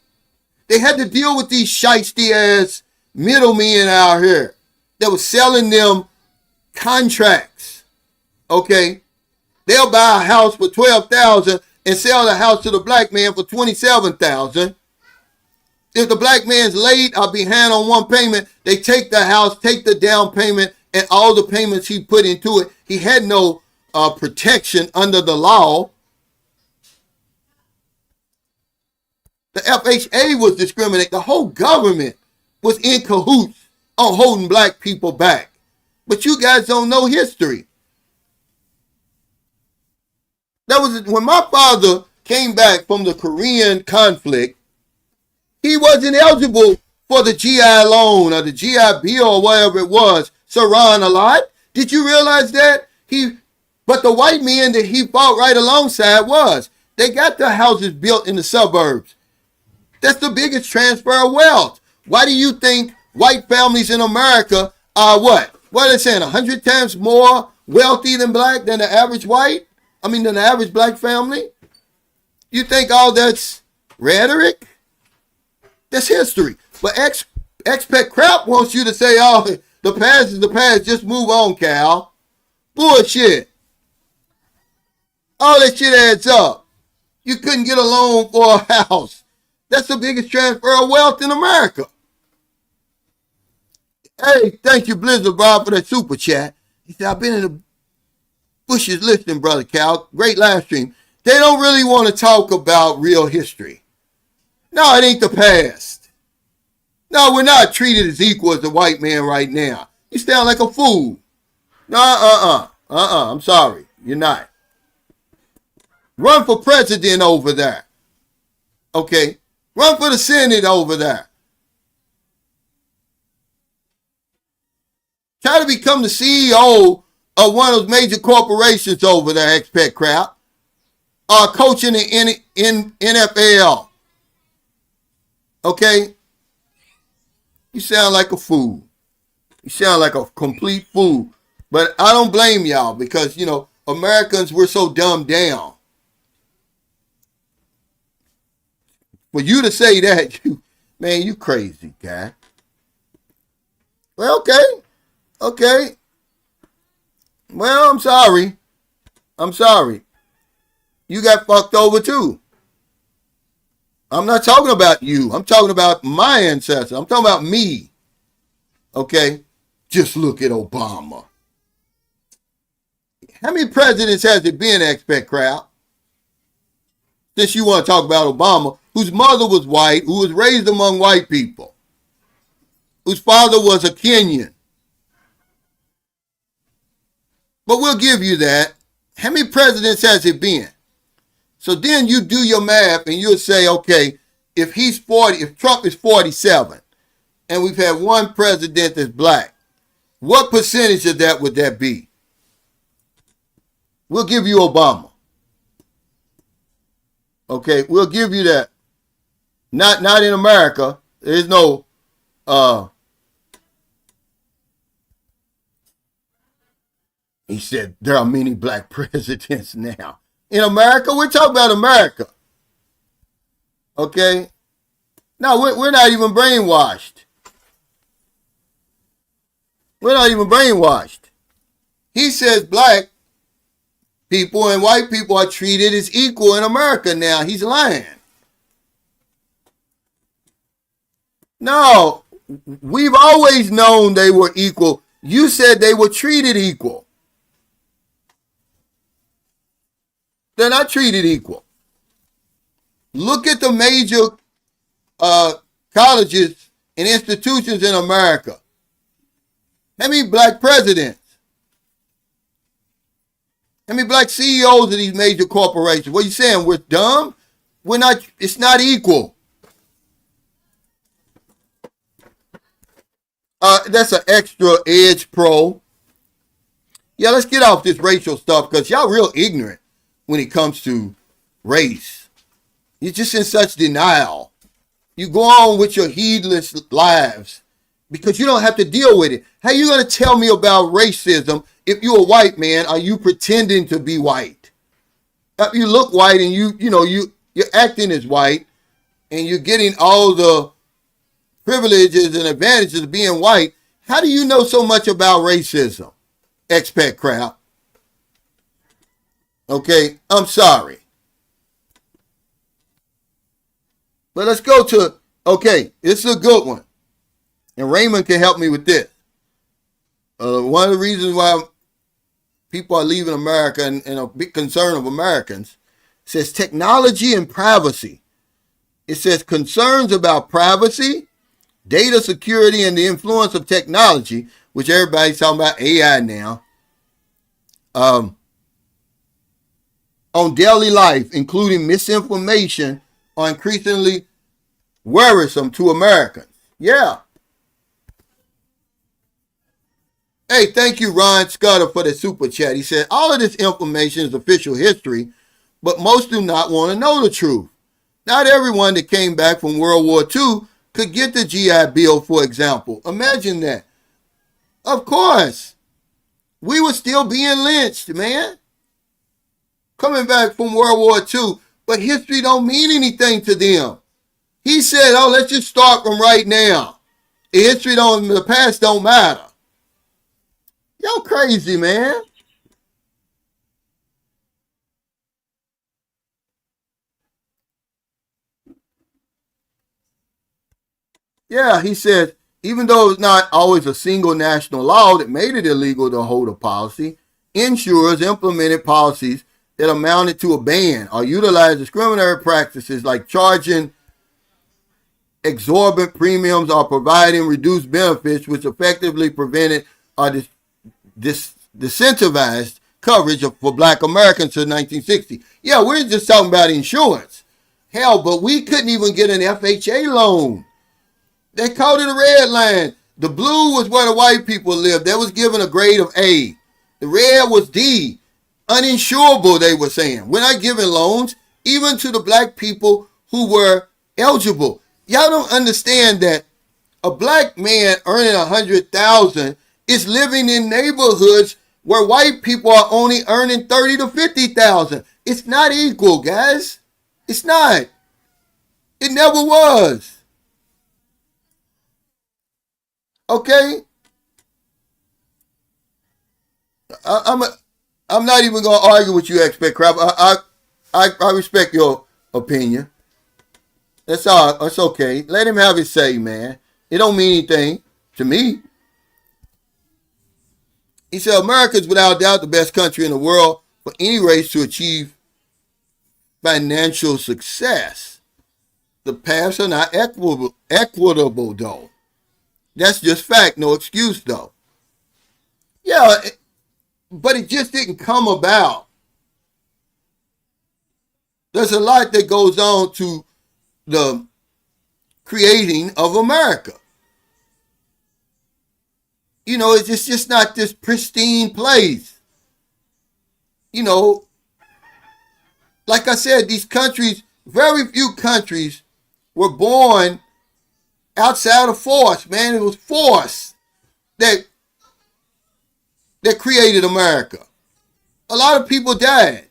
They had to deal with these shiesty ass middlemen out here that was selling them contracts. Okay, they'll buy a house for $12,000 and sell the house to the black man for $27,000. If the black man's late or behind on one payment, they take the house, take the down payment, and all the payments he put into it, he had no protection under the law. The FHA was discriminating. The whole government was in cahoots on holding black people back. But you guys don't know history. That was when my father came back from the Korean conflict. He wasn't eligible for the GI loan or the GI Bill or whatever it was. Saran a lot. Did you realize that? But the white men that he fought right alongside was. They got their houses built in the suburbs. That's the biggest transfer of wealth. Why do you think white families in America are what? What are they saying? 100 times more wealthy than black than the average than the average black family? You think all that's rhetoric? That's history. But expat crap wants you to say, oh, the past is the past. Just move on, Cal. Bullshit. All that shit adds up. You couldn't get a loan for a house. That's the biggest transfer of wealth in America. Hey, thank you, Blizzard Bob, for that super chat. He said, I've been in the bushes listening, Brother Cal. Great live stream. They don't really want to talk about real history. No, it ain't the past. No, we're not treated as equal as the white man right now. You sound like a fool. No, I'm sorry. You're not. Run for president over there. Okay? Run for the Senate over there. Try to become the CEO of one of those major corporations over there, expat crowd. Coaching the NFL. Okay? You sound like a fool. You sound like a complete fool. But I don't blame y'all because, Americans, we're so dumbed down. For you to say that, you crazy, guy. Well, okay. Well, I'm sorry. You got fucked over too. I'm not talking about you. I'm talking about my ancestors. I'm talking about me. Okay? Just look at Obama. How many presidents has it been, expat crowd? Since you want to talk about Obama, whose mother was white, who was raised among white people, whose father was a Kenyan. But we'll give you that. How many presidents has it been? So then you do your math and you'll say, okay, if Trump is 47 and we've had one president that's black, what percentage of that would that be? We'll give you Obama. Okay, we'll give you that. Not in America. There's no he said there are many black presidents now. In America, we're talking about America. Okay? No, we're not even brainwashed. We're not even brainwashed. He says black people and white people are treated as equal in America now. He's lying. No, we've always known they were equal. You said they were treated equal. They're not treated equal. Look at the major colleges and institutions in America. How many black presidents? How many black CEOs of these major corporations? What are you saying? We're dumb? We're not. It's not equal. That's an extra edge pro. Yeah, let's get off this racial stuff because y'all real ignorant when it comes to race. You're just in such denial. You go on with your heedless lives because you don't have to deal with it. How you going to tell me about racism if you're a white man? Are you pretending to be white? You look white and you're acting as white and you're getting all the privileges and advantages of being white. How do you know so much about racism, expat crowd? Okay, I'm sorry. But let's go to, okay, this is a good one. And Raymond can help me with this. One of the reasons why people are leaving America and a big concern of Americans says technology and privacy. It says concerns about privacy, data security, and the influence of technology, which everybody's talking about AI now, on daily life, including misinformation, are increasingly worrisome to Americans. Yeah. Hey, thank you, Ron Scudder, for the super chat. He said, all of this information is official history, but most do not want to know the truth. Not everyone that came back from World War II could get the GI Bill, for example. Imagine that. Of course. We were still being lynched, man. Coming back from World War II, but history don't mean anything to them. He said, oh, let's just start from right now. The past don't matter. Y'all crazy, man. Yeah, he said, even though it's not always a single national law that made it illegal to hold a policy, insurers implemented policies that amounted to a ban or utilized discriminatory practices like charging exorbitant premiums or providing reduced benefits, which effectively prevented or disincentivized coverage for Black Americans in 1960. Yeah, we're just talking about insurance. Hell, but we couldn't even get an FHA loan. They called it a red line. The blue was where the white people lived. They was given a grade of A. The red was D. Uninsurable, they were saying. We're not giving loans, even to the black people who were eligible. Y'all don't understand that a black man earning $100,000 is living in neighborhoods where white people are only earning $30,000 to $50,000. It's not equal, guys. It's not. It never was. Okay? I'm not even going to argue with you, expert crap. I respect your opinion. That's all. That's okay. Let him have his say, man. It don't mean anything to me. He said, America is without doubt the best country in the world for any race to achieve financial success. The paths are not equitable, though. That's just fact. No excuse, though. Yeah, but it just didn't come about. There's a lot that goes on to the creating of America. You know, it's just not this pristine place. You know, like I said, these countries, very few countries were born outside of force, man. It was force that created America. A lot of people died.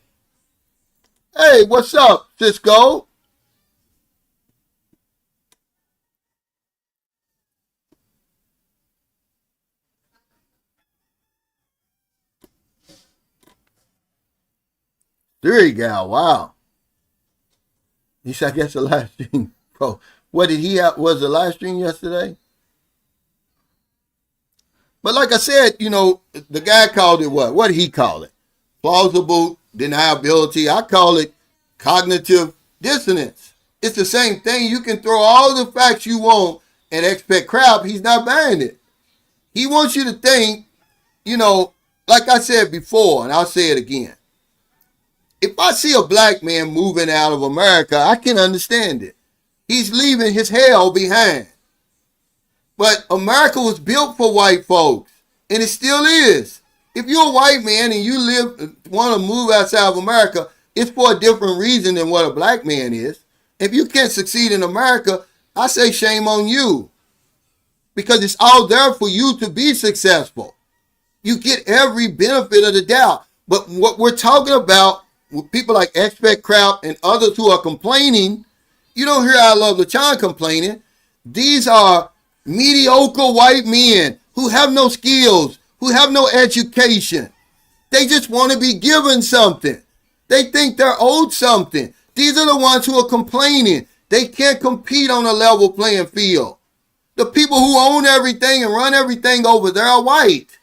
Hey, what's up, Cisco? There you go. Wow. He said, I guess a live stream. Bro, what did he have? Was a live stream yesterday? But like I said, you know, the guy called it what? What did he call it? Plausible deniability. I call it cognitive dissonance. It's the same thing. You can throw all the facts you want and expect crap. He's not buying it. He wants you to think, you know, like I said before, and I'll say it again. If I see a black man moving out of America, I can understand it. He's leaving his hell behind. But America was built for white folks, and it still is. If you're a white man and you want to move outside of America, it's for a different reason than what a black man is. If you can't succeed in America, I say shame on you. Because it's all there for you to be successful. You get every benefit of the doubt. But what we're talking about with people like Expect Crowd and others who are complaining, you don't hear I Love LaChon complaining. These are mediocre white men who have no skills, who have no education. They just want to be given something. They think they're owed something. These are the ones who are complaining. They can't compete on a level playing field. The people who own everything and run everything over there are white.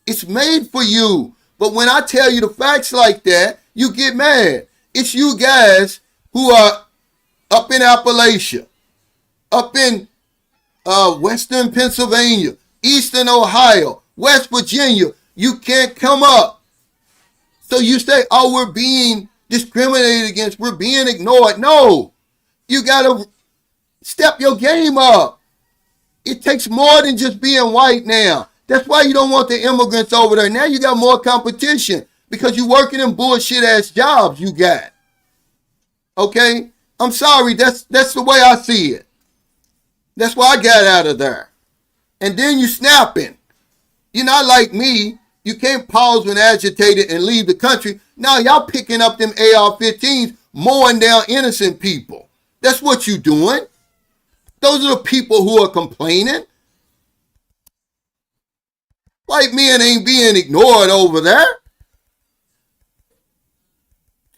It's made for you. But when I tell you the facts like that, you get mad. It's you guys who are up in Appalachia, up in Western Pennsylvania, Eastern Ohio, West Virginia. You can't come up. So you say, oh, we're being discriminated against. We're being ignored. No, you got to step your game up. It takes more than just being white now. That's why you don't want the immigrants over there. Now you got more competition because you're working in bullshit ass jobs you got. Okay? I'm sorry. That's the way I see it. That's why I got out of there. And then you snapping. You're not like me. You can't pause when agitated and leave the country. Now y'all picking up them AR-15s, mowing down innocent people. That's what you doing. Those are the people who are complaining. White men ain't being ignored over there.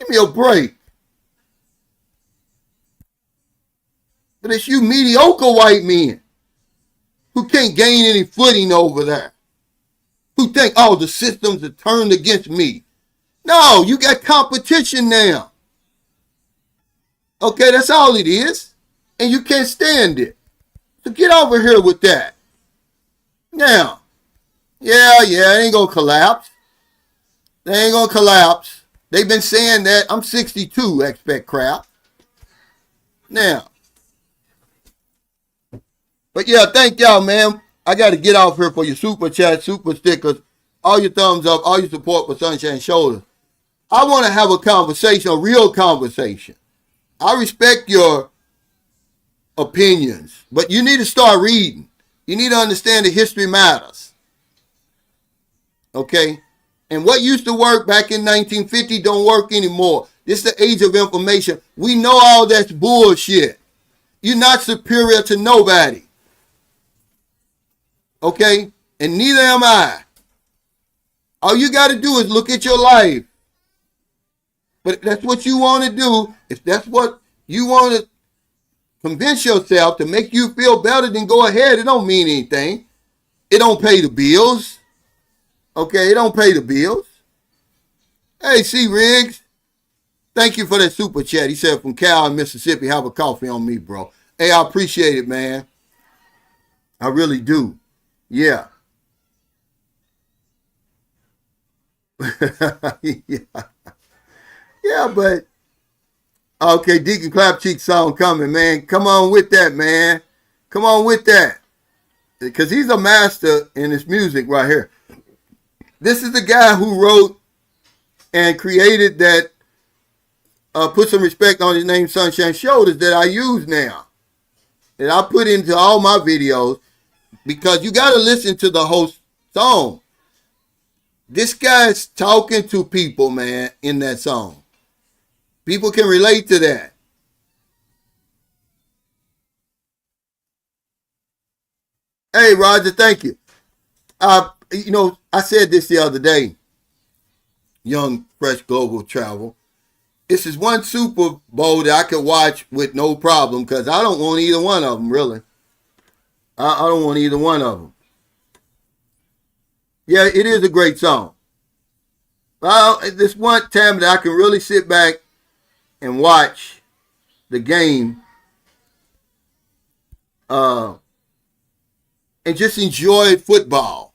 Give me a break. But it's you mediocre white men who can't gain any footing over there. Who think, oh, the systems are turned against me. No, you got competition now. Okay, that's all it is. And you can't stand it. So get over here with that. Now, yeah, it ain't gonna collapse. They ain't gonna collapse. They've been saying that. I'm 62, expect crap. Now. But yeah, thank y'all, man. I got to get off here for your super chat, super stickers, all your thumbs up, all your support for Sunshine Shoulders. I want to have a conversation, a real conversation. I respect your opinions, but you need to start reading. You need to understand that history matters. Okay? And what used to work back in 1950 don't work anymore. This is the age of information. We know all that's bullshit. You're not superior to nobody. Okay? And neither am I. All you got to do is look at your life. But if that's what you want to do, if that's what you want to convince yourself to make you feel better, then go ahead. It don't mean anything. It don't pay the bills. Okay? It don't pay the bills. Hey, C. Riggs. Thank you for that super chat. He said from Cal, Mississippi, have a coffee on me, bro. Hey, I appreciate it, man. I really do. Yeah. Yeah, but okay, Deacon Clapcheek song coming, man. Come on with that, man. Come on with that. Because he's a master in his music right here. This is the guy who wrote and created that, put some respect on his name, Sunshine Shoulders, that I use now. That I put into all my videos. Because you got to listen to the whole song. This guy's talking to people, man, in that song. People can relate to that. Hey, Roger, thank you. I said this the other day. Young, fresh global travel. This is one Super Bowl that I could watch with no problem because I don't want either one of them, really. I don't want either one of them. Yeah, it is a great song. Well, this one time that I can really sit back and watch the game and just enjoy football.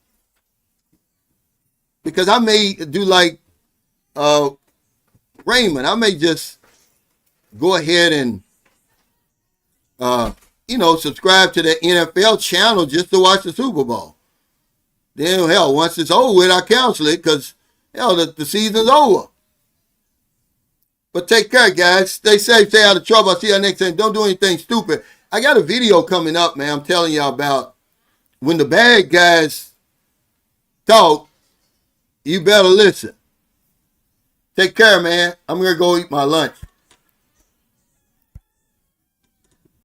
Because I may do like Raymond. I may just go ahead and subscribe to the NFL channel just to watch the Super Bowl. Then, hell, once it's over with, I cancel it because, hell, the season's over. But take care, guys. Stay safe, stay out of trouble. I'll see you next time. Don't do anything stupid. I got a video coming up, man. I'm telling y'all about when the bad guys talk, you better listen. Take care, man. I'm going to go eat my lunch.